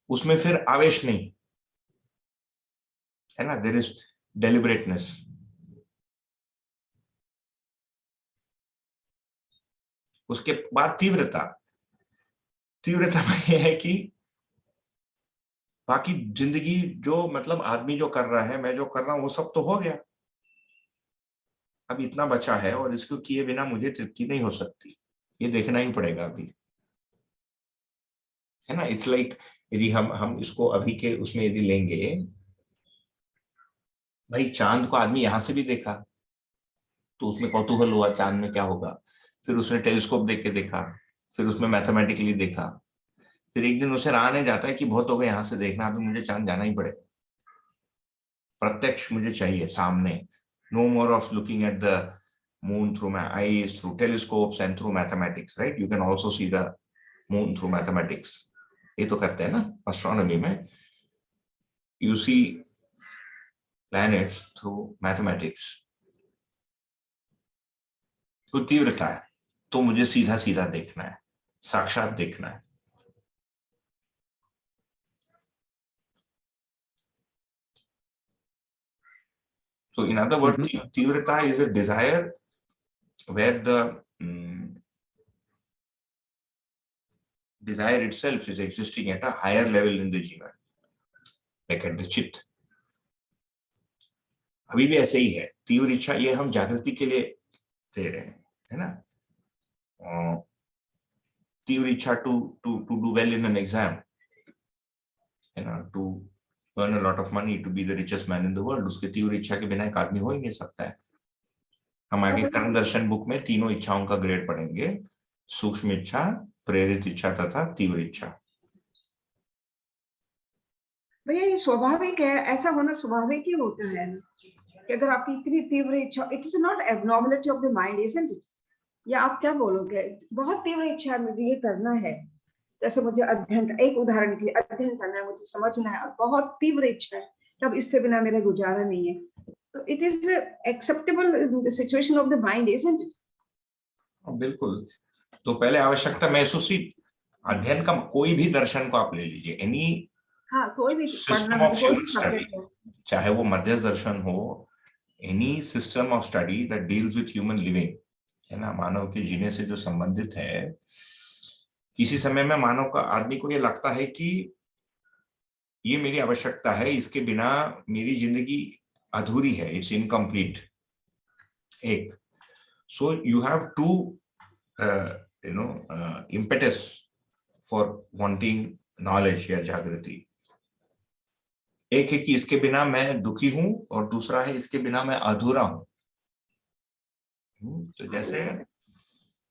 उसमें फिर आवेश नहीं, है ना, there is deliberateness. उसके बाद तीव्रता में यह है कि बाकी जिंदगी जो, मतलब आदमी जो कर रहा है, मैं जो कर रहा हूं, वो सब तो हो गया, अब इतना बचा है और इसको किए बिना मुझे तृप्ति नहीं हो सकती, ये देखना ही पड़ेगा अभी, है ना। इट्स लाइक यदि हम इसको अभी के उसमें यदि लेंगे, भाई चांद को आदमी यहां से भी देखा तो उसमें कौतूहल हुआ चांद में क्या होगा, फिर उसने टेलीस्कोप देख के देखा, फिर उसमें मैथमेटिकली देखा, फिर एक दिन उसे रहा नहीं जाता है कि बहुत हो गया यहां से देखना, अभी मुझे चांद जाना ही पड़ेगा, प्रत्यक्ष मुझे चाहिए सामने। No more of looking at the moon through my eyes, through telescopes and through mathematics, right? You can also see the moon through mathematics. ये तो करते हैं ना एस्ट्रोनॉमी में, you see planets through mathematics. तो तीव्रता है, तो मुझे सीधा सीधा देखना है, साक्षात देखना है। So in other words, तीव्रता is a desire where the desire itself is existing at a higher level in the jivan, like at the चित्त। अभी भी ऐसे ही है, तीव्र इच्छा, ये हम जागृति के लिए दे रहे हैं, है ना। तीव्र इच्छा to do well in an exam, है ना, to earn a lot of money, to be the richest man in the world, उसके तीव्र इच्छा के बिना एक आदमी हो ही नहीं सकता है। हम आगे कर्म दर्शन बुक में तीनों इच्छाओं का ग्रेड पढ़ेंगे, सूक्ष्म इच्छा, प्रेरित इच्छा तथा तीव्र इच्छा। भैया ये स्वाभाविक है, ऐसा होना स्वाभाविक ही होता है कि अगर आपकी इतनी तीव्र इच्छा, it is not abnormality of the mind, isn't it? या आप क्या बोलोगे? बहुत तीव्र इच्छा है मुझे ये करना है, जैसे मुझे अध्ययन का एक उदाहरण के लिए अध्ययन करना है, मुझे समझना है और बहुत तीव्र इच्छा है, तब इसके बिना मेरा गुजारा नहीं है. तो it is acceptable situation of the mind, isn't it? बिल्कुल. तो पहले आवश्यकता महसूस हुई. अध्ययन का कोई भी दर्शन को आप ले लीजिए, एनी हाँ, कोई भी पढ़ना सिस्टम ऑफ कोई ह्यूमन भी स्टडी, सब्जेक्ट हो. चाहे वो मध्यस्थ दर्शन हो, any system of study that deals with human living, है ना, मानव के जीने से जो संबंधित है. किसी समय में मानव का आदमी को ये लगता है कि ये मेरी आवश्यकता है, इसके बिना मेरी जिंदगी अधूरी है, इट्स इनकम्प्लीट. एक, so you have to impetus for wanting knowledge या जागृति. एक है कि इसके बिना मैं दुखी हूं, और दूसरा है इसके बिना मैं अधूरा हूं. तो जैसे,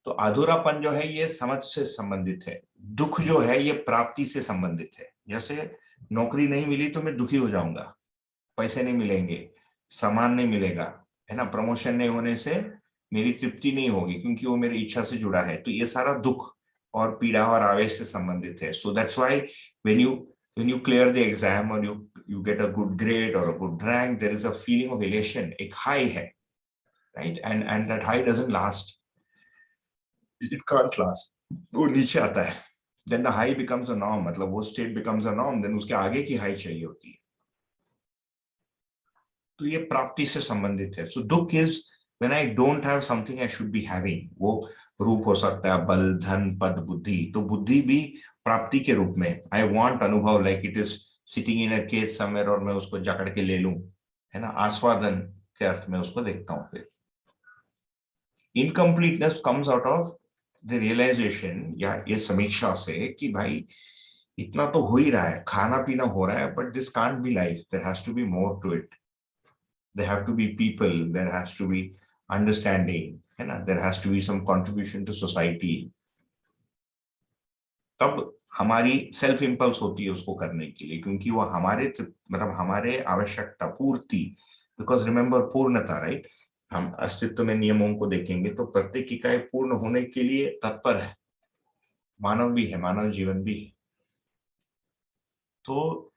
तो अधूरापन जो है ये समझ से संबंधित है, दुख जो है ये प्राप्ति से संबंधित है. जैसे नौकरी नहीं मिली तो मैं दुखी हो जाऊंगा, पैसे नहीं मिलेंगे, सामान नहीं मिलेगा, है ना, प्रमोशन नहीं होने से मेरी तृप्ति नहीं होगी, क्योंकि वो मेरी इच्छा से जुड़ा है. तो ये सारा दुख और पीड़ा और आवेश से संबंधित है. So that's why when you clear the exam or you get a good grade or a good rank, there is a feeling of elation, एक high है, right? And that high doesn't last, it can't last, वो नीचे आता है. Then the high becomes a norm, मतलब वो state becomes a norm, then उसके आगे की high चाहिए होती है. तो ये प्राप्ति से संबंधित है. So दुख is when I don't have something I should be having. वो रूप हो सकता है बल, धन, पद, बुद्धि. तो बुद्धि भी प्राप्ति के रूप में, I want अनुभव, like it is sitting in a cage somewhere, और मैं उसको जकड़ के ले लूं, है ना, आस्वादन के अर्थ में उसको देखता हूं. फिर incompleteness comes out of the realization, या ये समीक्षा से कि भाई इतना तो हो ही रहा है, खाना पीना हो रहा है, but this can't be life, there has to be more to it. There have to be people, there has to be understanding, है ना, there has to be some contribution to society. तब हमारी सेल्फ इंपल्स होती है उसको करने के लिए, क्योंकि वो हमारे मतलब हमारे आवश्यकता पूर्ति. बिकॉज रिमेंबर पूर्णता, राइट. हम अस्तित्व में नियमों को देखेंगे तो प्रत्येक इकाई पूर्ण होने के लिए तत्पर है. मानव भी है, मानव जीवन भी है. तो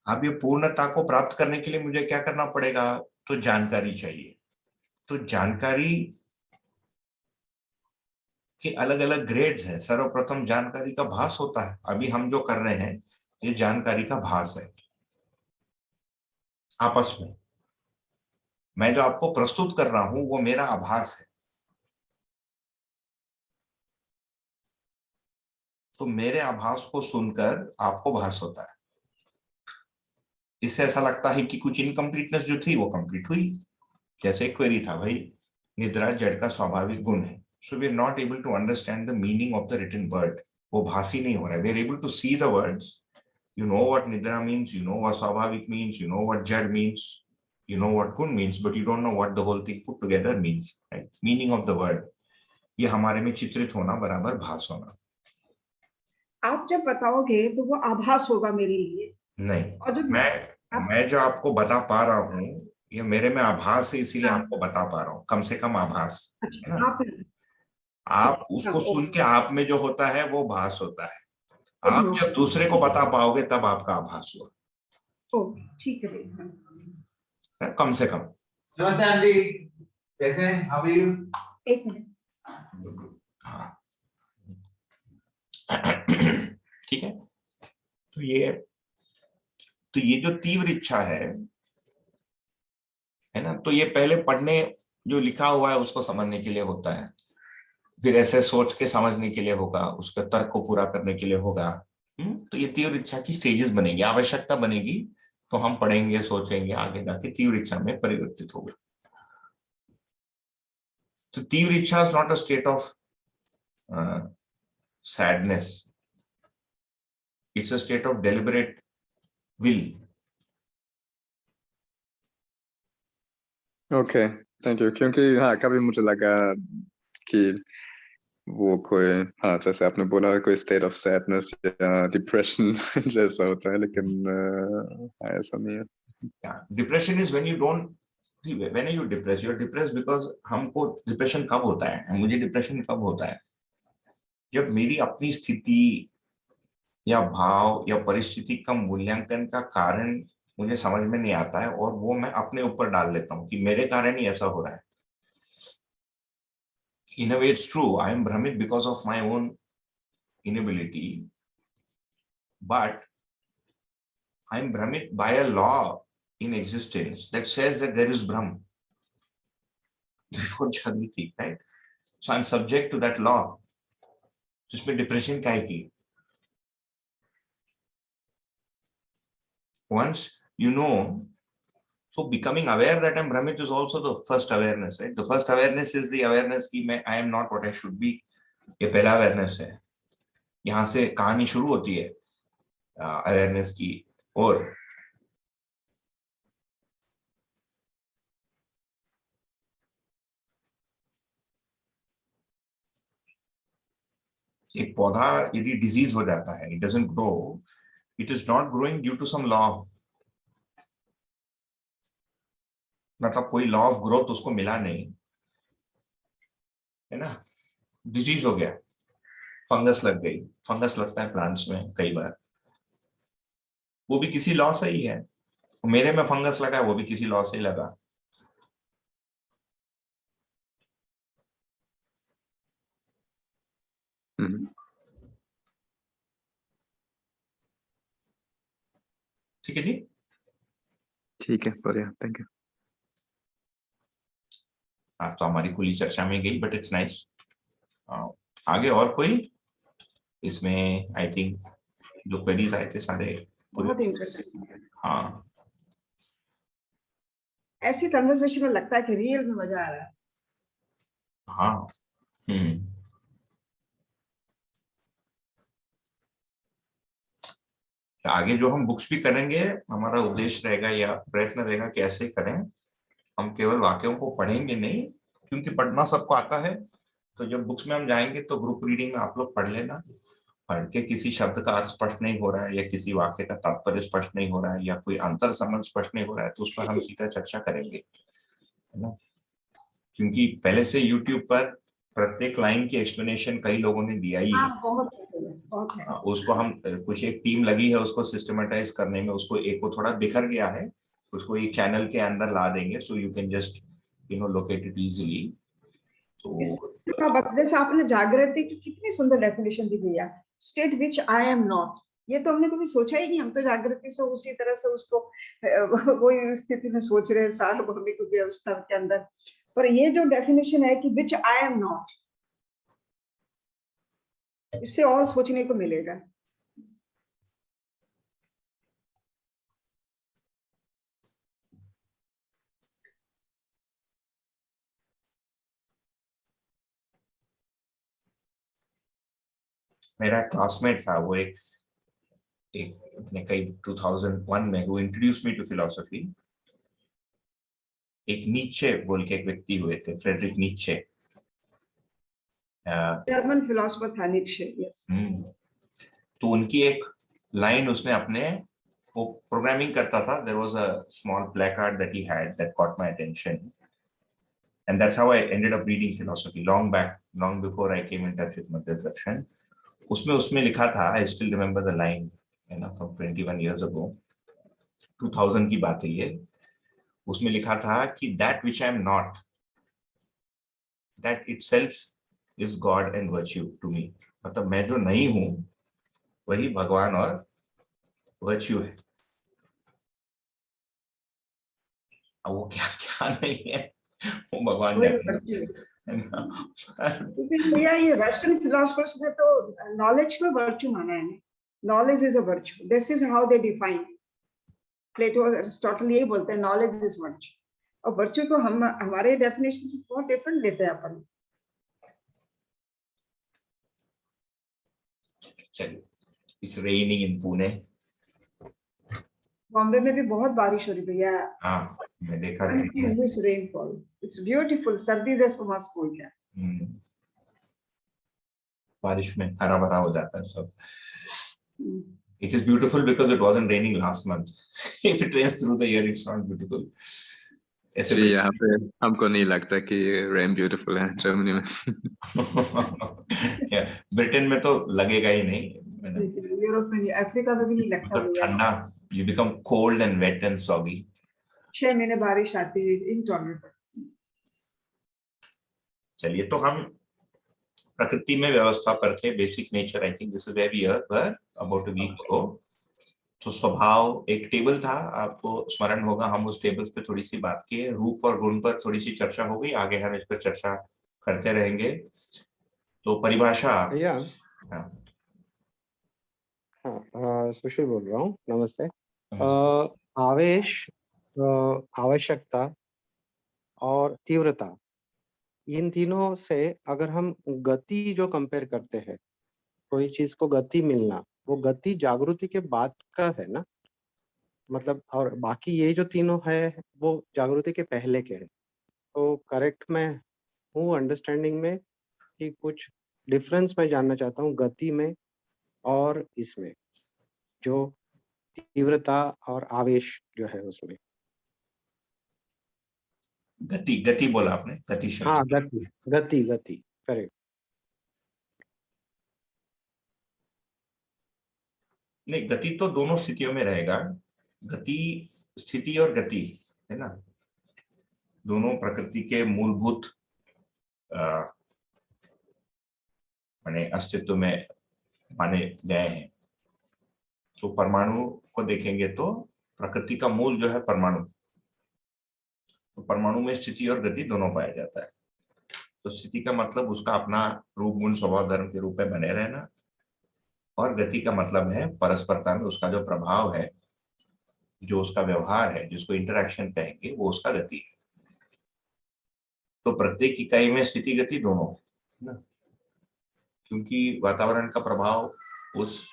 अब ये पूर्णता को प्राप्त करने के लिए मुझे क्या करना पड़ेगा? तो जानकारी चाहिए. तो जानकारी के अलग अलग ग्रेड्स हैं. सर्वप्रथम जानकारी का भास होता है. अभी हम जो कर रहे हैं ये जानकारी का भास है. आपस में मैं जो आपको प्रस्तुत कर रहा हूं वो मेरा आभास है. तो मेरे आभास को सुनकर आपको भास होता है. इससे ऐसा लगता है कि कुछ इनकम्प्लीटनेस जो थी वो कंप्लीट हुई. जैसे क्वेरी था, भाई निद्रा जड़ का स्वाभाविक गुण है. So we are not able to understand the meaning of the written word. वो भासी नहीं हो रहा है. We are able to see the words. You know what निद्रा मीन्स, यू नो व्हाट स्वाभाविक मीन्स, यू नो व्हाट जड़ means, you know what गुण means, but you don't know what the whole thing put together means, right? Meaning of the word. ये हमारे में चित्रित होना बराबर भास होना. आप जब बताओगे तो वो आभास होगा मेरे लिए. नहीं, और जो मैं जो आपको बता पा रहा हूँ ये मेरे में आभास है, इसीलिए आपको बता पा रहा हूँ. कम से कम आभास, है ना. आप उसको सुन के आप में जो होता है वो भास होता है. आप जब दूसरे को बता पाओगे तब आपका आभास हुआ. ठीक है, कम से कम. नमस्ते आंटी, कैसे हैं? How are you? एक मिनट. हाँ, ठीक है. तो ये जो तीव्र इच्छा है ना, तो ये पहले पढ़ने जो लिखा हुआ है उसको समझने के लिए होता है. फिर ऐसे सोच के समझने के लिए होगा, उसके तर्क को पूरा करने के लिए होगा. तो ये तीव्र इच्छा की स्टेजेस बनेगी, आवश्यकता बनेगी. तो हम पढ़ेंगे, सोचेंगे, आगे जाके तीव्र इच्छा में परिवर्तित होगा. तो तीव्र इच्छा is not a state of sadness, it's a state of deliberate will. Okay, thank you. क्योंकि हाँ, कभी मुझे लगा कि वो कोई, हाँ, जैसे आपने बोला कोई स्टेट ऑफ सैडनेस या डिप्रेशन जैसा होता है, लेकिन ऐसा नहीं है. Depression is when you don't, when you depress, you are depress because हमको डिप्रेशन कब होता है, मुझे डिप्रेशन कब होता है? जब मेरी अपनी स्थिति या भाव या परिस्थिति का मूल्यांकन का कारण मुझे समझ में नहीं आता है और वो मैं अपने ऊपर डाल लेता हूँ कि मेरे कारण ही ऐसा हो रहा है. In a way, it's true. I am Brahmit because of my own inability, but I am Brahmit by a law in existence that says that there is Brahm before Jagriti, right? So I'm subject to that law. जिसमें depression क्या की? Once you know, so becoming aware that I'm Brahmit is also the first awareness, right? The first awareness is the awareness कि मैं I am not what I should be. ये पहला awareness है. यहाँ से कहानी शुरू होती है awareness की. और एक पौधा यदि डिजीज हो जाता है, it doesn't grow, it is not growing due to some law. मतलब कोई लॉ ऑफ ग्रोथ उसको मिला नहीं है ना. डिजीज हो गया, फंगस लग गई. फंगस लगता है प्लांट्स में कई बार, वो भी किसी लॉ से ही है. मेरे में फंगस लगा, वो भी किसी लॉ से ही लगा. ठीक है जी, ठीक है, बढ़िया, थैंक यू. आज तो हमारी खुली चर्चा में गई, बट इट्स नाइस. आगे और कोई इसमें? आई थिंक जो क्वेरीज आए थे सारे बहुत इंटरेस्टिंग. हाँ, ऐसी कन्वर्सेशन में लगता है कि रियल में मजा आ रहा है. हाँ. आगे जो हम बुक्स भी करेंगे, हमारा उद्देश्य रहेगा या प्रयत्न रहेगा कि ऐसे करें. हम केवल वाक्यों को पढ़ेंगे नहीं, क्योंकि पढ़ना सबको आता है. तो जब बुक्स में हम जाएंगे तो ग्रुप रीडिंग में आप लोग पढ़ लेना. पढ़ के किसी शब्द का अर्थ स्पष्ट नहीं हो रहा है, या किसी वाक्य का तात्पर्य स्पष्ट नहीं हो रहा है, या कोई अंतर संबंध स्पष्ट नहीं हो रहा है, तो उस पर हम सीधा चर्चा करेंगे, है ना. क्योंकि पहले से यूट्यूब पर प्रत्येक लाइन की एक्सप्लेनेशन कई लोगों ने दिया ही है. बहुत है. उसको हम कुछ एक टीम लगी है उसको सिस्टमेटाइज करने में. उसको एक को थोड़ा बिखर गया है, उसको एक चैनल के अंदर ला देंगे, सो you can just locate it easily. तो जैसे आपने जागृति की कितनी सुंदर डेफिनेशन दी भैया, state which I am not. ये तो हमने कभी सोचा ही नहीं. हम तो जागृति से उसी तरह से उसको वही स्थिति में सोच रहे हैं सार्वभौमिक व्यवस्था के अंदर. पर ये जो डेफिनेशन है कि विच आई एम नॉट, इससे और सोचने को मिलेगा. मेरा क्लासमेट था, वो एक अपने कई 2001 में वो इंट्रोड्यूस मी टू फिलोसफी. एक नीचे बोल के एक व्यक्ति हुए थे, फ्रेडरिक नीचे. जर्मन फिलोसोफर था नीचे. यस. तो उनकी एक लाइन उसने अपने, वो प्रोग्रामिंग करता था. There was a small placard that he had that caught my attention, and that's how I ended up reading philosophy long back, long before I came in touch with Madhya Darshan. उसमें लिखा था, I still remember the line, from 21 years ago, 2000 की बात है ये. उसमें लिखा था कि that which I am not, that itself is God and virtue to me. मतलब मैं जो नहीं हूं वही भगवान और virtue है. अब वो क्या क्या नहीं है वो भगवान जाने. भैया ये वेस्टर्न फिलोसफर्स ने तो नॉलेज को वर्च्यू माना है. Knowledge is a virtue. This is how they define. Plato, Aristotle यही बोलते हैं नॉलेज इज वर्च्यू. और वर्च्यू को हम हमारे डेफिनेशन से बहुत डिफरेंट लेते हैं अपन. चलिए, इट्स रेनिंग इन पुणे. बॉम्बे में भी बहुत बारिश हो रही भैया. हाँ, मैं देखा. Rainfall, it's beautiful. सर्दी जैसा मौसम हो गया. बारिश में हरा भरा हो जाता है सब. It is beautiful because it wasn't raining last month. If it rains through the year, it's not beautiful. जी, यहाँ पे हमको नहीं लगता कि रेन ब्यूटीफुल है जर्मनी में. ब्रिटेन में तो लगेगा ही नहीं. है ना। यूरोप में नहीं, अफ्रीका में भी नहीं लगता मतलब भैया। ठंडा, you become cold and wet and soggy. 6 महीने बारिश आती है इनटॉलरेबल। चलिए, तो हम प्रकृति में व्यवस्था पर थे, basic nature, I think this is where we were about a week ago. तो स्वभाव एक टेबल था, आपको स्मरण होगा, हम उस टेबल पे थोड़ी सी बात किए, रूप और गुण पर थोड़ी सी चर्चा हो गई, आगे हम इस पर चर्चा करते रहेंगे। तो परिभाषा, भैया, हाँ, सुशील बोल रहा हूँ, नमस्ते। नमस्ते। आवेश, आवश्यकता और तीव्रता, इन तीनों से अगर हम गति जो कंपेयर करते हैं, कोई चीज को गति मिलना, वो गति जागृति के बाद का है ना, मतलब, और बाकी ये जो तीनों है वो जागृति के पहले के हैं। तो करेक्ट मैं हूँ अंडरस्टैंडिंग में कि कुछ डिफरेंस मैं जानना चाहता हूँ गति में और इसमें, जो तीव्रता और आवेश जो है उसमें। गति, गति बोला आपने, गति हाँ, शब्द। गति गति गति, करेक्ट। नहीं, गति तो दोनों स्थितियों में रहेगा। गति, स्थिति और गति, है ना, दोनों प्रकृति के मूलभूत माने अस्तित्व में माने गए हैं। तो परमाणु को देखेंगे तो प्रकृति का मूल जो है परमाणु, तो परमाणु में स्थिति और गति दोनों पाया जाता है। तो स्थिति का मतलब उसका अपना रूप गुण स्वभाव धर्म के रूप में बने रहना, और गति का मतलब है परस्परता में उसका जो प्रभाव है, जो उसका व्यवहार है, जिसको इंटरैक्शन कहेंगे, वो उसका गति है। तो प्रत्येक इकाई में स्थिति गति दोनों है ना, क्योंकि वातावरण का प्रभाव उस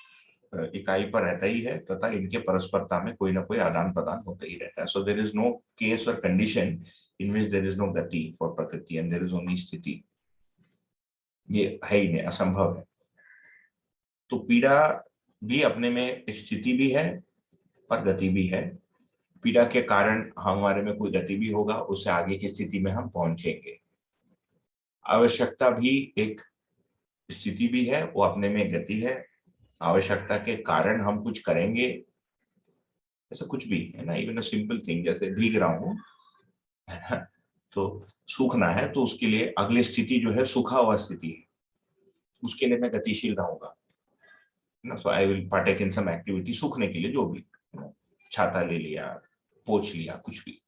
इकाई पर रहता ही है, तथा इनके परस्परता में कोई ना कोई आदान प्रदान होता ही रहता है। So there is no case और condition in which there is no गति फॉर प्रकृति एंड देयर इज ओनली स्थिति। ये है ही नहीं, असंभव है। तो पीड़ा भी अपने में एक स्थिति भी है और गति भी है। पीड़ा के कारण हमारे में कोई गति भी होगा, उससे आगे की स्थिति में हम पहुंचेंगे। आवश्यकता भी एक स्थिति भी है, वो अपने में गति है। आवश्यकता के कारण हम कुछ करेंगे, ऐसा कुछ भी है ना, इवन अ सिंपल थिंग, जैसे भीग रहा हूं है ना, तो सूखना है, तो उसके लिए अगली स्थिति जो है सूखा हुआ स्थिति है, उसके लिए मैं गतिशील रहूंगा ना। So I will partake in some activity, सूखने के लिए जो भी, छाता ले लिया, पोंछ लिया, कुछ भी।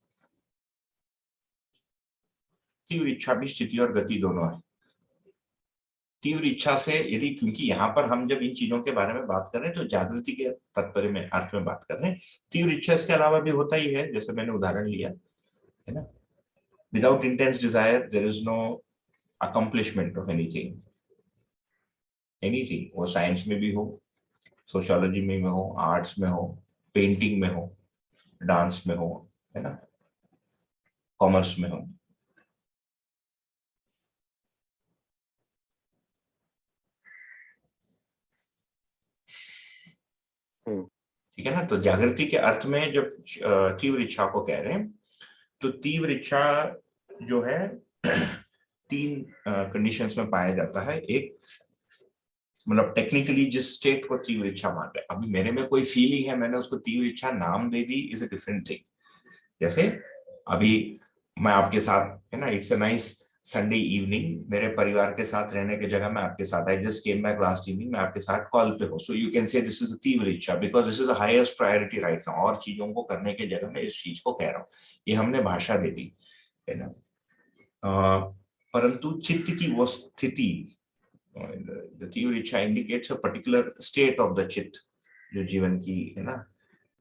तीव्र इच्छा भी स्थिति और गति दोनों है। तीव्र इच्छा से यदि, क्योंकि यहाँ पर हम जब इन चीजों के बारे में बात कर रहे हैं तो जागृति के तात्पर्य में, अर्थ में बात कर रहे हैं। तीव्र इच्छा इसके अलावा भी होता ही है, जैसे मैंने उदाहरण लिया है ना, without intense desire there is no accomplishment of anything. Anything, वो साइंस में भी हो, सोशियोलॉजी में हो, आर्ट्स में हो, पेंटिंग में हो, डांस में हो, है ना, कॉमर्स में हो। ठीक है ना। तो जागृति के अर्थ में जब तीव्र इच्छा को कह रहे हैं, तो तीव्र इच्छा जो है तीन कंडीशंस में पाया जाता है। एक, मतलब टेक्निकली जिस स्टेट को तीव्र इच्छा मान रहे हैं, अभी मेरे में कोई फीलिंग है, मैंने उसको तीव्र इच्छा नाम दे दी, इज अ डिफरेंट थिंग। जैसे अभी मैं आपके साथ, है ना, it's a nice Sunday evening, मेरे परिवार के साथ रहने की जगह मैं आपके साथ, I just came back last evening, मैं आपके साथ कॉल पे हूँ। सो you can say this is अ तीव्र इच्छा, because this is the highest priority right now, और चीजों को करने की जगह मैं इस चीज को कह रहा हूँ, ये हमने भाषा दे दी, है ना। परंतु चित्त की वो स्थिति, द तीव्र इच्छा indicates a particular state of the चित्त, जो जीवन की, है ना,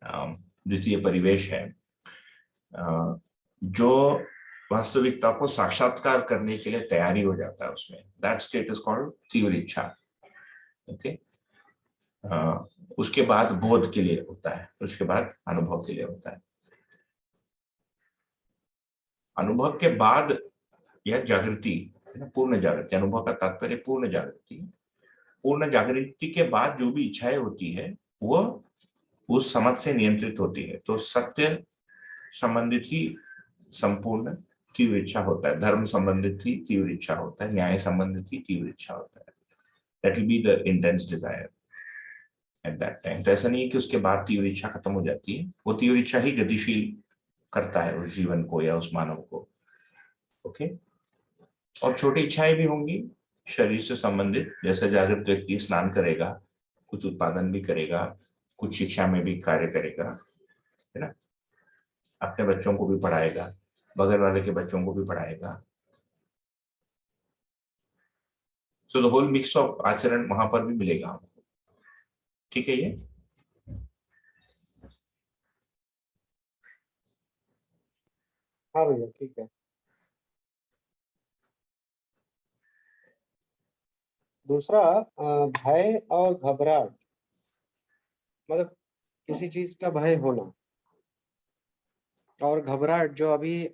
द्वितीय परिवेश है, जो वास्तविकता को साक्षात्कार करने के लिए तैयारी हो जाता है उसमें। दैट स्टेट इज कॉल्ड तीव्र इच्छा। ओके, उसके बाद बोध के लिए होता है, उसके बाद अनुभव के लिए होता है। अनुभव के बाद यह जागृति, पूर्ण जागृति, अनुभव का तात्पर्य पूर्ण जागृति। पूर्ण जागृति के बाद जो भी इच्छाएं होती है वो उस समझ से नियंत्रित होती है। तो सत्य संबंधित ही संपूर्ण तीव्र इच्छा होता है, धर्म संबंधित ही तीव्र इच्छा होता है, न्याय संबंधित ही तीव्र इच्छा होता है। That will be the intense desire. At that time. तो ऐसा नहीं है कि उसके बाद तीव्र इच्छा खत्म हो जाती है, वो तीव्र इच्छा ही गतिशील करता है उस जीवन को या उस मानव को। ओके। और छोटी इच्छाएं भी होंगी शरीर से संबंधित, जैसे जागृत व्यक्ति स्नान करेगा, कुछ उत्पादन भी करेगा, कुछ शिक्षा में भी कार्य करेगा, है ना, अपने बच्चों को भी पढ़ाएगा, बगल वाले के बच्चों को भी पढ़ाएगा। So the whole mix of आचरण वहां पर भी मिलेगा हमको। ठीक है, ये हाँ भैया ठीक है। दूसरा भय और घबराहट, मतलब किसी चीज का भय होना और घबराहट, जो अभी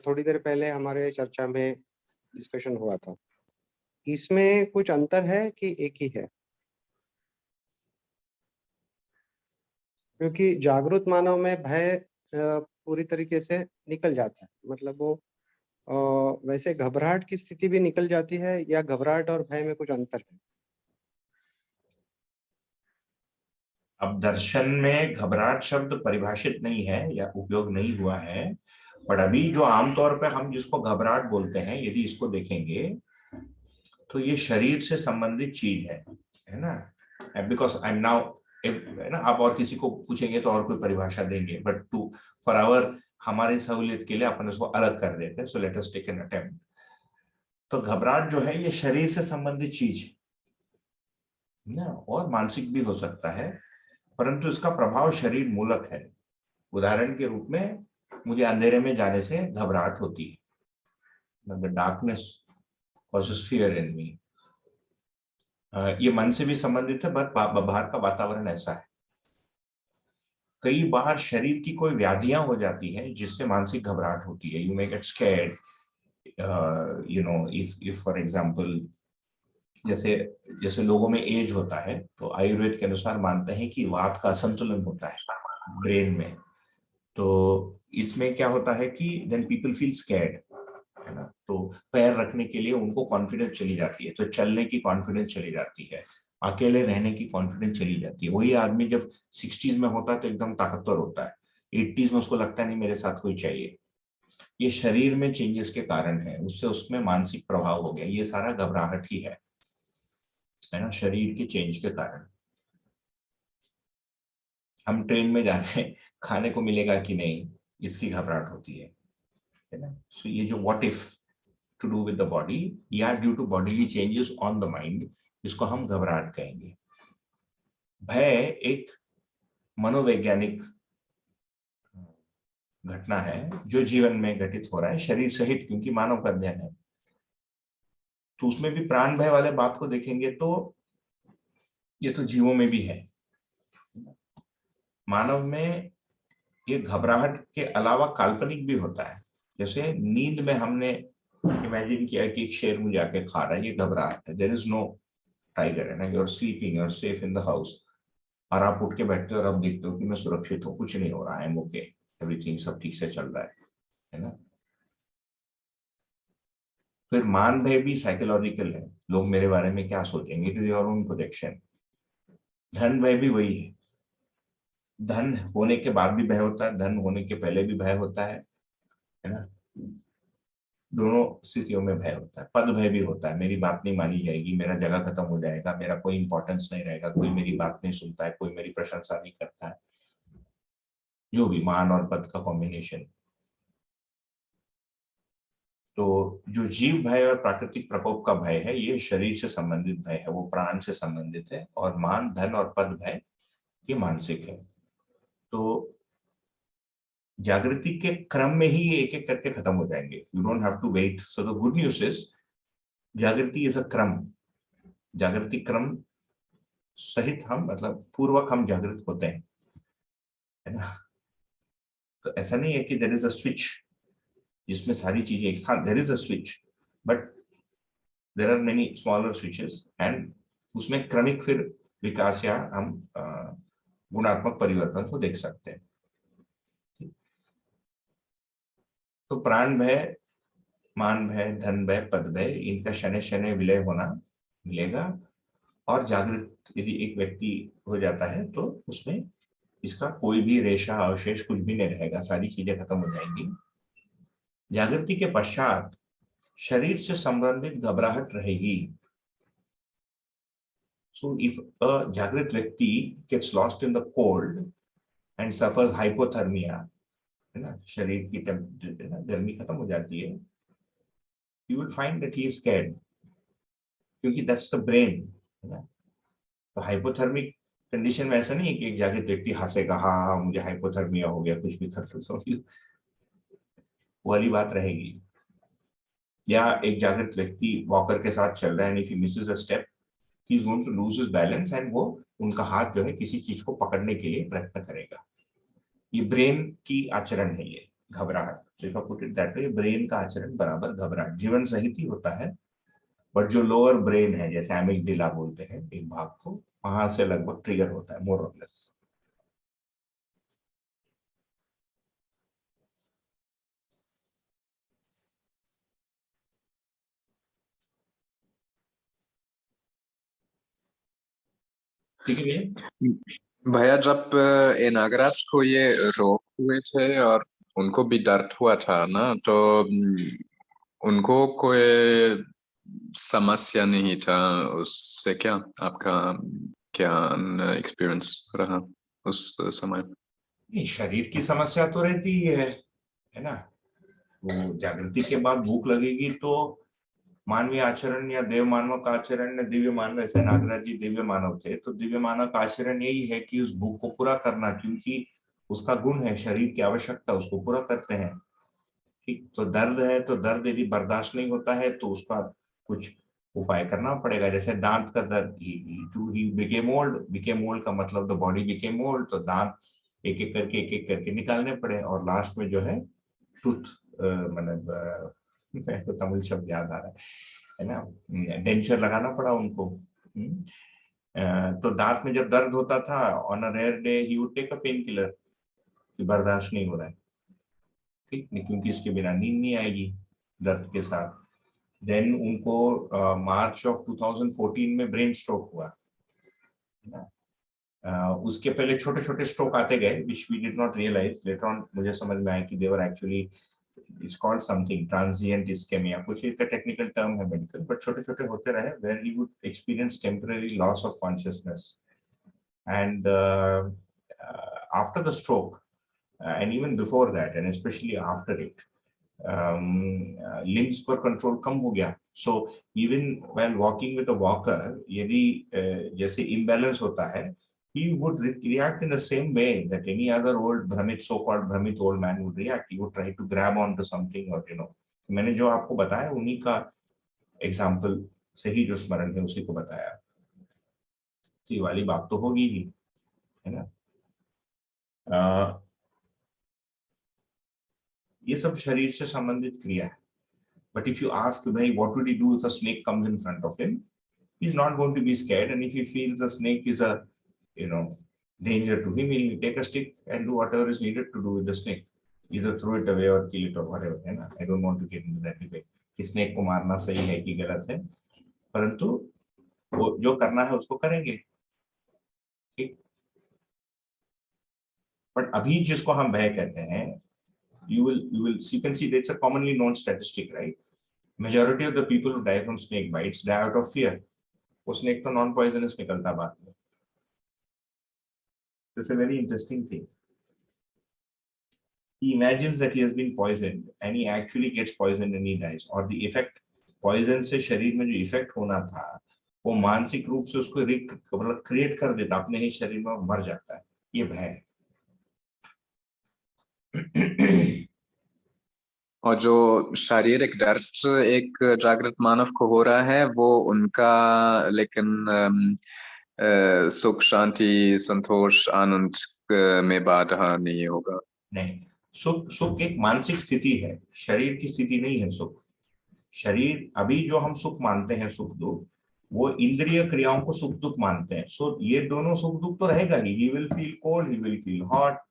थोड़ी देर पहले हमारे चर्चा में डिस्कशन हुआ था, इसमें कुछ अंतर है कि एक ही है? क्योंकि जागृत मानव में भय पूरी तरीके से निकल जाता है, मतलब वो वैसे घबराहट की स्थिति भी निकल जाती है, या घबराहट और भय में कुछ अंतर है? अब दर्शन में घबराहट शब्द परिभाषित नहीं है या उपयोग नहीं हुआ है, पर अभी जो आमतौर पर हम जिसको घबराहट बोलते हैं, यदि इसको देखेंगे तो ये शरीर से संबंधित चीज है ना। बिकॉज आई एम नाउ, है ना, आप और किसी को पूछेंगे तो और कोई परिभाषा देंगे, बट टू फॉर आवर, हमारी सहूलियत के लिए अपन उसको अलग कर देते हैं। So let us take an attempt. तो घबराहट जो है ये शरीर से संबंधित चीज है ना, और मानसिक भी हो सकता है, परंतु इसका प्रभाव शरीर मूलक है। उदाहरण के रूप में मुझे अंधेरे में जाने से घबराहट होती है, the darkness causes fear in me. ये मन से भी संबंधित है, बट बाहर का वातावरण ऐसा है। कई बार शरीर की कोई व्याधियां हो जाती हैं जिससे मानसिक घबराहट होती है। You may get scared, you know, if for example, जैसे जैसे लोगों में एज होता है तो आयुर्वेद के अनुसार मानते हैं कि वात का असंतुलन होता है ब्रेन में। तो इसमें क्या होता है कि देन पीपल फील स्कैर्ड, है ना। तो पैर रखने के लिए उनको कॉन्फिडेंस चली जाती है, तो चलने की कॉन्फिडेंस चली जाती है, अकेले रहने की कॉन्फिडेंस चली जाती है। वही आदमी जब 60s में होता है तो एकदम ताकतवर होता है, 80s में उसको लगता नहीं मेरे साथ कोई चाहिए। ये शरीर में चेंजेस के कारण है, उससे उसमें मानसिक प्रभाव हो गया। ये सारा घबराहट ही है ना, शरीर के चेंज के कारण। हम ट्रेन में जाने खाने को मिलेगा कि नहीं, इसकी घबराहट होती है ना। सो ये जो what if to do with the body या due to bodily changes on the mind, इसको हम घबराहट कहेंगे। भय एक मनोवैज्ञानिक घटना है जो जीवन में घटित हो रहा है शरीर सहित, क्योंकि मानव का अध्ययन है। तो उसमें भी प्राण भय वाले बात को देखेंगे तो ये तो जीवों में भी है। मानव में ये घबराहट के अलावा काल्पनिक भी होता है। जैसे नींद में हमने इमेजिन किया कि एक शेर मुझे आके खा रहा है, ये घबराहट है। देयर इज नो टाइगर, है ना, you are sleeping, you are safe in the house, और आप उठ के बैठते हो और आप देखते हो कि मैं सुरक्षित हूँ, कुछ नहीं हो रहा, आई एम ओके, एवरीथिंग, सब ठीक से चल रहा है ना। फिर मान भय भी साइकोलॉजिकल है, लोग मेरे बारे में क्या सोचेंगे, it is your own projection. धन भय भी वही है, धन होने के बाद भी भय होता है, धन होने के पहले भी भय होता है ना। दोनों स्थितियों में भय होता है। पद भय भी होता है, मेरी बात नहीं मानी जाएगी, मेरा जगह खत्म हो जाएगा, मेरा कोई इंपॉर्टेंस नहीं रहेगा, कोई मेरी बात नहीं सुनता है, कोई मेरी प्रशंसा नहीं करता है, जो भी मान और पद का कॉम्बिनेशन। तो जो जीव भय और प्राकृतिक प्रकोप का भय है, ये शरीर से संबंधित भय है, वो प्राण से संबंधित है। और मान, धन और पद भय ये मानसिक है। तो जागृति के क्रम में ही ये एक एक करके खत्म हो जाएंगे, you don't have to wait. So the good news is जागृति इज अ क्रम। जागृति क्रम सहित हम, मतलब पूर्वक हम जागृत होते हैं, है ना। तो ऐसा नहीं है कि देयर इज अ स्विच जिसमें सारी चीजें एक साथ, there is a switch, but there are many smaller switches, and उसमें क्रमिक फिर विकास या हम गुणात्मक परिवर्तन को देख सकते हैं। तो प्राण भय, मान भय, धन भय, पद भय, इनका शनै शनै विलय होना मिलेगा, और जागृत यदि एक व्यक्ति हो जाता है तो उसमें इसका कोई भी रेशा अवशेष कुछ भी नहीं रहेगा, सारी चीजें खत्म हो जाएंगी। जागृति के पश्चात शरीर से संबंधित घबराहट रहेगी। So if a जागृत व्यक्ति gets lost in the cold and suffers hypothermia, है ना, शरीर की गर्मी खत्म हो जाती है, you will find that he is scared, क्योंकि that's the brain, है ना। तो हाइपोथर्मिक कंडीशन में ऐसा नहीं है कि एक जागृत व्यक्ति हंसेगा, हाँ मुझे हाइपोथर्मिया हो गया, कुछ भी कर लो, वाली बात रहेगी। या एक जागृत व्यक्ति वॉकर के साथ चल रहा है, and if he misses a step, he is going to lose his balance, and वो उनका हाथ जो है किसी चीज को पकड़ने के लिए प्रयत्न करेगा। ये ब्रेन की आचरण है, ये घबराहट। So if I put it that way, brain का आचरण बराबर घबराहट, जीवन सहित ही होता है, बट जो लोअर ब्रेन है, जैसे एमिगडाला बोलते हैं एक भाग को, वहां से लगभग ट्रिगर होता है, मोर और लेस। ठीक है भैया, जब नागराज को ये रोग हुए थे और उनको भी दर्द हुआ था ना, तो उनको कोई समस्या नहीं था उससे क्या? आपका क्या एक्सपीरियंस रहा उस समय? नहीं, शरीर की समस्या तो रहती ही है ना। वो जागृति के बाद भूख लगेगी तो मानवीय आचरण या देव मानव का आचरण, दिव्य मानव, ऐसे नागराज जी दिव्य मानव थे, तो दिव्य मानव का आचरण यही है कि उस भूख को पूरा करना, क्योंकि उसका गुण है, शरीर की आवश्यकता, उसको पूरा करते हैं। ठीक, तो दर्द है तो दर्द यदि बर्दाश्त नहीं होता है तो उसका कुछ उपाय करना पड़ेगा। जैसे दांत का दर्द, ही बिकेम ओल्ड का मतलब द बॉडी बिकेम ओल्ड, तो दांत एक एक करके निकालने पड़े, और लास्ट में जो है टूथ, मतलब तो तमिल शब्द याद आ रहा है ना, डेंचर लगाना पड़ा उनको। तो दांत में जब दर्द होता था, on a rare day he would take a painkiller, कि बर्दाश्त नहीं हो रहा है, ठीक नहीं, क्योंकि इसके बिना नींद नहीं आएगी दर्द के साथ। देन उनको मार्च ऑफ 2014 में ब्रेन स्ट्रोक हुआ, उसके पहले छोटे छोटे स्ट्रोक आते गए, which we did not realize, later on मुझे समझ में आया कि they were actually, it's called something transient ischemia, कुछ इसका टेक्निकल टर्म है मेडिकल, बट छोटे छोटे होते रहे, where he would experience temporary loss of consciousness, and after the stroke and even before that, and especially after it, limbs पर control कम हो गया। So even while walking with a walker, यदि जैसे imbalance होता है, he would react in the same way that any other old भ्रमित, so-called भ्रमित old man would react. He would try to grab onto something, or you know, मैंने जो आपको बताया उन्हीं का example से ही जो स्मरण है उसी को बताया, तो ये वाली बात तो होगी ही, है ना। ये सब शरीर से संबंधित क्रिया है। But if you ask भाई what would he do if a snake comes in front of him, he's not going to be scared, and if he feels the snake is a, you know, danger to him, he'll take a stick and do whatever is needed to do with the snake, either throw it away or kill it or whatever, है ना। I don't want to get into that debate कि snake को मारना सही है कि गलत है, परंतु वो जो करना है उसको करेंगे, ठीक। बट अभी जिसको हम भय कहते हैं, you can see that's a commonly known statistic, right? Majority of the people who die from snake bites die out of fear. वो snake तो non poisonous निकलता बाद में। That's a very interesting thing. He imagines that he has been poisoned and he actually gets poisoned and he dies. और the effect poison से शरीर में जो effect होना था, वो मानसिक रूप से उसको मतलब create कर देता, अपने ही शरीर में मर जाता है। ये भय। और जो शारीरिक दर्द एक जागृत मानव को हो रहा है, वो उनका लेकिन सुख, शांति, संतोष, आनंद में बाधा नहीं होगा। नहीं, सुख एक मानसिक स्थिति है, शरीर की स्थिति नहीं है सुख। शरीर अभी जो हम सुख मानते हैं, सुख दुख, वो इंद्रिय क्रियाओं को सुख दुख मानते हैं। सो ये दोनों सुख दुख तो रहेगा ही, he will feel cold, he will feel hot,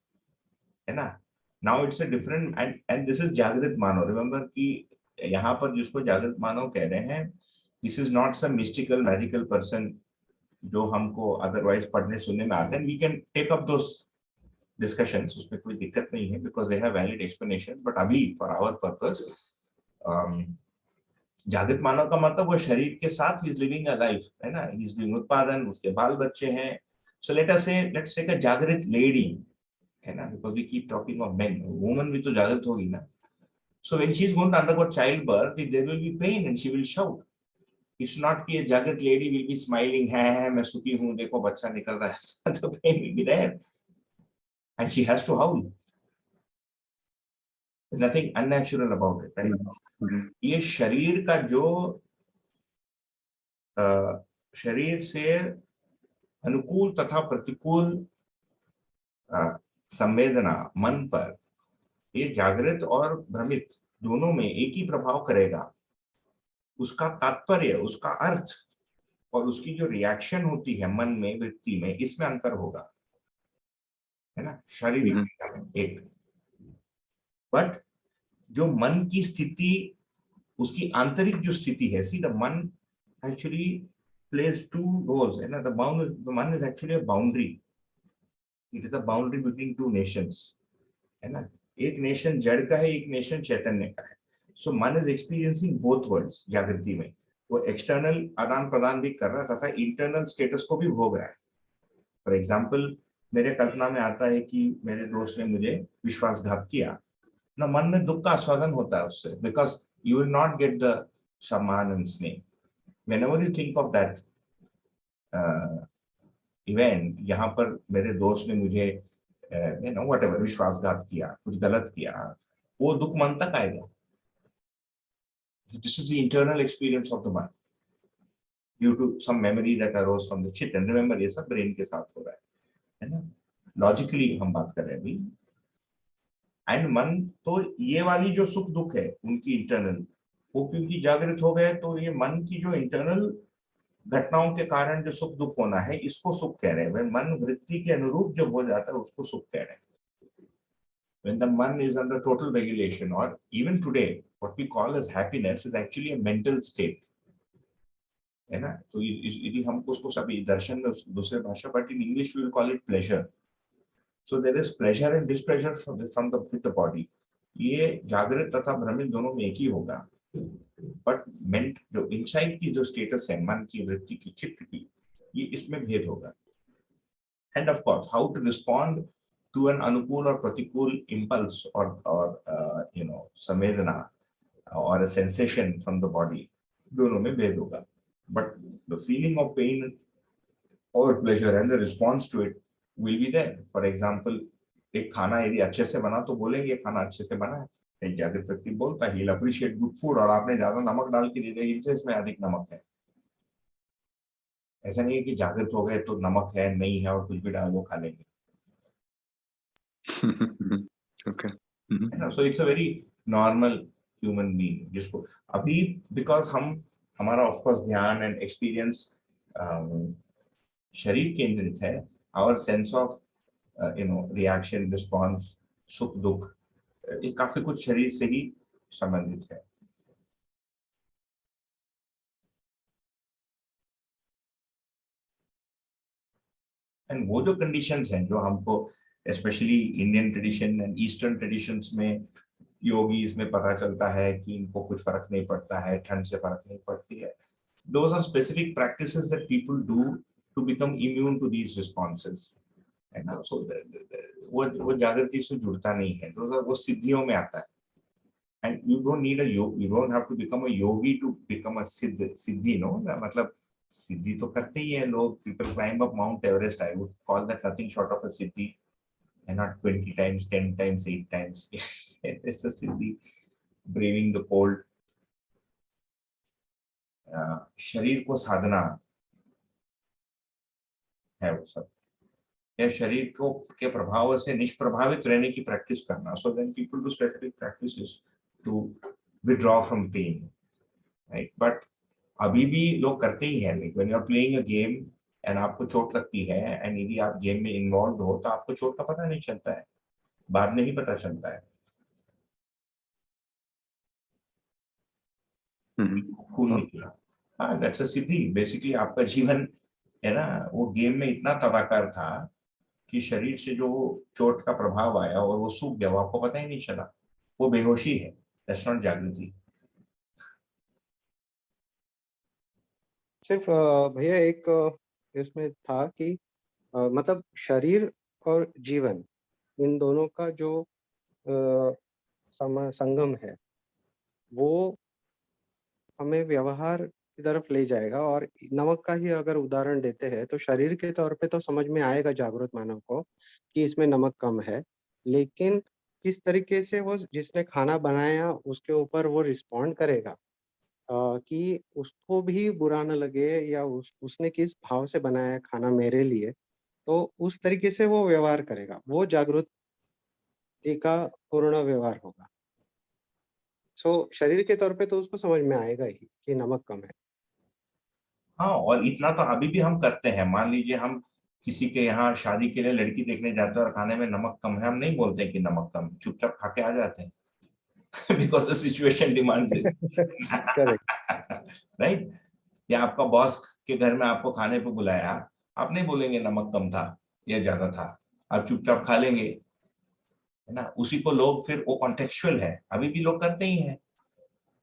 है ना। Now it's a different, and this is जागृत मानव। Remember कि यहाँ पर जिसको जागृत मानव कह रहे हैं, this is not some mystical magical person जो हमको अदरवाइज पढ़ने सुनने में आते हैं, we can take up those discussions, उसमें कोई दिक्कत नहीं है, because they have valid explanation. But अभी फॉर आवर पर्पस जागृत मानव का मतलब वो शरीर के साथ ही इज लिविंग अ लाइफ, है ना, ही इज डूइंग उत्पादन, उसके बाल बच्चे हैं। सो लेट्स टेक अ जागृत लेडी, है ना, because we keep talking of men, woman भी तो जागृत होगी ना। So when she is going to undergo child birth, there will be pain and she will shout. It's not कि जागृत लेडी विल बी स्माइलिंग, है मैं सुखी हूं, देखो बच्चा निकल रहा है। तो pain will be there and she has to howl. Nothing unnatural about it, right. ये शरीर का जो शरीर से अनुकूल तथा प्रतिकूल संवेदना मन पर, ये जागृत और भ्रमित दोनों में एक ही प्रभाव करेगा। उसका तात्पर्य, उसका अर्थ और उसकी जो रिएक्शन होती है मन में, वृत्ति में, इसमें अंतर होगा, है ना, शारीरिक एक। बट जो मन की स्थिति, उसकी आंतरिक जो स्थिति है, सी द मन एक्चुअली प्लेज टू रोल्स, है ना। द मन is actually a boundary, it is a boundary between two nations, है ना। एक नेशन जड़ का है, एक नेशन चैतन्य का है। सो मन इज एक्सपीरियंसिंग बोथ वर्ल्ड्स जागृति में। वो एक्सटर्नल आदान प्रदान भी कर रहा है तथा इंटरनल स्टेटस को भी भोग रहा है। फॉर एग्जाम्पल, मेरे कल्पना में आता है कि मेरे दोस्त ने मुझे विश्वासघात किया ना, मन में दुख का आस्वादन होता है उससे, because you will not get the सम्मान एंड स्नेह। Whenever you think of that event, यहाँ पर मेरे दोस्त ने मुझे व्हाटएवर विश्वासघात किया, कुछ गलत किया, वो दुख मन तक आएगा। This is the internal experience of the mind due to some memory that arose from the चित्त। एंड रिमेंबर, ये सब ब्रेन के साथ हो रहा है ना। लॉजिकली हम बात कर रहे हैं अभी। एंड मन तो ये वाली जो सुख दुख है उनकी इंटरनल, वो क्योंकि जागृत हो गए, तो ये मन की जो इंटरनल घटनाओं के कारण जो सुख दुख होना है, इसको सुख कह रहे हैं। मन वृत्ति के अनुरूप जब हो जाता है, उसको सुख कह रहे हैं। When the मन is under total regulation, or even today what we call as happiness is actually a mental state, है ना। तो यदि हम उसको सभी दर्शन में दूसरे भाषा, but in English we will call it pleasure. So there is pleasure and displeasure from the body. ये जागृत तथा भ्रमित दोनों में एक ही होगा, बट मेंट जो इनसाइड की जो स्टेटस है मन की, वृत्ति की, चित्त की, ये इसमें भेद होगा। And of course how to respond to an अनुकूल और प्रतिकूल impulse और संवेदना or a sensation from the body, दोनों में भेद होगा। But the feeling of pain or pleasure and the response to it will be there. For example, एक खाना यदि अच्छे से बना तो बोलेंगे खाना अच्छे से बना है। एक जागृत व्यक्ति बोलता है he'll appreciate good food, और आपने ज्यादा नमक डाल के दे दिया, इनसे इसमें अधिक नमक है। ऐसा नहीं है कि जागृत हो गए तो नमक है नहीं है और कुछ भी डाल वो खा लेंगे। Okay. So it's a very normal human being जिसको अभी because हमारा of course ध्यान and experience शरीर केंद्रित है, our sense of reaction response, सुख दुख, ये काफी कुछ शरीर से ही संबंधित है। एंड वो जो कंडीशंस हैं जो हमको specially Indian tradition and eastern traditions में योगी इसमें पता चलता है कि इनको कुछ फर्क नहीं पड़ता है, ठंड से फर्क नहीं पड़ती है। Those are specific practices that people do to become immune to these responses, है ना। So वो जागृति से जुड़ता नहीं है, वो सिद्धियों में आता है। And you don't need you don't have to become a yogi to become a siddhi, no, मतलब सिद्धि तो करते ही है लोग। People climb up Mount Everest, I would call that nothing short of a siddhi, and not 20 times, 10 times, 8 times. It's a siddhi, braving the cold. शरीर को साधना है वो सब, या शरीर को के प्रभाव से निष्प्रभावित रहने की प्रैक्टिस करना। So then people do specific practices to withdraw from pain, right? But अभी भी लोग करते ही हैं। When you are playing a game and आपको चोट लगती है, and यदि आप गेम में इन्वॉल्व हो तो आपको चोट का पता नहीं चलता है, बाद में ही पता चलता है। खून निकला, हाँ, that's a सिद्धि। बेसिकली आपका जीवन है ना, वो गेम में इतना तदाकार था कि शरीर से जो चोट का प्रभाव आया और वो सूख गया, वो आपको पता ही नहीं चला। वो बेहोशी है, दैट्स नॉट जागृति। सिर्फ भैया एक इसमें था कि मतलब शरीर और जीवन, इन दोनों का जो संगम है, वो हमें व्यवहार की तरफ ले जाएगा। और नमक का ही अगर उदाहरण देते हैं तो शरीर के तौर पे तो समझ में आएगा जागरूक मानव को कि इसमें नमक कम है, लेकिन किस तरीके से वो जिसने खाना बनाया उसके ऊपर वो रिस्पॉन्ड करेगा, कि उसको भी बुरा न लगे, या उसने किस भाव से बनाया है खाना मेरे लिए, तो उस तरीके से वो व्यवहार करेगा, वो जागृति का पूर्ण व्यवहार होगा। सो शरीर के तौर पे तो उसको समझ में आएगा ही कि नमक कम है। हाँ, और इतना तो अभी भी हम करते हैं। मान लीजिए हम किसी के यहाँ शादी के लिए लड़की देखने जाते हैं और खाने में नमक कम है, हम नहीं बोलते कि नमक कम, चुपचाप खा के आ जाते हैं because the situation demands it. Correct. Right? या आपका बॉस के घर में आपको खाने पे बुलाया, आप नहीं बोलेंगे नमक कम था या ज्यादा था, आप चुपचाप खा लेंगे, है ना। उसी को लोग फिर, वो कॉन्टेक्चुअल है, अभी भी लोग करते ही हैं।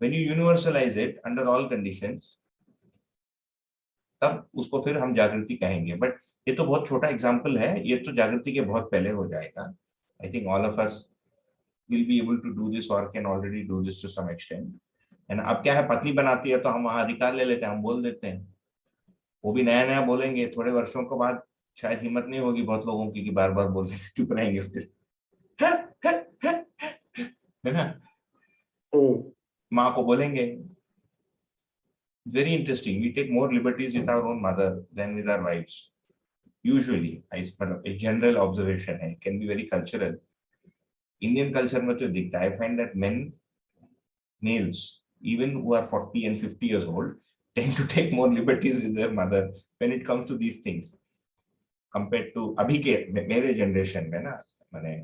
When you universalise it under all conditions, तब उसको फिर हम जागृति कहेंगे। बट ये तो बहुत छोटा एग्जाम्पल है, ये तो जागृति के बहुत पहले हो जाएगा। I think all of us will be able to do this और can already do this to some extent, है ना। अब क्या है, पत्नी बनाती है तो हम वहां अधिकार ले लेते हैं, हम बोल देते हैं। वो भी नया नया बोलेंगे, थोड़े वर्षों के बाद शायद हिम्मत नहीं होगी बहुत लोगों की कि बार बार बोलने चुप रहेंगे फिर है ना। माँ को बोलेंगे, very interesting, we take more liberties with our own mother than with our wives usually. A general observation है, can be very cultural. Indian culture में तो दिखता है। I find that males even who are 40 and 50 years old tend to take more liberties with their mother when it comes to these things compared to अभी के मेरे generation में ना, मैंने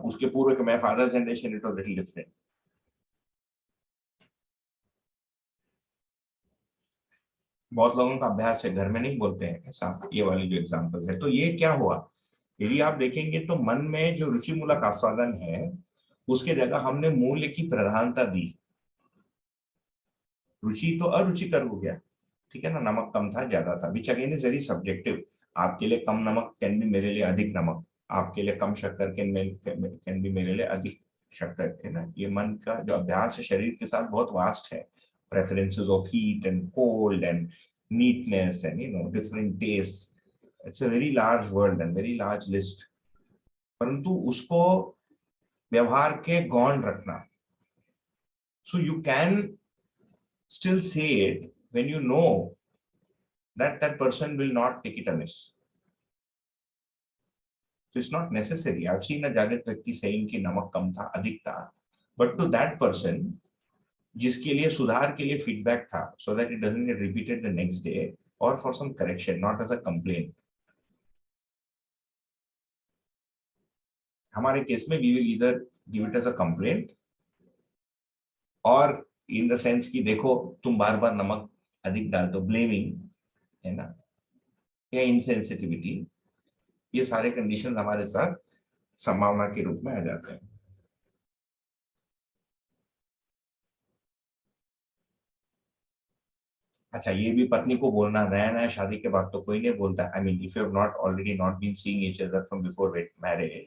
उसके पूर्व के मैं father generation, it was little different. बहुत लोगों का अभ्यास है, घर में नहीं बोलते हैं ऐसा। ये वाली जो एग्जांपल है, तो ये क्या हुआ, यदि आप देखेंगे तो मन में जो रुचि मूलक आस्वादन है, उसके जगह हमने मूल्य की प्रधानता दी। रुचि तो अरुचिकर हो गया, ठीक है ना। नमक कम था, ज्यादा था, which again is very subjective. आपके लिए कम नमक कैन बी मेरे लिए अधिक नमक, आपके लिए कम शक्कर कैन बी मेरे लिए अधिक शक्कर, है ना। ये मन का जो अभ्यास है शरीर के साथ बहुत वास्ट है। preferences of heat and cold and neatness and different tastes, it's a very large world and very large list। परंतु उसको व्यवहार के गौण रखना, so you can still say it when you know that that person will not take it amiss, so it's not necessary। I've seen a जागृत व्यक्ति saying कि नमक कम था, अधिक था, but to that person जिसके लिए सुधार के लिए फीडबैक था, so that it doesn't get repeated the next day or for some correction, not as a complaint। हमारे केस में we will either give it as a complaint और in the sense कि देखो तुम बार बार नमक अधिक डाल दो, ब्लेमिंग, है ना, या insensitivity। ये सारे कंडीशन हमारे साथ संभावना के रूप में आ जाते हैं। अच्छा, ये भी पत्नी को बोलना, नया नया शादी के बाद तो कोई नहीं बोलता। I mean if you have not already not been seeing each other from before marriage,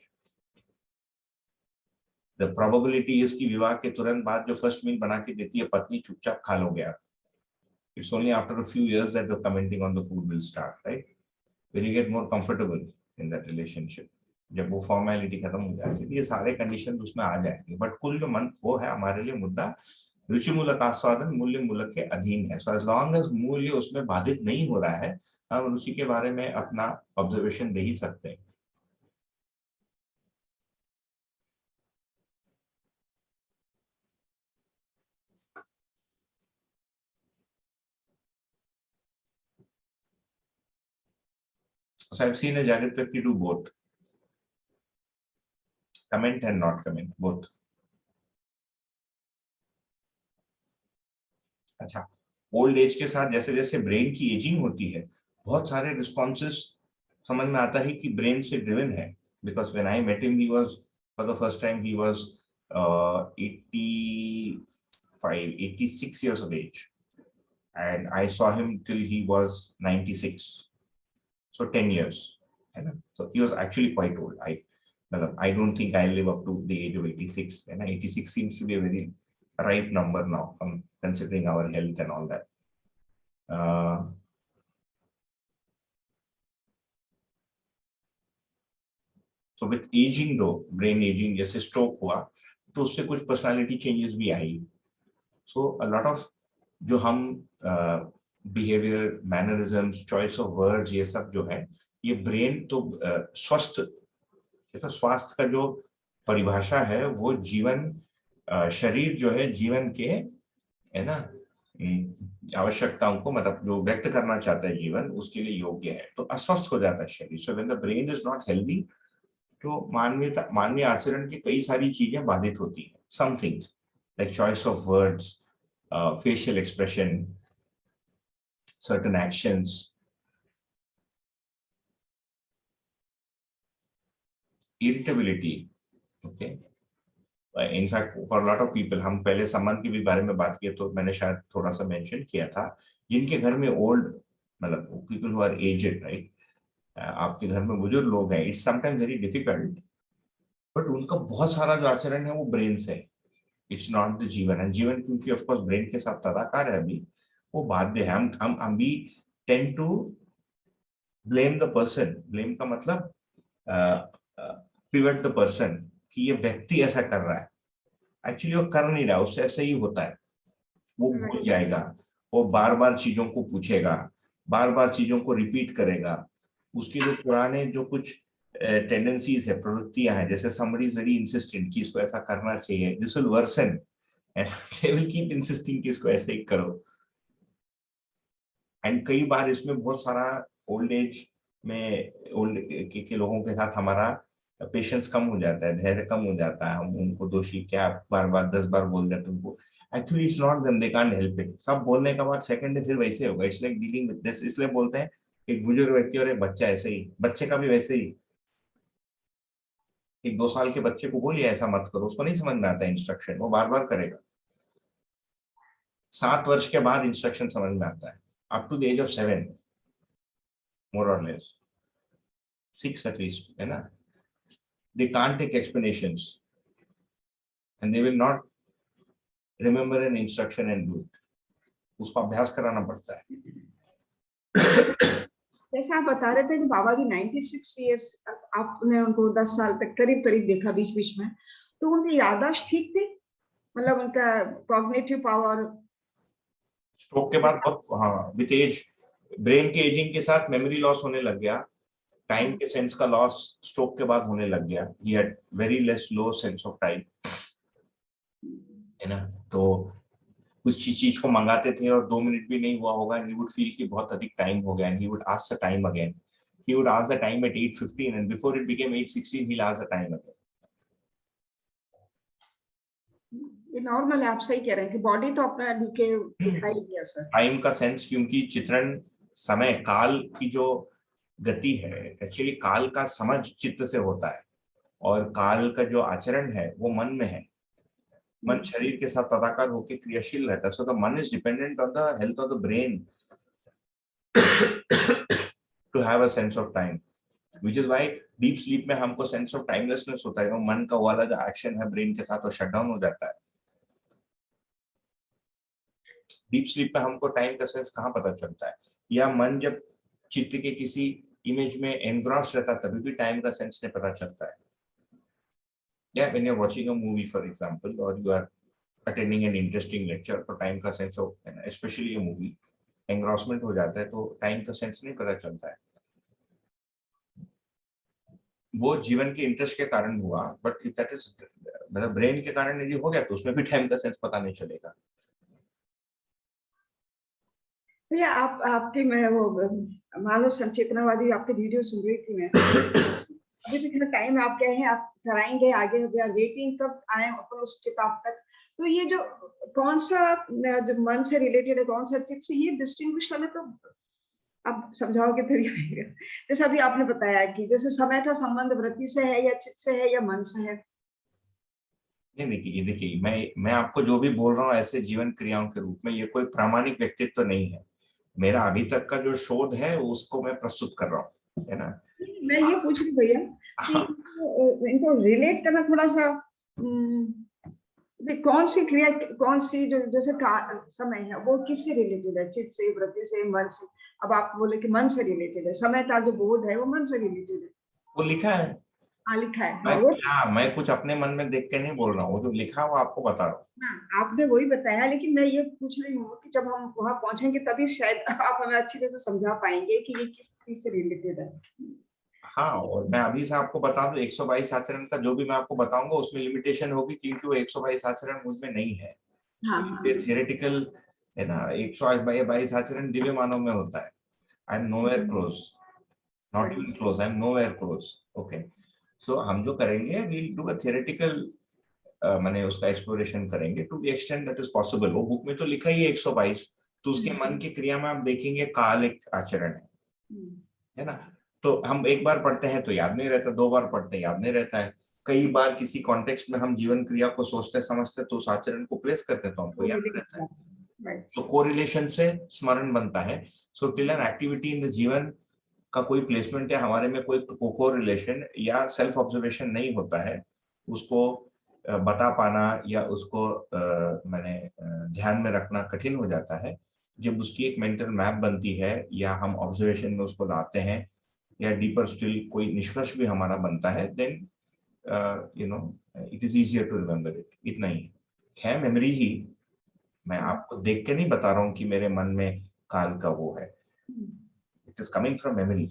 the probability is कि विवाह के तुरंत बाद जो फर्स्ट मील बना के देती है पत्नी, चुपचाप खा लोगे आप। It's only after a few years that the commenting on the food will start, right, when you get more comfortable in that relationship, जब वो फॉर्मेलिटी खत्म हो जाती है, ये सारे कंडीशन उसमें आ जाएंगे। बट कुल जो मन वो है हमारे लिए मुद्दा, रुचि मूलक आस्वादन मूल्य मूलक के अधीन है। सो एज लॉन्ग एज मूल्य उसमें बाधित नहीं हो रहा है, हम रुचि के बारे में अपना ऑब्जर्वेशन दे ही सकते हैं। So I've seen a Jagat Vyakti do both, comment and not comment, both। अच्छा, ओल्ड एज के साथ जैसे जैसे ब्रेन की एजिंग होती है, बहुत सारे रिस्पॉन्सेस समझ में आता है कि ब्रेन से ड्रिवन है. Because when I met him, he was for the first time he was 86 years of age, and I saw him till he was 96, so 10 years, है ना. So he was actually quite old. I don't think I'll live up to the age of 86, and 86 seems to be a very ripe number now, considering our health and all that. So with aging though, brain aging, जैसे stroke हुआ तो उससे कुछ personality changes भी आई. So a lot of जो हम behavior, mannerisms, choice of words, ये सब जो है, ये brain तो स्वस्थ, जैसे स्वास्थ्य का जो परिभाषा है वो जीवन, शरीर जो है जीवन के, है ना, आवश्यकताओं को मतलब जो व्यक्त करना चाहता है जीवन, उसके लिए योग्य है, तो अस्वस्थ हो जाता है शरीर. So when the brain is not healthy, तो मानवीय आचरण की कई सारी चीजें बाधित होती हैं. Some things like choice of words, facial expression, certain actions, irritability. Okay, in fact for lot of people, हम पहले सम्मान के भी बारे में बात किए तो मैंने शायद थोड़ा सा मेंशन किया था, जिनके घर में ओल्ड, मतलब people who are aged, right, आपके घर में बुजुर्ग लोग हैं, it's sometimes very difficult, but उनका बहुत सारा जो आचरण है वो ब्रेन से है, इट्स नॉट द जीवन. एंड जीवन क्योंकि ऑफ कोर्स ब्रेन के साथ तदाकार है अभी, वो बाध्य है. हम भी tend to blame the person. Blame का मतलब पिवट द पर्सन, कि ये व्यक्ति ऐसा कर रहा है. एक्चुअली वो कर नहीं रहा, उससे ऐसा ही होता है. वो भूल जाएगा, वो बार बार चीजों को पूछेगा, बार बार चीजों को रिपीट करेगा. उसके जो पुराने जो कुछ टेंडेंसीज है, प्रवृत्तियां हैं, जैसे somebody is very insistent कि इसको ऐसा करना चाहिए, this will worsen and they will keep insisting कि इसको ऐसे ही करो. एंड कई बार इसमें बहुत सारा ओल्ड एज में ओल्ड के लोगों के साथ हमारा पेशेंस कम हो जाता है, धैर्य कम हो जाता है. हम उनको दोषी क्या बार बार 10 बार बोल देते उनको. Actually it's not them, they can't help it. सब बोलने के बाद सेकंड फिर वैसे होगा. It's like dealing with this. इसलिए बोलते हैं एक बुजुर्ग व्यक्ति और एक बच्चा ऐसे ही, बच्चे का भी वैसे ही. एक 2 साल के बच्चे को बोलिए ऐसा मत करो, उसको नहीं समझ में आता इंस्ट्रक्शन, वो बार बार करेगा. 7 वर्ष के बाद इंस्ट्रक्शन समझ में आता है, up to the age of 7 more और लेस, 6 at least, है ना. They can't take explanations and they will not remember an instruction and do it. उसको अभ्यास कराना पड़ता है. जैसे आप बता रहे थे कि बाबा जी 96 ईयर्स, आपने उनको 10 साल तक करीब करीब देखा बीच बीच में, तो उनकी याददाश्त ठीक थी, मतलब उनका कॉग्निटिव पावर. स्ट्रोक के बाद बहुत, हाँ, विद एज, ब्रेन के एजिंग के साथ मेमोरी लॉस होने लग गया, टाइम के सेंस का लॉस स्ट्रोक के बाद होने लग गया. He had very less low sense of time, है ना. तो कुछ चीज को मंगाते थे और 2 मिनट भी नहीं हुआ होगा, एंड ही वुड फील कि बहुत अधिक टाइम हो गया, and he would ask the time again. He would ask the time at 8:15 and before it became 8:16 he ask the time again. ये नॉर्मल है, आप सही कह रहे हैं कि बॉडी तो अपना डीके दिखाई दिया सर. टाइम का सेंस, क्योंकि चित्रण, समय, काल की जो गति है, एक्चुअली काल का समझ चित्त से होता है, और काल का जो आचरण है वो मन में है. मन शरीर के साथ तदाकार होकर क्रियाशील रहता है. सो द मन is dependent on the health of the brain to have a sense of time, which is why deep sleep में हमको सेंस ऑफ टाइमलेसनेस होता है. मन का वाला जो एक्शन है ब्रेन के साथ वो शट डाउन हो जाता है. डीप स्लीप में हमको टाइम का सेंस कहाँ पता चलता है, या मन जब चित्त के किसी इमेज में एनग्रॉस रहता है तभी भी टाइम का सेंस नहीं पता चलता है. Yeah, when you're watching a movie, for example, or you are attending an interesting lecture, तो टाइम का सेंस हो, especially a movie, engrossment हो जाता है, तो टाइम का सेंस नहीं पता चलता है. वो जीवन के इंटरेस्ट के कारण हुआ, बट इफ दैट इज मतलब ब्रेन के कारण यदि हो गया तो उसमें भी टाइम का सेंस पता नहीं चलेगा. भैया आपकी मैं वो मानव संचेतनावादी आपके वीडियो सुन रही थी मैं. अभी कितना टाइम आप गए हैं, आप कराएंगे आगे, वी आर वेटिंग, कब आए अपन उस किताब तक. तो ये जो कौन सा जो मन से रिलेटेड है, कौन सा चित्त से, ये डिस्टिंग्विश करना तो आप समझाओगे फिर ही आएगा। जैसे अभी आपने बताया कि जैसे समय का संबंध वृत्ति से है या चित्त से है या मन से है। नहीं, देखिए मैं आपको जो भी बोल रहा हूँ ऐसे जीवन क्रियाओं के रूप में, ये कोई प्रामाणिक व्यक्तित्व नहीं है। मेरा अभी तक का जो शोध है उसको मैं प्रस्तुत कर रहा हूँ, है ना। मैं ये पूछ रही भैया कि इनको रिलेट करना थोड़ा सा कौन सी क्रिया, कौन सी जो जैसे समय है वो किससे रिलेटेड है, चित्त से, वृत्ति से, मन से। अब आप बोले कि मन से रिलेटेड है, समय का जो बोध है वो मन से रिलेटेड है। वो लिखा है, हाँ लिखा है, हाँ वो मैं कुछ अपने मन में देख के नहीं बोल रहा हूँ, वो जो लिखा है वो आपको बता रहा हूँ। हाँ आपने वही बताया, लेकिन मैं ये पूछ रही हूँ कि जब हम वहां पहुंचेंगे तभी शायद आप हमें अच्छी तरह से समझा पाएंगे कि ये किस चीज से रिलेटेड है। हाँ, और मैं अभी से आपको बता दूं 122 आचरण का जो भी मैं आपको बताऊंगा उसमें लिमिटेशन होगी, क्योंकि वो 122 आचरण मुझ में नहीं है। हाँ ये थियोरेटिकल है ना। 122 आचरण दिव्य मानव में होता है। I am nowhere close, not even close, I am nowhere close. Okay, so हम जो करेंगे वील डू अ थियोरेटिकल, मैंने उसका एक्सप्लोरेशन करेंगे to the extent that is possible. वो बुक में तो लिखा ही है 122, तो उसके मन की क्रिया में आप देखेंगे काल एक आचरण है ना। तो हम एक बार पढ़ते हैं तो याद नहीं रहता, 2 बार पढ़ते हैं याद नहीं रहता है, कई बार किसी कॉन्टेक्स्ट में हम जीवन क्रिया को सोचते समझते तो उस आचरण को प्लेस करते तो हमको याद रहता है। तो कोरिलेशन से स्मरण बनता है। So till an activity in the जीवन का कोई प्लेसमेंट या हमारे में कोई कोरिलेशन या सेल्फ ऑब्जर्वेशन नहीं होता है, उसको बता पाना या उसको मैंने ध्यान में रखना कठिन हो जाता है। जब उसकी एक मेंटल मैप बनती है या हम ऑब्जर्वेशन में उसको लाते हैं या डीपर स्टिल कोई निष्कर्ष भी हमारा बनता है, then you know it is easier to remember it. इतना ही है मेमोरी ही। मैं आपको देख के नहीं बता रहा हूँ कि मेरे मन में काल का वो है, it is coming from memory.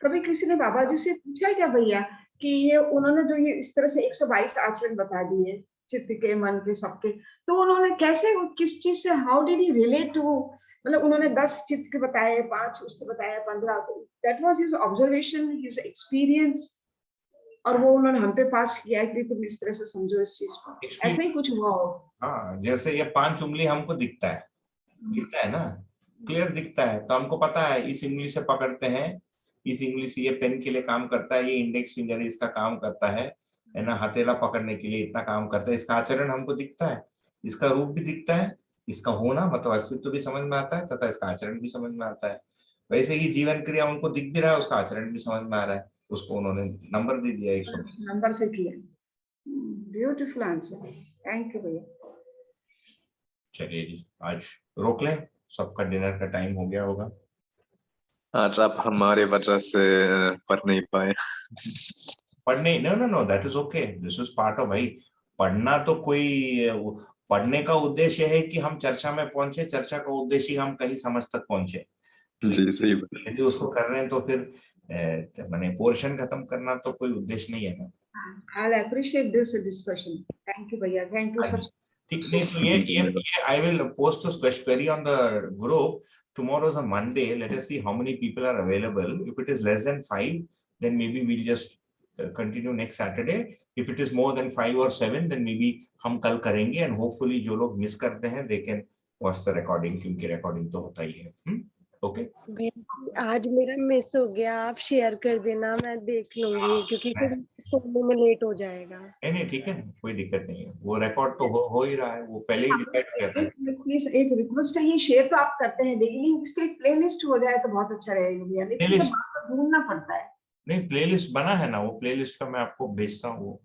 कभी किसी ने बाबा जी से पूछा है क्या भैया कि ये उन्होंने जो ये इस तरह से 122 आचरण बता दिए चित्त के, मन के, सबके, तो उन्होंने कैसे, किस चीज से, how did he relate to, मतलब उन्होंने 10 चित्त के बताए, 5 उसके बताए, 15, that was his observation, his experience, और वो उन्होंने हम पे पास किया कि तुम इस तरह से समझो इस चीज को, ऐसा ही कुछ हुआ हो। हाँ, जैसे ये 5 उंगली हमको दिखता है ना, क्लियर दिखता है, तो हमको पता है इस उंगली से पकड़ते हैं, इस उंगली से ये पेन के लिए काम करता है, ये इंडेक्स फिंगर इसका काम करता है ना, हथेला पकड़ने के लिए इतना काम करता है। इसका आचरण हमको दिखता है, इसका रूप भी दिखता है, इसका होना मतलब अस्तित्व भी समझ में आता है तथा इसका आचरण भी समझ में आता है। वैसे ही जीवन क्रिया उनको दिख भी रहा है, उसका आचरण भी समझ में आ रहा है, उसको उन्होंने नंबर दे दिया 120। नंबर से किया। ब्यूटीफुल आंसर, थैंक यू भैया। चलिए जी, आज रोक लें, सबका डिनर का टाइम हो गया होगा। आज आप हमारे वजह से पढ़ नहीं पाए। पढ़ने, know that is okay, this is part of, भाई पढ़ना तो कोई, पढ़ने का उद्देश्य है कि हम चर्चा में पहुंचे, चर्चा का उद्देश्य हम कहीं समझ तक पहुंचे। जी सही बात। यदि उसको कर रहे हैं तो फिर मैंने पोर्शन खत्म करना तो कोई उद्देश्य नहीं है ना। I'll appreciate this discussion. Thank you भैया, thank you सब। ठीक, नहीं तो ये I will post this query on the group. Tomorrow is a Monday. Let us see how many people are available. If it is less than 5, then maybe we'll just continue next Saturday. If it is more than 5 or 7, then maybe हम कल करेंगे, and hopefully जो लोग miss करते हैं they can watch the recording, क्योंकि recording तो होता ही है। ओके, आज मेरा मिस हो गया, आप शेयर कर देना, मैं देख लूंगी क्योंकि फिर सोने में लेट हो जाएगा। नहीं ठीक है, कोई दिक्कत नहीं है, वो रिकॉर्ड तो हो ही रहा है, वो पहले ही डिसाइड किया था। एक रिक्वेस्ट है, ये शेयर तो आप करते हैं डेली, इसके एक प्लेलिस्ट हो जाए तो बहुत अच्छा रहेगा भैया, लेकिन तो बार बार ढूंढना पड़ता है। नहीं, प्लेलिस्ट बना है ना, वो प्लेलिस्ट का मैं आपको भेजता हूँ। वो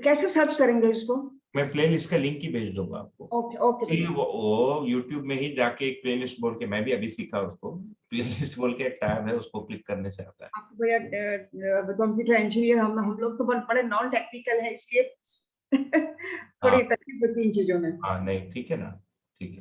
कैसे सर्च करेंगे इसको? मैं प्लेलिस्ट का लिंक ही भेज दूंगा आपको। Okay okay. वो YouTube में ही जाके एक प्लेलिस्ट बोल के, मैं भी अभी सीखा उसको, प्लेलिस्ट बोल के एक टैब है, उसको क्लिक करने से आता है। आप भैया कंप्यूटर इंजीनियर, हम लोग तो बड़े नॉन टेक्निकल है, इसलिए थोड़ी तकलीफ होती है इन चीजों में। हाँ नहीं ठीक है ना।